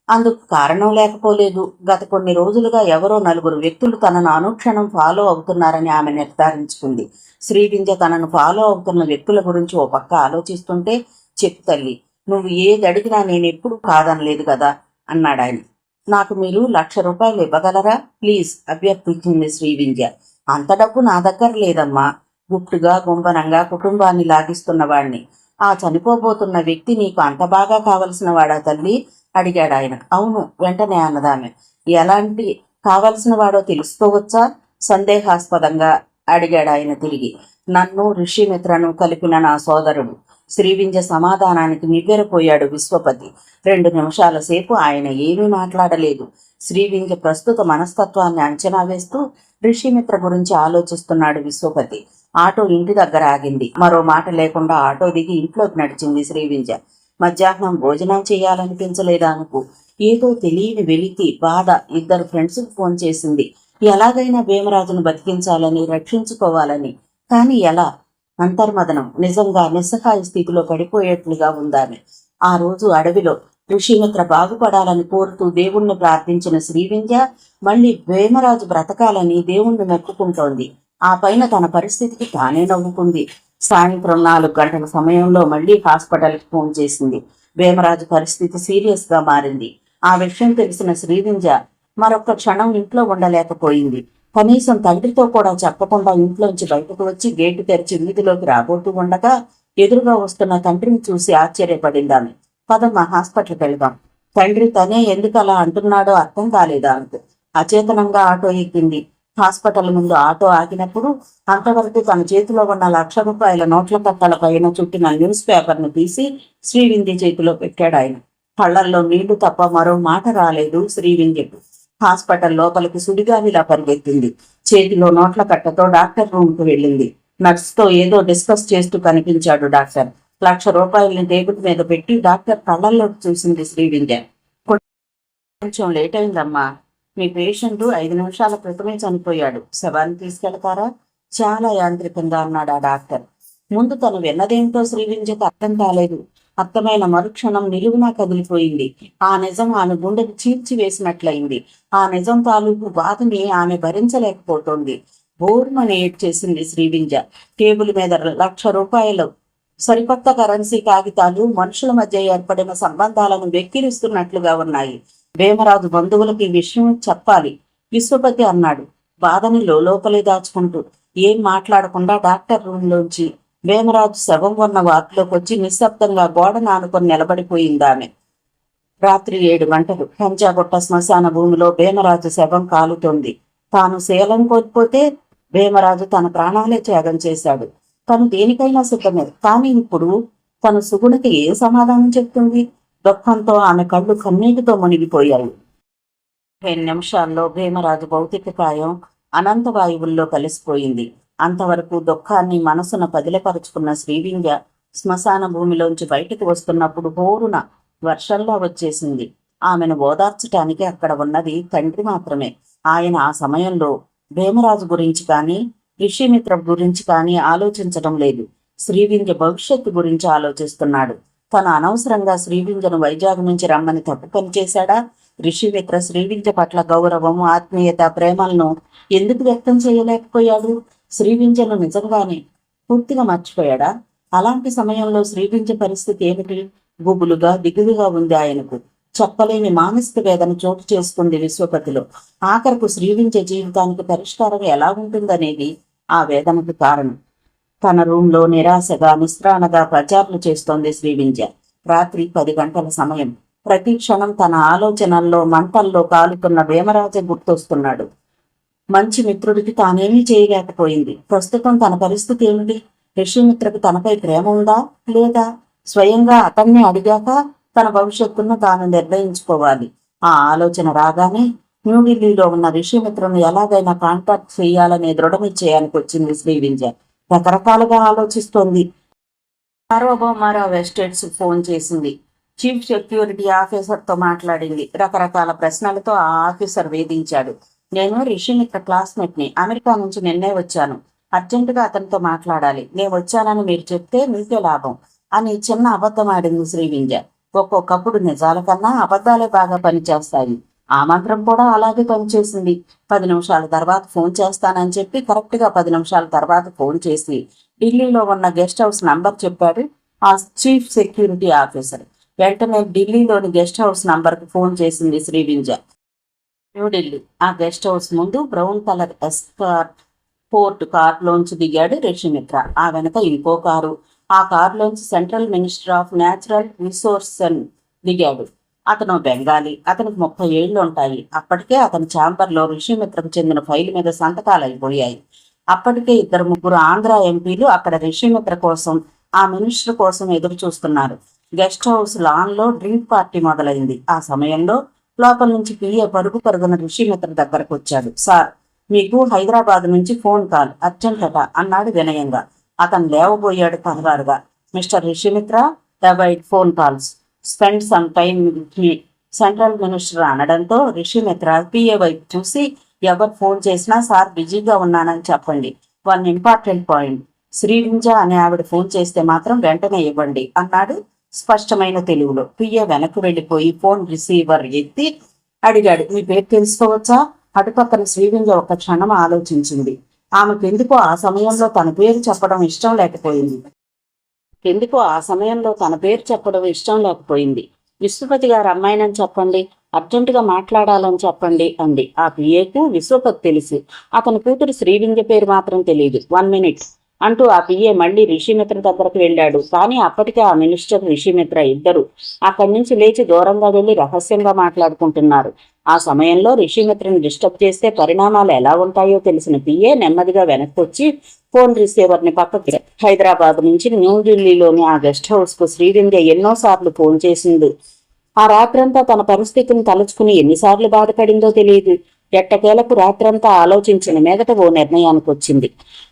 అందుకు కారణం లేకపోలేదు. గత కొన్ని రోజులుగా ఎవరో 4 వ్యక్తులు తనను అనుక్షణం ఫాలో అవుతున్నారని ఆమె నిర్ధారించుకుంది. శ్రీవింజ తనను ఫాలో అవుతున్న వ్యక్తుల గురించి ఓ పక్క ఆలోచిస్తుంటే, చెప్పు తల్లి, నువ్వు ఏది అడిగినా నేనెప్పుడు కాదనలేదు కదా అన్నాడాయన. నాకు మీరు ₹1,00,000 ఇవ్వగలరా ప్లీజ్ అభ్యర్థించింది శ్రీవింజ. అంత డబ్బు నా దగ్గర లేదమ్మా. గుట్టుగా గుంబనంగా కుటుంబాన్ని లాగిస్తున్నవాణ్ణి. ఆ చనిపోబోతున్న వ్యక్తి నీకు అంత బాగా కావలసిన వాడా తల్లి అడిగాడు ఆయన. అవును, వెంటనే అన్నదామె. ఎలాంటి కావలసిన వాడో తెలుసుకోవచ్చా సందేహాస్పదంగా అడిగాడు ఆయన తిరిగి. నన్ను ఋషిమిత్రను కలిపిన నా సోదరుడు. శ్రీవింజ సమాధానానికి నివ్వెరపోయాడు విశ్వపతి. 2 నిమిషాల సేపు ఆయన ఏమీ మాట్లాడలేదు. శ్రీవింజ ప్రస్తుత మనస్తత్వాన్ని అంచనా వేస్తూ ఋషిమిత్ర గురించి ఆలోచిస్తున్నాడు విశ్వపతి. ఆటో ఇంటి దగ్గర ఆగింది. మరో మాట లేకుండా ఆటో దిగి ఇంట్లోకి నడిచింది శ్రీవింజ. మధ్యాహ్నం భోజనం చేయాలనిపించలేదా అనుకు. ఏదో తెలియని వెలితి, బాధ. 2 ఫ్రెండ్స్కి ఫోన్ చేసింది. ఎలాగైనా భీమరాజును బతికించాలని, రక్షించుకోవాలని. కానీ ఎలా? అంతర్మదనం. నిజంగా నిస్సహాయ స్థితిలో పడిపోయేట్లుగా ఉందామె. ఆ రోజు అడవిలో ఋషిమిత్ర బాగుపడాలని కోరుతూ దేవుణ్ణి ప్రార్థించిన శ్రీవింజ మళ్ళీ భీమరాజు బ్రతకాలని దేవుణ్ణి మొక్కుకుంటోంది. ఆ పైన తన పరిస్థితికి తానే నవ్వుకుంది. సాయంత్రం 4 గంటల సమయంలో మళ్లీ హాస్పిటల్కి ఫోన్ చేసింది. భీమరాజు పరిస్థితి సీరియస్ గా మారింది. ఆ విషయం తెలిసిన శ్రీవింజ మరొక్క క్షణం ఇంట్లో ఉండలేకపోయింది. కనీసం తండ్రితో కూడా చెప్పకుండా ఇంట్లోంచి బయటకు వచ్చి గేటు తెరిచి వీధిలోకి రాబోతూ ఉండగా ఎదురుగా వస్తున్న తండ్రిని చూసి ఆశ్చర్యపడిందామె. పదమ్మా, హాస్పిటల్కి వెళ్దాం. తండ్రి తనే ఎందుకు అలా అంటున్నాడో అర్థం కాలేదా అంటూ అచేతనంగా ఆటో ఎక్కింది. హాస్పిటల్ ముందు ఆటో ఆగినప్పుడు అంతవరకు తన చేతిలో ఉన్న ₹1,00,000 నోట్ల కట్టల పైన చుట్టిన న్యూస్ పేపర్ను తీసి శ్రీవింజ చేతిలో పెట్టాడు ఆయన. కళ్లల్లో నీళ్లు తప్ప మరో మాట రాలేదు శ్రీవింజకు. హాస్పిటల్ లోపలికి సుడిగాలిలా పరిగెత్తింది. చేతిలో నోట్ల కట్టతో డాక్టర్ రూమ్కు వెళ్ళింది. నర్సుతో ఏదో డిస్కస్ చేస్తూ కనిపించాడు డాక్టర్. ₹1,00,000 టేబుల్ మీద పెట్టి డాక్టర్ కళ్ళల్లోకి చూసింది శ్రీవింజ. కొంచెం లేట్ అయిందమ్మా, మీ పేషెంట్ 5 నిమిషాల క్రితమే చనిపోయాడు. శవాన్ని తీసుకెళ్తారా? చాలా యాంత్రికంగా అన్నాడు ఆ డాక్టర్. ముందు తను విన్నదేంటో శ్రీవింజకు అర్థం కాలేదు. అర్థమైన మరుక్షణం నిలువునా కదిలిపోయింది. ఆ నిజం ఆమె గుండెకు చీల్చివేసినట్లయింది. ఆ నిజం తాలూకు బాధని ఆమె భరించలేకపోతోంది. బోర్మని ఏడ్చేసింది శ్రీవింజ. టేబుల్ మీద ₹1,00,000 సరికొత్త కరెన్సీ కాగితాలు మనుషుల మధ్య ఏర్పడిన సంబంధాలను వెక్కిరిస్తున్నట్లుగా ఉన్నాయి. భీమరాజు బంధువులకు ఈ విషయం చెప్పాలి విశ్వపతి అన్నాడు, బాధని లోపలే దాచుకుంటూ. ఏం మాట్లాడకుండా డాక్టర్ రూంలోంచి వేమరాజు శవం ఉన్న వార్డులోకి వచ్చి నిశ్శబ్దంగా గోడను ఆనుకొని నిలబడిపోయింది ఆమె. రాత్రి 7 గంటలు. పంజాగుట్ట శ్మశాన భూమిలో భీమరాజు శవం కాలుతోంది. తాను శీలం కోల్పోతే భీమరాజు తన ప్రాణాలే త్యాగం చేశాడు. తను దేనికైనా సిద్ధమే. కానీ ఇప్పుడు తను సుగుణకి ఏ సమాధానం చెప్తుంది? దుఃఖంతో ఆమె కళ్ళు కన్నీటితో మునిగిపోయాయి. 2 నిమిషాల్లో భీమరాజు భౌతిక కాయం అనంత వాయువుల్లో కలిసిపోయింది. అంతవరకు దుఃఖాన్ని మనసున పదిలపరుచుకున్న శ్రీవింధ్య శ్మశాన భూమిలోంచి బయటకు వస్తున్నప్పుడు హోరున వర్షంలా వచ్చేసింది. ఆమెను ఓదార్చటానికి అక్కడ ఉన్నది తండ్రి మాత్రమే. ఆయన ఆ సమయంలో భీమరాజు గురించి కానీ ఋషిమిత్ర గురించి కానీ ఆలోచించడం లేదు. శ్రీవింధ్య భవిష్యత్తు గురించి ఆలోచిస్తున్నాడు. తను అనవసరంగా శ్రీవింధ్యను వైజాగ్ నుంచి రమ్మని తప్పు పని చేశాడా? ఋషిమిత్ర శ్రీవింధ్య పట్ల గౌరవం, ఆత్మీయత, ప్రేమలను ఎందుకు వ్యక్తం చేయలేకపోయాడు? శ్రీవింధ్యను నిజంగానే పూర్తిగా మర్చిపోయాడా? అలాంటి సమయంలో శ్రీవింధ్య పరిస్థితి ఏమిటి? గుబులుగా దిగులుగా ఉంది ఆయనకు. చెప్పలేని మానసిక వేదన చోటు చేసుకుంది విశ్వపతిలో. ఆఖరకు శ్రీవింధ్య జీవితానికి పరిష్కారం ఎలా ఉంటుందనేది ఆ వేదనకు కారణం. తన రూంలో నిరాశగా నిస్త్రాణగా ప్రచారాలు చేస్తోంది శ్రీవింధ్య. రాత్రి 10 గంటల సమయం. ప్రతి క్షణం తన ఆలోచనల్లో మంటల్లో కాలుతున్న భీమరాజ గుర్తొస్తున్నాడు. మంచి మిత్రుడికి తానేమీ చేయలేకపోయింది. ప్రస్తుతం తన పరిస్థితి ఏమిటి? ఋషిమిత్రకు తనపై ప్రేమ ఉందా లేదా? స్వయంగా అతన్ని అడిగాక తన భవిష్యత్తును తాను నిర్ణయించుకోవాలి. ఆ ఆలోచన రాగానే న్యూఢిల్లీలో ఉన్న ఋషిమిత్రను ఎలాగైనా కాంటాక్ట్ చేయాలనే దృఢనిశ్చయానికి వచ్చింది శ్రీవింధ్య. రకరకాలుగా ఆలోచిస్తోంది. సార్వభౌమారావు ఎస్టేట్స్ ఫోన్ చేసింది. చీఫ్ సెక్యూరిటీ ఆఫీసర్తో మాట్లాడింది. రకరకాల ప్రశ్నలతో ఆ ఆఫీసర్ వేధించాడు. నేను ఋషిమిత్ర క్లాస్మేట్ని. అమెరికా నుంచి నిన్నే వచ్చాను. అర్జెంటుగా అతనితో మాట్లాడాలి. నేను వచ్చానని మీరు చెప్తే మీకే లాభం అని చిన్న అబద్ధం ఆడింది శ్రీవింధ్య. ఒక్కొక్కప్పుడు నిజాల కన్నా అబద్ధాలే బాగా పనిచేస్తాయి. ఆ మంత్రం కూడా అలాగే పనిచేసింది. 10 నిమిషాల తర్వాత ఫోన్ చేస్తానని చెప్పి కరెక్ట్గా 10 నిమిషాల తర్వాత ఫోన్ చేసి ఢిల్లీలో ఉన్న గెస్ట్ హౌస్ నంబర్ చెప్పాడు ఆ చీఫ్ సెక్యూరిటీ ఆఫీసర్. వెంటనే ఢిల్లీలోని గెస్ట్ హౌస్ నంబర్కి ఫోన్ చేసింది శ్రీవింధ్య. న్యూఢిల్లీ. ఆ గెస్ట్ హౌస్ ముందు బ్రౌన్ కలర్ ఎస్కార్ట్ పోర్ట్ కారులోంచి దిగాడు ఋషిమిత్ర. ఆ వెనక ఇంకో కారు. ఆ కారులోంచి central minister of natural resources దిగాడు. అతను బెంగాలీ. అతనికి 30 ఏళ్లు ఉంటాయి. అప్పటికే అతని ఛాంబర్లో ఋషిమిత్రకు చెందిన ఫైల్ మీద సంతకాలు అయిపోయాయి. అప్పటికే 2-3 ఆంధ్ర ఎంపీలు అక్కడ ఋషిమిత్ర కోసం, ఆ మినిస్టర్ కోసం ఎదురు చూస్తున్నారు. గెస్ట్ హౌస్ లాన్లో డ్రింక్ పార్టీ మొదలైంది. ఆ సమయంలో లోపల నుంచి పిఏ పరుగున ఋషిమిత్ర దగ్గరకు వచ్చాడు. సార్, మీకు హైదరాబాద్ నుంచి ఫోన్ కాల్, అర్జెంట్ అట అన్నాడు వినయంగా. అతను లేవబోయాడు కంగారుగా. Mister Rishimitra, avoid phone calls, spend some time with me, central minister అనడంతో ఋషిమిత్ర పిఏ వైపు చూసి, ఎవరు ఫోన్ చేసినా సార్ బిజీగా ఉన్నానని చెప్పండి. 1 ఇంపార్టెంట్ పాయింట్, శ్రీవింధ్య అనే ఆవిడ ఫోన్ చేస్తే మాత్రం వెంటనే ఇవ్వండి అన్నాడు స్పష్టమైన తెలుగులో. పిఏ వెనక్కి వెళ్ళిపోయి ఫోన్ రిసీవర్ ఎత్తి అడిగాడు, మీ పేరు తెలుసుకోవచ్చా? అటుపక్కన శ్రీవింధ్య ఒక్క క్షణం ఆలోచించింది. ఆమెకెందుకో ఆ సమయంలో తన పేరు చెప్పడం ఇష్టం లేకపోయింది. విశ్వపతి గారు అమ్మాయినని చెప్పండి, అర్జెంటుగా మాట్లాడాలని చెప్పండి అంది. ఆ పిఏకు విశ్వపతి తెలుసు, అతని కూతురు శ్రీవింధ్య పేరు మాత్రం తెలియదు. 1 మినిట్ అంటూ ఆ పిఏ మళ్లీ ఋషిమిత్ర దగ్గరకు వెళ్ళాడు. కానీ అప్పటికే ఆ మినిస్టర్ ఋషిమిత్ర ఇద్దరు అక్కడి నుంచి లేచి దూరంగా వెళ్లి రహస్యంగా మాట్లాడుకుంటున్నారు. ఆ సమయంలో ఋషిమిత్రను డిస్టర్బ్ చేస్తే పరిణామాలు ఎలా ఉంటాయో తెలిసిన పిఏ నెమ్మదిగా వెనక్కి వచ్చి ఫోన్ రిసీవర్ని పక్కకి. హైదరాబాద్ నుంచి న్యూఢిల్లీలోని ఆ గెస్ట్ హౌస్ కు శ్రీవింధ్య ఎన్నోసార్లు ఫోన్ చేసింది. ఆ రాత్రంతా తన పరిస్థితిని తలుచుకుని ఎన్నిసార్లు బాధపడిందో తెలియదు. ఎట్టకేలకు రాత్రంతా ఆలోచించిన మీదట ఓ నిర్ణయానికి వచ్చింది.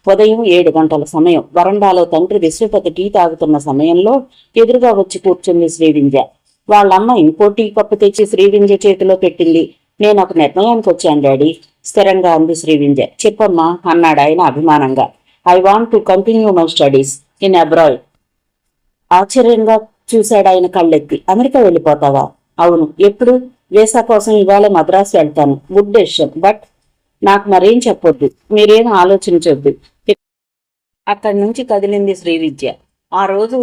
ఉదయం 7 గంటల సమయం. వరండాలో తండ్రి విశ్వపతి టీ తాగుతున్న సమయంలో ఎదురుగా వచ్చి కూర్చుంది శ్రీవింధ్య. వాళ్ళమ్మ ఇంకో టీ కప్పు తెచ్చి శ్రీవింధ్య చేతిలో పెట్టింది. నేను ఒక నిర్ణయానికి వచ్చాను డాడీ, స్థిరంగా అంది శ్రీవింధ్య. చెప్పమ్మా అన్నాడు ఆయన అభిమానంగా. I want to continue my studies in abroad. ఆశ్చర్యంగా చూశాడు ఆయన కళ్ళెత్తి. అమెరికా వెళ్ళిపోతావా? అవును. ఎప్పుడు? వీసా కోసం ఇవాళ మద్రాసు వెళ్తాను. గుడ్ డెసిషన్, బట్ నాకు మరేం చెప్పొద్దు, మీరేం ఆలోచించొద్దు. అక్కడి నుంచి కదిలింది శ్రీవిద్య. ఆ రోజు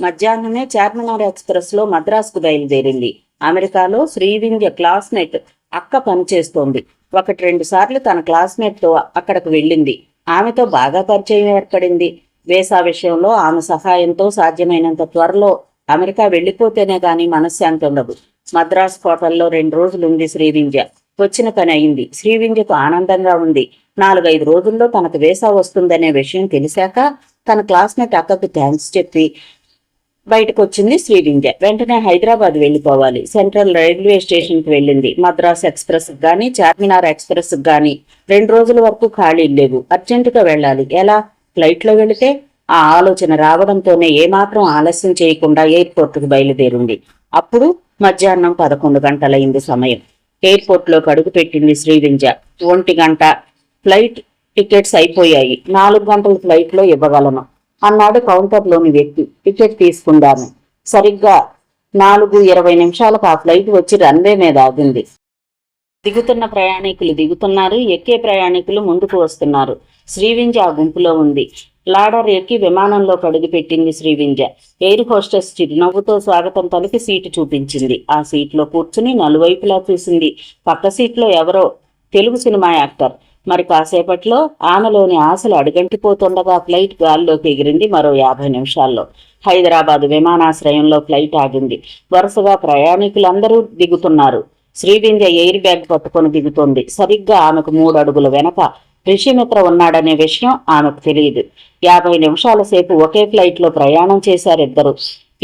మధ్యాహ్నమే చార్మినార్ ఎక్స్ప్రెస్ లో మద్రాసుకు బయలుదేరింది. అమెరికాలో శ్రీవిద్య క్లాస్మేట్ అక్క పనిచేస్తోంది. 1-2 సార్లు తన క్లాస్మేట్ తో అక్కడకు వెళ్ళింది. ఆమెతో బాగా పరిచయం ఏర్పడింది. వీసా విషయంలో ఆమె సహాయంతో సాధ్యమైనంత త్వరలో అమెరికా వెళ్లిపోతేనే గాని మనశ్శాంతి ఉండదు. మద్రాసు హోటల్లో 2 రోజులుంది శ్రీవింధ్య. వచ్చిన పని అయింది. శ్రీవింధ్యకు ఆనందంగా ఉంది. 4-5 రోజుల్లో తనకు వీసా వస్తుందనే విషయం తెలిసాక తన క్లాస్మేట్ అక్కకు థ్యాంక్స్ చెప్పి బయటకు వచ్చింది శ్రీవింధ్య. వెంటనే హైదరాబాద్ వెళ్లిపోవాలి. సెంట్రల్ రైల్వే స్టేషన్ కి వెళ్ళింది. మద్రాస్ ఎక్స్ప్రెస్ గాని చార్మినార్ ఎక్స్ప్రెస్ గాని 2 రోజుల వరకు ఖాళీ లేవు. అర్జెంటుగా వెళ్ళాలి. ఎలా? ఫ్లైట్ లో వెళితే? ఆ ఆలోచన రావడంతోనే ఏమాత్రం ఆలస్యం చేయకుండా ఎయిర్పోర్టుకు బయలుదేరింది. అప్పుడు మధ్యాహ్నం 11 గంటలైంది సమయం. ఎయిర్పోర్ట్ లో అడుగు పెట్టింది శ్రీవింధ్య. 1 గంట ఫ్లైట్ టికెట్స్ అయిపోయాయి. 4 గంటల ఫ్లైట్ లో ఇవ్వగలను అన్నాడు కౌంటర్లోని వ్యక్తి. టికెట్ తీసుకుందాము. సరిగ్గా 4:20 ఆ ఫ్లైట్ వచ్చి రన్వే మీద ఆగింది. దిగుతున్న ప్రయాణికులు దిగుతున్నారు. ఎక్కే ప్రయాణికులు ముందుకు వస్తున్నారు. శ్రీవింధ్య ఆ గుంపులో ఉంది. లాడర్ ఎక్కి విమానంలో అడుగుపెట్టింది శ్రీవింధ్య. ఎయిర్ హోస్టెస్ చిరునవ్వుతో స్వాగతం పలికి సీటు చూపించింది. ఆ సీట్లో కూర్చుని నలువైపులా చూసింది. పక్క సీట్లో ఎవరో తెలుగు సినిమా యాక్టర్. మరి కాసేపట్లో ఆమెలోని ఆశలు అడుగంటిపోతుండగా ఫ్లైట్ గాల్లోకి ఎగిరింది. మరో 50 నిమిషాల్లో హైదరాబాద్ విమానాశ్రయంలో ఫ్లైట్ ఆగింది. వరుసగా ప్రయాణికులందరూ దిగుతున్నారు. శ్రీవింధ్య ఎయిర్ బ్యాగ్ పట్టుకొని దిగుతోంది. సరిగ్గా ఆమెకు 3 అడుగుల వెనక రిషిమిత్ర ఉన్నాడనే విషయం ఆమెకు తెలియదు. 50 నిమిషాల సేపు ఒకే ఫ్లైట్ లో ప్రయాణం చేశారు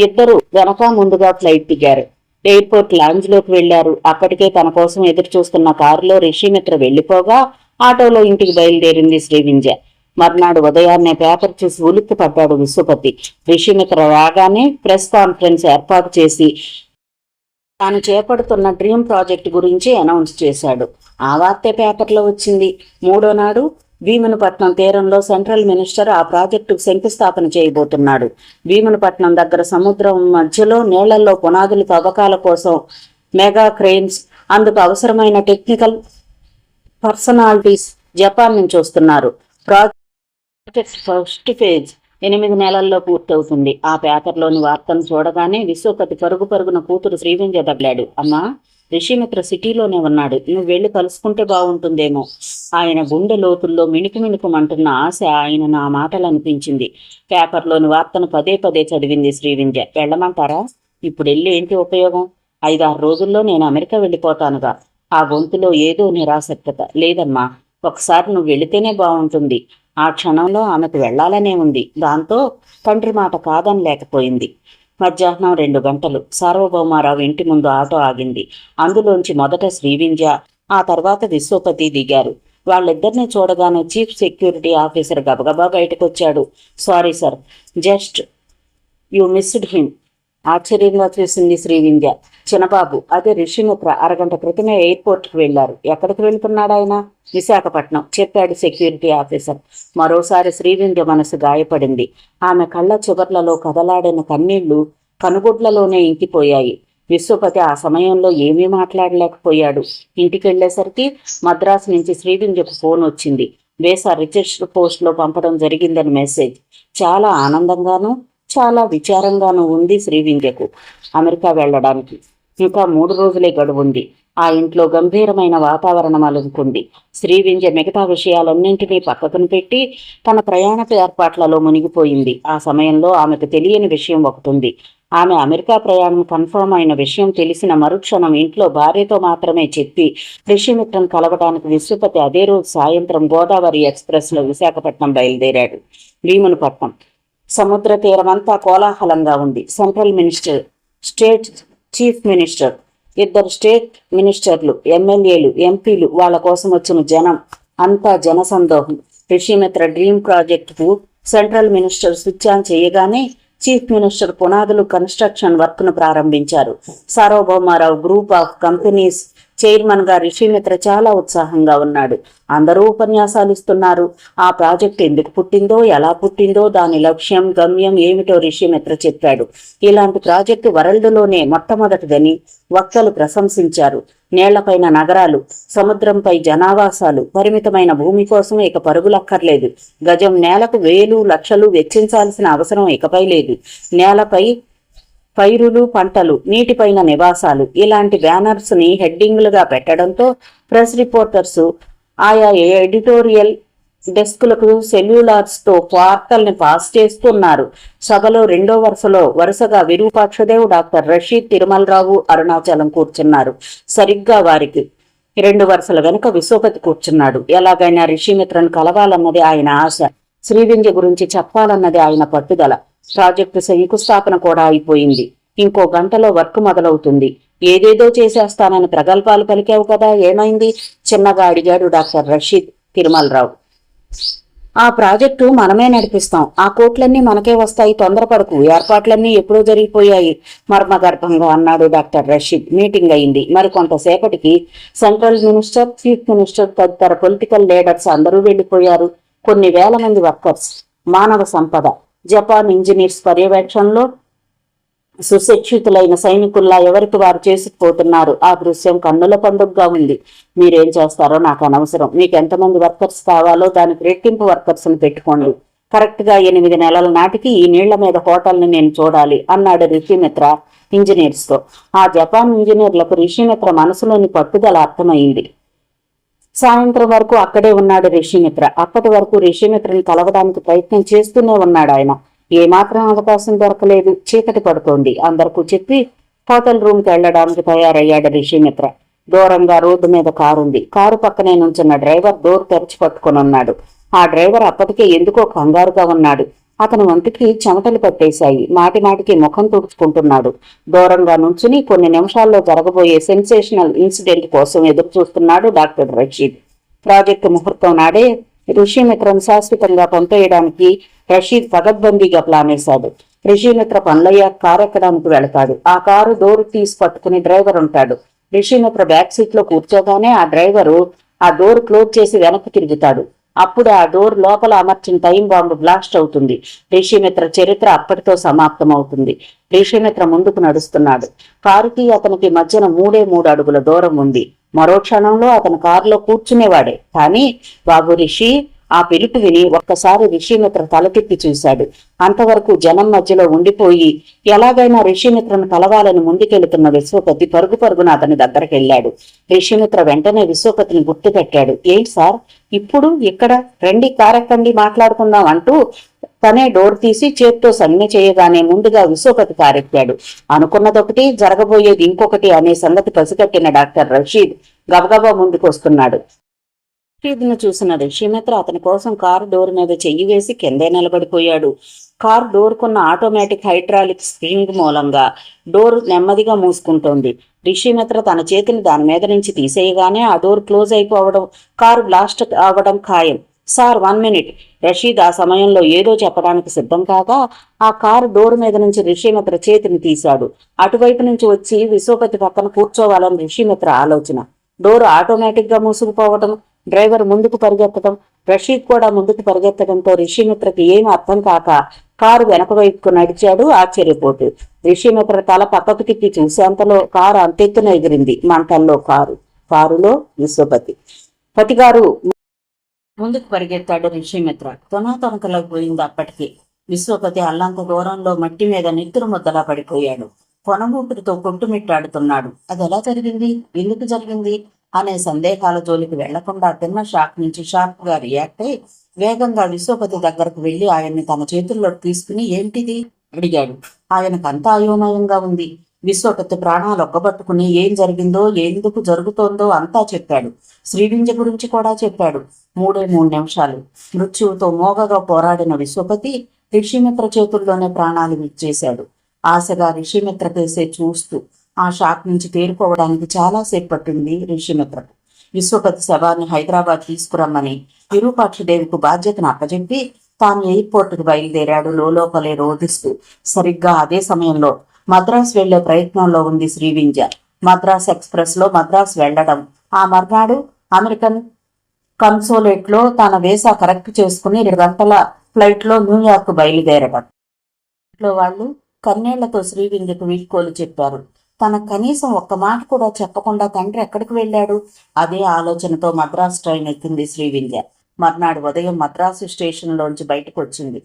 ఇద్దరు వెనక ముందుగా ఫ్లైట్ దిగారు. ఎయిర్పోర్ట్ లాంజ్ లోకి వెళ్లారు. అప్పటికే తన కోసం ఎదురు చూస్తున్న కారులో రిషిమిత్ర వెళ్లిపోగా ఆటోలో ఇంటికి బయలుదేరింది శ్రీవింధ్య. మర్నాడు ఉదయాన్నే పేపర్ చూసి ఉలిక్కి పడ్డాడు విశ్వపతి. రిషిమిత్ర రాగానే ప్రెస్ కాన్ఫరెన్స్ ఏర్పాటు చేసి తాను చేపడుతున్న డ్రీమ్ ప్రాజెక్ట్ గురించి అనౌన్స్ చేశాడు. ఆ వార్తే పేపర్లో వచ్చింది. 3వ నాడు భీమునిపట్నం తీరంలో సెంట్రల్ మినిస్టర్ ఆ ప్రాజెక్టుకు శంకుస్థాపన చేయబోతున్నాడు. భీమునిపట్నం దగ్గర సముద్రం మధ్యలో నీళ్లలో పునాదుల తవ్వకాల కోసం మెగా క్రెయిన్స్, అందుకు అవసరమైన టెక్నికల్ పర్సనాలిటీస్ జపాన్ నుంచి వస్తున్నారు. ప్రాజెక్ట్ ఫస్ట్ ఫేజ్ 8 నెలల్లో పూర్తవుతుంది. ఆ పేపర్లోని వార్తను చూడగానే విశ్వపతి పరుగున కూతురు శ్రీవింధ్య తగిలాడు. అమ్మా, రిషిమిత్ర సిటీలోనే ఉన్నాడు. నువ్వు వెళ్ళి కలుసుకుంటే బాగుంటుందేమో. ఆయన గుండె లోతుల్లో మిణుకుమంటున్న ఆశ ఆయన నా మాటలు అనిపించింది. పేపర్లోని వార్తను పదే చదివింది శ్రీవింధ్య. వెళ్ళమంటారా? ఇప్పుడు వెళ్ళి ఏంటి ఉపయోగం? 5-6 రోజుల్లో నేను అమెరికా వెళ్ళిపోతానుగా. ఆ గొంతులో ఏదో నిరాసక్తత. లేదమ్మా, ఒకసారి నువ్వు వెళితేనే బాగుంటుంది. ఆ క్షణంలో ఆమెకు వెళ్లాలనే ఉంది. దాంతో తండ్రి మాట కాదని లేకపోయింది. మధ్యాహ్నం 2 గంటలు సార్వభౌమారావు ఇంటి ముందు ఆటో ఆగింది. అందులోంచి మొదట శ్రీవింధ్య, ఆ తర్వాత విశ్వపతి దిగారు. వాళ్ళిద్దరిని చూడగానే చీఫ్ సెక్యూరిటీ ఆఫీసర్ గబగబా బయటకొచ్చాడు. Sorry sir, just you missed him. ఆశ్చర్యంగా చూసింది శ్రీవింధ్య. చిన్నబాబు, అదే రిషిమిత్ర 1 గంట క్రితమే ఎయిర్పోర్ట్కి వెళ్లారు. ఎక్కడికి వెళ్తున్నాడు ఆయన? విశాఖపట్నం, చెప్పాడు సెక్యూరిటీ ఆఫీసర్. మరోసారి శ్రీవింధ్య మనసు గాయపడింది. ఆమె కళ్ళ చివర్లలో కదలాడిన కన్నీళ్లు కనుగుడ్లలోనే ఇంకిపోయాయి. విశ్వపతి ఆ సమయంలో ఏమీ మాట్లాడలేకపోయాడు. ఇంటికెళ్లేసరికి మద్రాసు నుంచి శ్రీవింధ్యకు ఫోన్ వచ్చింది. వీసా రిజిస్టర్ పోస్ట్లో పంపడం జరిగిందని మెసేజ్. చాలా ఆనందంగానూ చాలా విచారంగానూ ఉంది శ్రీవింధ్యకు. అమెరికా వెళ్లడానికి ఇంకా 3 రోజులే గడువుంది. ఆ ఇంట్లో గంభీరమైన వాతావరణం అలుముకుంది. శ్రీవింధ్య మిగతా విషయాలన్నింటినీ పక్కకుని పెట్టి తన ప్రయాణపు ఏర్పాట్లలో మునిగిపోయింది. ఆ సమయంలో ఆమెకు తెలియని విషయం ఒకటుంది. ఆమె అమెరికా ప్రయాణం కన్ఫర్మ్ అయిన విషయం తెలిసిన మరుక్షణం ఇంట్లో భార్యతో మాత్రమే చెప్పి రిషిమిత్రను కలవడానికి విశ్వపతి అదే రోజు సాయంత్రం గోదావరి ఎక్స్ప్రెస్ లో విశాఖపట్నం బయలుదేరాడు. భీమునిపట్నం సముద్ర తీరమంతా కోలాహలంగా ఉంది. Central minister, state chief minister, 2 state మినిస్టర్లు, ఎమ్మెల్యేలు, ఎంపీలు, వాళ్ళ కోసం వచ్చిన జనం, అంతా జనసందోహం. రిషిమిత్ర డ్రీమ్ ప్రాజెక్టుకు సెంట్రల్ మినిస్టర్ స్విచ్ ఆన్ చేయగానే చీఫ్ మినిస్టర్ పునాదులు కన్స్ట్రక్షన్ వర్క్ ను ప్రారంభించారు. Sarvabhoumarao group of companies chairman గా రిషిమిత్ర చాలా ఉత్సాహంగా ఉన్నాడు. అందరూ ఉపన్యాసాలు ఇస్తున్నారు. ఆ ప్రాజెక్ట్ ఎందుకు పుట్టిందో, ఎలా పుట్టిందో, దాని లక్ష్యం గమ్యం ఏమిటో రిషిమిత్ర చెప్పాడు. ఇలాంటి ప్రాజెక్టు వరల్డ్లోనే మొట్టమొదటిదని వక్తలు ప్రశంసించారు. నేళ్లపైన నగరాలు, సముద్రంపై జనావాసాలు, పరిమితమైన భూమి కోసం ఇక పరుగులక్కర్లేదు. గజం నేలకు 1000 లక్షలు వెచ్చించాల్సిన అవసరం ఇకపై లేదు. నేలపై పైరులు, పంటలు, నీటిపైన నివాసాలు, ఇలాంటి బ్యానర్స్ ని హెడ్డింగ్లుగా పెట్టడంతో ప్రెస్ రిపోర్టర్స్ ఆయా ఎడిటోరియల్ డెస్కులకు సెల్యులార్స్తో వార్తల్ని పాస్ చేస్తున్నారు. సభలో రెండో వరుసగా విరూపాక్షదేవ్, డాక్టర్ రషీద్, తిరుమలరావు, అరుణాచలం కూర్చున్నారు. సరిగ్గా వారికి 2 వరుసల వెనుక విశ్వపతి కూర్చున్నాడు. ఎలాగైనా రిషిమిత్రను కలవాలన్నది ఆయన ఆశ. శ్రీవింధ్య గురించి చెప్పాలన్నది ఆయన పట్టుదల. ప్రాజెక్టు శంకుస్థాపన కూడా అయిపోయింది. ఇంకో గంటలో వర్క్ మొదలవుతుంది. ఏదేదో చేసేస్తానని ప్రగల్భాలు పలికావు కదా, ఏమైంది? చిన్నగా అడిగాడు డాక్టర్ రషీద్ తిరుమలరావు. ఆ ప్రాజెక్టు మనమే నడిపిస్తాం. ఆ కోట్లన్నీ మనకే వస్తాయి, తొందరపడకు. ఏర్పాట్లన్నీ ఎప్పుడో జరిగిపోయాయి మర్మగర్భంగా అన్నాడు డాక్టర్ రషీద్. మీటింగ్ అయింది. మరి కొంతసేపటికి సెంట్రల్ మినిస్టర్, చీఫ్ మినిస్టర్ తదితర పొలిటికల్ లీడర్స్ అందరూ వెళ్లిపోయారు. కొన్ని వేల మంది వర్కర్స్, మానవ సంపద, జపాన్ ఇంజనీర్స్ పర్యవేక్షణలో సుశిక్షితులైన సైనికుల్లా ఎవరికి వారు చేసుకుపోతున్నారు. ఆ దృశ్యం కన్నుల పండుగగా ఉంది. మీరేం చేస్తారో నాకు అనవసరం. మీకు ఎంతమంది వర్కర్స్ కావాలో దానికి రెట్టింపు వర్కర్స్ ని పెట్టుకోండి. కరెక్ట్ గా 8 నెలల నాటికి ఈ నీళ్ల మీద హోటల్ని నేను చూడాలి అన్నాడు రిషిమిత్ర ఇంజనీర్స్ తో. ఆ జపాన్ ఇంజనీర్లకు రిషిమిత్ర మనసులోని పట్టుదల అర్థమైంది. సాయంత్రం వరకు అక్కడే ఉన్నాడు రిషిమిత్ర. అప్పటి వరకు రిషిమిత్రని కలవడానికి ప్రయత్నం చేస్తూనే ఉన్నాడు ఆయన. ఏమాత్రం అవకాశం దొరకలేదు. చీకటి పడుతోంది. అందరికీ చెప్పి హోటల్ రూమ్ కి వెళ్లడానికి తయారయ్యాడు రిషిమిత్ర. దూరంగా రోడ్డు మీద కారుంది. కారు పక్కనే నుంచున్న డ్రైవర్ డోర్ తెరిచి పట్టుకుని ఉన్నాడు. ఆ డ్రైవర్ అప్పటికే ఎందుకో కంగారుగా ఉన్నాడు. అతని వంటికి చెమటలు పట్టేశాయి. మాటి మాటికి ముఖం తుడుచుకుంటున్నాడు. దూరంగా నుంచుని కొన్ని నిమిషాల్లో జరగబోయే సెన్సేషనల్ ఇన్సిడెంట్ కోసం ఎదురు చూస్తున్నాడు డాక్టర్ రషీద్. ప్రాజెక్టు ముహూర్తం నాడే రిషిమిత్రను శాశ్వతంగా పంపేయడానికి రషీద్ పగడ్బందీగా ప్లాన్ వేశాడు. రిషిమిత్ర పనులయ్యా కారు ఎక్కడానికి వెళతాడు. ఆ కారు డోర్ తీసి పట్టుకుని డ్రైవర్ ఉంటాడు. రిషిమిత్ర బ్యాక్ సీట్ లో కూర్చోగానే ఆ డ్రైవరు ఆ డోర్ క్లోజ్ చేసి వెనక్కి తిరుగుతాడు. అప్పుడు ఆ డోర్ లోపల అమర్చిన టైం బాంబు బ్లాస్ట్ అవుతుంది. రిషిమిత్ర చరిత్ర అప్పటితో సమాప్తం అవుతుంది. రిషిమిత్ర ముందుకు నడుస్తున్నాడు. కారుకి అతనికి మధ్యన 3 అడుగుల దూరం ఉంది. మరో క్షణంలో అతను కారులో కూర్చునేవాడే. కానీ బాబు రిషి ఆ పిలుపు విని ఒక్కసారి రిషిమిత్ర తల తిప్పి చూశాడు. అంతవరకు జనం మధ్యలో ఉండిపోయి ఎలాగైనా రిషిమిత్రను కలవాలని ముందుకెళ్తున్న విశ్వపతి పరుగున అతని దగ్గరికి వెళ్ళాడు. రిషిమిత్ర వెంటనే విశ్వపతిని గుర్తుపెట్టాడు. ఏంటి సార్ ఇప్పుడు ఇక్కడ, రండి కారెక్కండి మాట్లాడుకుందాం అంటూ తనే డోర్ తీసి చేత్తో సంజ్ఞ చేయగానే ముందుగా విశ్వపతి కారెక్కాడు. అనుకున్నదొకటి, జరగబోయేది ఇంకొకటి అనే సంగతి పసిగట్టిన డాక్టర్ రషీద్ గబగబా ముందుకు వస్తున్నాడు. రషీద్ను చూసిన రిషిమిత్ర అతని కోసం కారు డోర్ మీద చెయ్యి వేసి కిందే నిలబడిపోయాడు. కారు డోర్కున్న ఆటోమేటిక్ హైడ్రాలిక్ స్ప్రింగ్ మూలంగా డోర్ నెమ్మదిగా మూసుకుంటోంది. రిషిమిత్ర తన చేతిని దాని మీద నుంచి తీసేయగానే ఆ డోర్ క్లోజ్ అయిపోవడం, కారు బ్లాస్ట్ అవ్వడం ఖాయం. Sir 1 minute. రషీద్ ఆ సమయంలో ఏదో చెప్పడానికి సిద్ధం కాగా ఆ కారు డోర్ మీద నుంచి రిషిమిత్ర చేతిని తీశాడు. అటువైపు నుంచి వచ్చి విశ్వపతి పక్కన కూర్చోవాలని రిషిమిత్ర ఆలోచన. డోర్ ఆటోమేటిక్ గా మూసుకుపోవడం, డ్రైవర్ ముందుకు పరిగెత్తడం, రషీద్ కూడా ముందుకు పరిగెత్తడంతో రిషిమిత్రకి ఏమి అర్థం కాక కారు వెనక వైపుకు నడిచాడు ఆశ్చర్యపోతూ. రిషిమిత్ర తల పక్కకు తిప్పి చూసేంతలో కారు అంతెత్తున ఎగిరింది. మంటల్లో కారులో విశ్వపతి. పతిగారు ముందుకు పరిగెత్తాడు రిషిమిత్ర. తొనతొనకలకు పోయింది అప్పటికి. విశ్వపతి అల్లంత దూరంలో మట్టి మీద నెత్తురు ముద్దలా పడిపోయాడు. కొనమూపిరితో కొట్టుమిట్టాడుతున్నాడు. అది ఎలా జరిగింది, ఎందుకు జరిగింది అనే సందేహాల జోలికి వెళ్లకుండా తిన్న షాక్ నుంచి షార్ప్ గా రియాక్ట్ అయి వేగంగా విశ్వపతి దగ్గరకు వెళ్లి ఆయన్ని తన చేతుల్లో తీసుకుని ఏంటిది అడిగాడు. ఆయనకంతా అయోమయంగా ఉంది. విశ్వపతి ప్రాణాలు ఒక్కబట్టుకుని ఏం జరిగిందో, ఎందుకు జరుగుతోందో అంతా చెప్పాడు. శ్రీవింధ్య గురించి కూడా చెప్పాడు. 3 నిమిషాలు మృత్యువుతో మోగగా పోరాడిన విశ్వపతి రిషిమిత్ర చేతుల్లోనే ప్రాణాలు విచ్చేశాడు. ఆశగా రిషిమిత్ర కేసే చూస్తూ ఆ షాక్ నుంచి తేరుకోవడానికి చాలాసేపు పట్టింది రిషిమిత్రకు. విశ్వపతి శవాన్ని హైదరాబాద్ తీసుకురమ్మని విరూపాక్షదేవికి బాధ్యతను అప్పచెప్పి తాను ఎయిర్పోర్టుకు బయలుదేరాడు లోపలే రోధిస్తూ. సరిగ్గా అదే సమయంలో మద్రాసు వెళ్లే ప్రయత్నంలో ఉంది శ్రీవింధ్య. మద్రాస్ ఎక్స్ప్రెస్ లో మద్రాసు వెళ్లడం, ఆ మర్నాడు అమెరికన్ కన్సోలేట్ లో తన వీసా కరెక్ట్ చేసుకుని 2 గంటల ఫ్లైట్ లో న్యూయార్క్ బయలుదేరడం. ఇంట్లో వాళ్ళు కన్నేళ్లతో శ్రీవింధ్యకు వీడ్కోలు చెప్పారు. తన కనీసం ఒక్క మాట కూడా చెప్పకుండా తండ్రి ఎక్కడికి వెళ్ళాడు? అదే ఆలోచనతో మద్రాసు ట్రైన్ ఎక్కింది శ్రీవింధ్య. మర్నాడు ఉదయం మద్రాసు స్టేషన్లోంచి బయటకు వచ్చింది.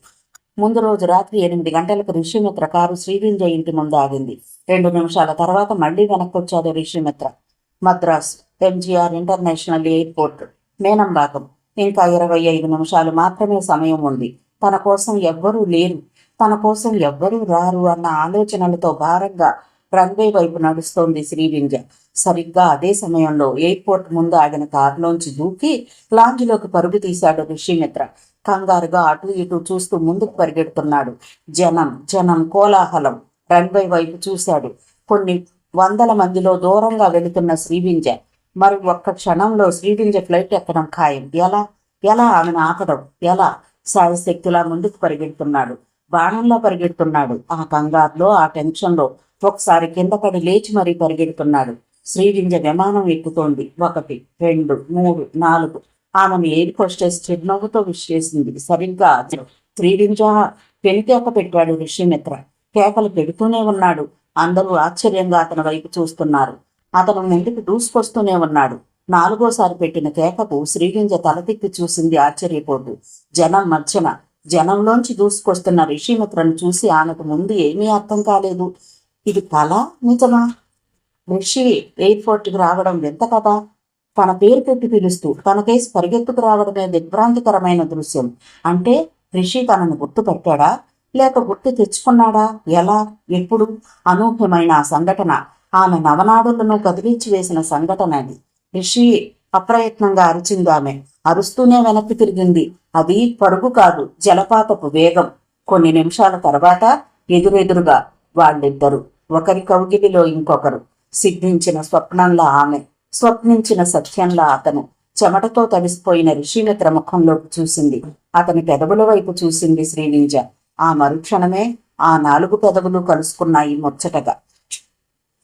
ముందు రోజు రాత్రి 8 గంటలకు రిషిమిత్ర కారు శ్రీవింధ్య ఇంటి ముందు ఆగింది. 2 నిమిషాల తర్వాత మళ్లీ వెనక్కొచ్చాడు Rishimitra. Madras MGR international airport, Meenambakkam. ఇంకా 25 నిమిషాలు మాత్రమే సమయం ఉంది. తన కోసం ఎవ్వరూ లేరు, తన కోసం ఎవ్వరూ రారు అన్న ఆలోచనలతో భారంగా రన్వే వైపు నడుస్తోంది శ్రీవింజ. సరిగ్గా అదే సమయంలో ఎయిర్పోర్ట్ ముందు ఆగిన కారులోంచి దూకి లాంజ్లోకి పరుగు తీశాడు ఋషిమిత్ర. కంగారుగా అటు ఇటు చూస్తూ ముందుకు పరిగెడుతున్నాడు. జనం జనం కోలాహలం. రన్వే వైపు చూశాడు. కొన్ని వందల మందిలో దూరంగా వెళుతున్న శ్రీవింజ. మరి ఒక్క క్షణంలో శ్రీవింజ ఫ్లైట్ ఎక్కడం ఖాయం. ఎలా ఎలా ఆమెను ఆపడం ఎలా? శాయశక్తులా ముందుకు పరిగెడుతున్నాడు. బాణంలో పరిగెడుతున్నాడు. ఆ కంగారులో, ఆ టెన్షన్లో ఒకసారి కింద పడి లేచి మరీ పరిగెడుతున్నాడు. శ్రీవింజ విమానం ఎక్కుతోంది. 1, 2, 3, 4. ఆమెను ఎయిర్ హోస్టెస్ చిరునవ్వుతో విష్ చేసింది. సరిగ్గా శ్రీవింజ పెనుకేక పెట్టాడు ఋషిమిత్ర. కేకలు పెడుతూనే ఉన్నాడు. అందరూ ఆశ్చర్యంగా అతని వైపు చూస్తున్నారు. అతను ముందుకు దూసుకొస్తూనే ఉన్నాడు. 4వ సారి పెట్టిన కేకకు శ్రీవింజ తల తిప్పి చూసింది ఆశ్చర్యపోతూ. జనం మధ్యన, జనంలోంచి దూసుకొస్తున్న ఋషిమిత్రను చూసి ఆమెకు ముందు ఏమీ అర్థం కాలేదు. ఇది కళ, నిజమా? ఋషి ఎయిర్పోర్ట్కి రావడం ఎంత కదా! తన పేరు పెట్టి పిలుస్తూ తన కేసు పరిగెత్తుకు రావడమే దిగ్భ్రాంతికరమైన దృశ్యం. అంటే ఋషి తనను గుర్తుపెట్టాడా? లేక గుర్తు తెచ్చుకున్నాడా? ఎలా? ఎప్పుడు? అనూహ్యమైన ఆ సంఘటన, ఆమె నవనాడులను కదిలించి వేసిన సంఘటన అది. ఋషి అప్రయత్నంగా అరిచింది ఆమె. అరుస్తూనే వెనక్కి తిరిగింది. అది పరుగు కాదు, జలపాతపు వేగం. కొన్ని నిమిషాల తర్వాత ఎదురెదురుగా వాళ్ళిద్దరూ, ఒకరి కౌగిలిలో ఇంకొకరు. సిద్ధించిన స్వప్నంలా ఆమె, స్వప్నించిన సత్యంలా అతను. చెమటతో తడిసిపోయిన ఋషిమిత్ర ముఖంలోకి చూసింది. అతని పెదవుల వైపు చూసింది శ్రీవింజ. ఆ మరుక్షణమే ఆ 4 పెదవులు కలుసుకున్నాయి ముచ్చటగా.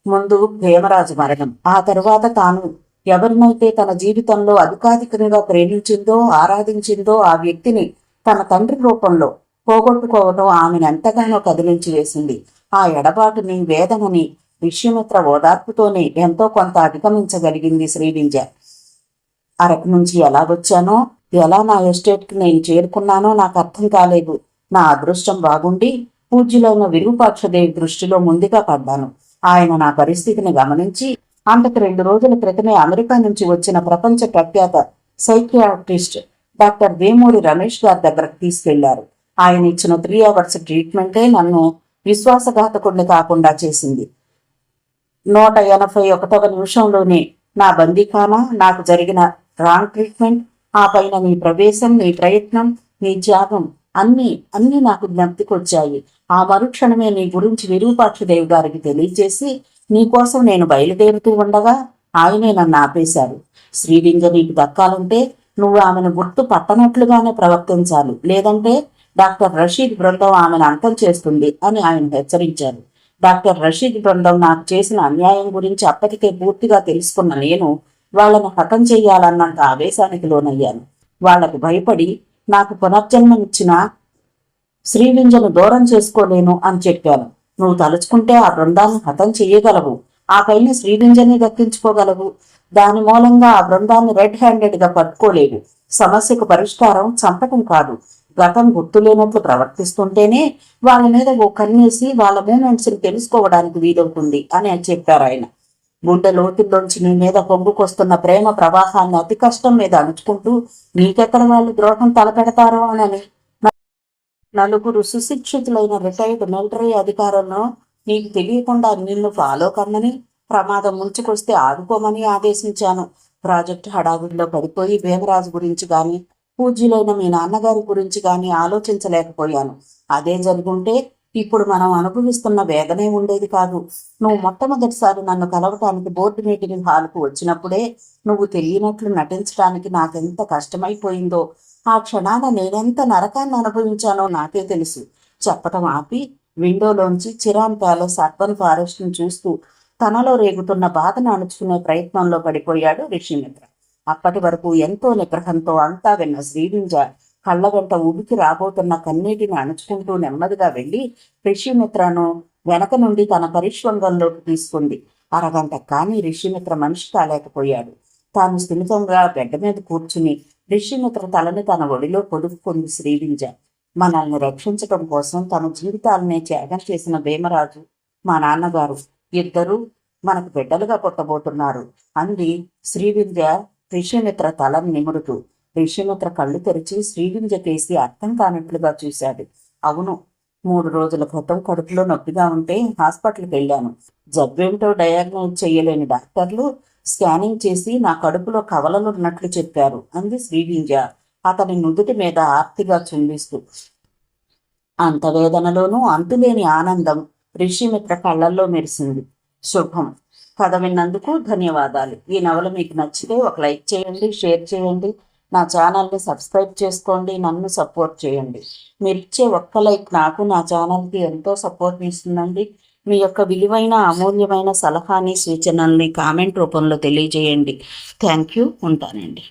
ముందు భీమరాజు మరణం, ఆ తరువాత తాను ఎవరినైతే తన జీవితంలో అధికాధికంగా ప్రేమించిందో, ఆరాధించిందో ఆ వ్యక్తిని తన తండ్రి రూపంలో పోగొట్టుకోవడం ఆమెను ఎంతగానో కదిలించి వేసింది. ఆ ఎడబాటుని, వేదనని ఋషిమిత్ర ఓదార్పుతోనే ఎంతో కొంత అధిగమించగలిగింది శ్రీవింజ. అరకు నుంచి ఎలా వచ్చానో, ఎలా నా ఎస్టేట్కి నేను చేరుకున్నానో నాకు అర్థం కాలేదు. నా అదృష్టం బాగుండి పూజ్యులైన విరూపాక్షదేవి దృష్టిలో ముందుగా పడ్డాను. ఆయన నా పరిస్థితిని గమనించి అంతకు 2 రోజుల క్రితమే అమెరికా నుంచి వచ్చిన ప్రపంచ ప్రఖ్యాత సైకియాట్రిస్ట్ డాక్టర్ వేమూరి రమేష్ గారి దగ్గరకు తీసుకెళ్లారు. ఆయన ఇచ్చిన 3 అవర్స్ ట్రీట్మెంటే నన్ను విశ్వాసఘాతకుడిని కాకుండా చేసింది. 181వ నిమిషంలోనే నా బందీఖానా, నాకు జరిగిన రాంగ్ ట్రీట్మెంట్, ఆ పైన నీ ప్రవేశం, నీ ప్రయత్నం, నీ త్యాగం అన్నీ నాకు జ్ఞప్తికొచ్చాయి. ఆ మరుక్షణమే నీ గురించి విరూపాక్షదేవి గారికి తెలియజేసి నీకోసం నేను బయలుదేరుతూ ఉండగా ఆయనే నన్ను ఆపేశారు. శ్రీవింజ నీకు దక్కాలంటే నువ్వు ఆమెను గుర్తు పట్టనట్లుగానే ప్రవర్తించాలి, లేదంటే డాక్టర్ రషీద్ బృందం ఆమెను అంతం చేస్తుంది అని ఆయన హెచ్చరించారు. డాక్టర్ రషీద్ బృందం నాకు చేసిన అన్యాయం గురించి అప్పటికే పూర్తిగా తెలుసుకున్న నేను వాళ్లను హతం చెయ్యాలన్నంత ఆవేశానికి లోనయ్యాను. వాళ్లకు భయపడి నాకు పునర్జన్మనిచ్చిన శ్రీవింజను దూరం చేసుకోలేను అని చెప్పాను. నువ్వు తలుచుకుంటే ఆ బృందాన్ని హతం చెయ్యగలవు, ఆ పైన శ్రీవింజని దక్కించుకోగలవు. దాని మూలంగా ఆ బృందాన్ని రెడ్ హ్యాండెడ్ గా పట్టుకోలేవు. సమస్యకు పరిష్కారం చంపటం కాదు, గతం గుర్తులేనట్లు ప్రవర్తిస్తుంటేనే వాళ్ళ మీద ఓ కన్నేసి వాళ్ళ మూమెంట్స్ ని తెలుసుకోవడానికి వీలవుతుంది అని చెప్పారు ఆయన. గుండె లోతుల్లోంచి నీ మీద పొంగుకొస్తున్న ప్రేమ ప్రవాహాన్ని అతి కష్టం మీద అణుచుకుంటూ నీకెక్కడ వాళ్ళు ద్రోహం తలపెడతారో అని 4 సుశిక్షితులైన రిటైర్డ్ మిలిటరీ అధికారులను నీకు తెలియకుండా నిన్ను ఫాలో కమ్మని, ప్రమాదం ముంచుకొస్తే ఆదుకోమని ఆదేశించాను. ప్రాజెక్టు హడావుడిలో పడిపోయి భీమరాజు గురించి గాని, పూజ్యులైన మీ నాన్నగారి గురించి గాని ఆలోచించలేకపోయాను. అదే జరుగుంటే ఇప్పుడు మనం అనుభవిస్తున్న వేదనే ఉండేది కాదు. నువ్వు మొట్టమొదటిసారి నన్ను కలవటానికి బోర్డు మీటింగ్ హాల్కు వచ్చినప్పుడే నువ్వు తెలియనట్లు నటించడానికి నాకెంత కష్టమైపోయిందో, ఆ క్షణాన నేనెంత నరకాన్ని అనుభవించానో నాకే తెలుసు. చెప్పటం ఆపి విండోలోంచి చిరాన్ ప్యాలెస్ అర్బన్ ఫారెస్ట్ ను చూస్తూ తనలో రేగుతున్న బాధను అణుచుకునే ప్రయత్నంలో పడిపోయాడు ఋషిమిత్ర. అప్పటి వరకు ఎంతో నిగ్రహంతో అంతా విన్న శ్రీవింజ కళ్ళ వెంట ఉడికి రాబోతున్న కన్నీటిని అణుచుకుంటూ నెమ్మదిగా వెళ్లి ఋషిమిత్రను వెనక నుండి తన పరిష్వంగంలోకి తీసుకుంది. అరగంట కానీ ఋషిమిత్ర మనిషి కాలేకపోయాడు. తాను స్థిమితంగా బెడ్ మీద కూర్చుని ఋషిమిత్ర తలని తన ఒడిలో పొదుపుకుంది శ్రీవింజ. మనల్ని రక్షించటం కోసం తన జీవితాలనే త్యాగం చేసిన భీమరాజు, మా నాన్నగారు ఇద్దరూ మనకు బిడ్డలుగా పుట్టబోతున్నారు అంది శ్రీవింజ ఋషిమిత్ర తలని నిమురుతూ. ఋషిమిత్ర కళ్ళు తెరిచి శ్రీగింజ కేసి అర్థం కానట్లుగా చూశాడు. అవును, 3 రోజుల క్రితం కడుపులో నొప్పిగా ఉంటే హాస్పిటల్కి వెళ్ళాను. జబ్బేమిటో డయాగ్నోజ్ చేయలేని డాక్టర్లు స్కానింగ్ చేసి నా కడుపులో కవలలున్నట్లు చెప్పారు అంది శ్రీగింజ అతని నుదుటి మీద ఆర్తిగా చుంబిస్తూ. అంత వేదనలోనూ అంతులేని ఆనందం ఋషిమిత్ర కళ్ళల్లో మెరిసింది. శుభం. కథ విన్నందుకు ధన్యవాదాలు. ఈ నవల మీకు నచ్చితే ఒక లైక్ చేయండి, షేర్ చేయండి, నా ఛానల్ని సబ్స్క్రైబ్ చేసుకోండి, నన్ను సపోర్ట్ చేయండి. మీరు ఇచ్చే ఒక్క లైక్ నాకు, నా ఛానల్కి ఎంతో సపోర్ట్ ఇస్తుందండి. మీ యొక్క విలువైన అమూల్యమైన సలహాని, సూచనల్ని కామెంట్ రూపంలో తెలియజేయండి. Thank you. ఉంటానండి.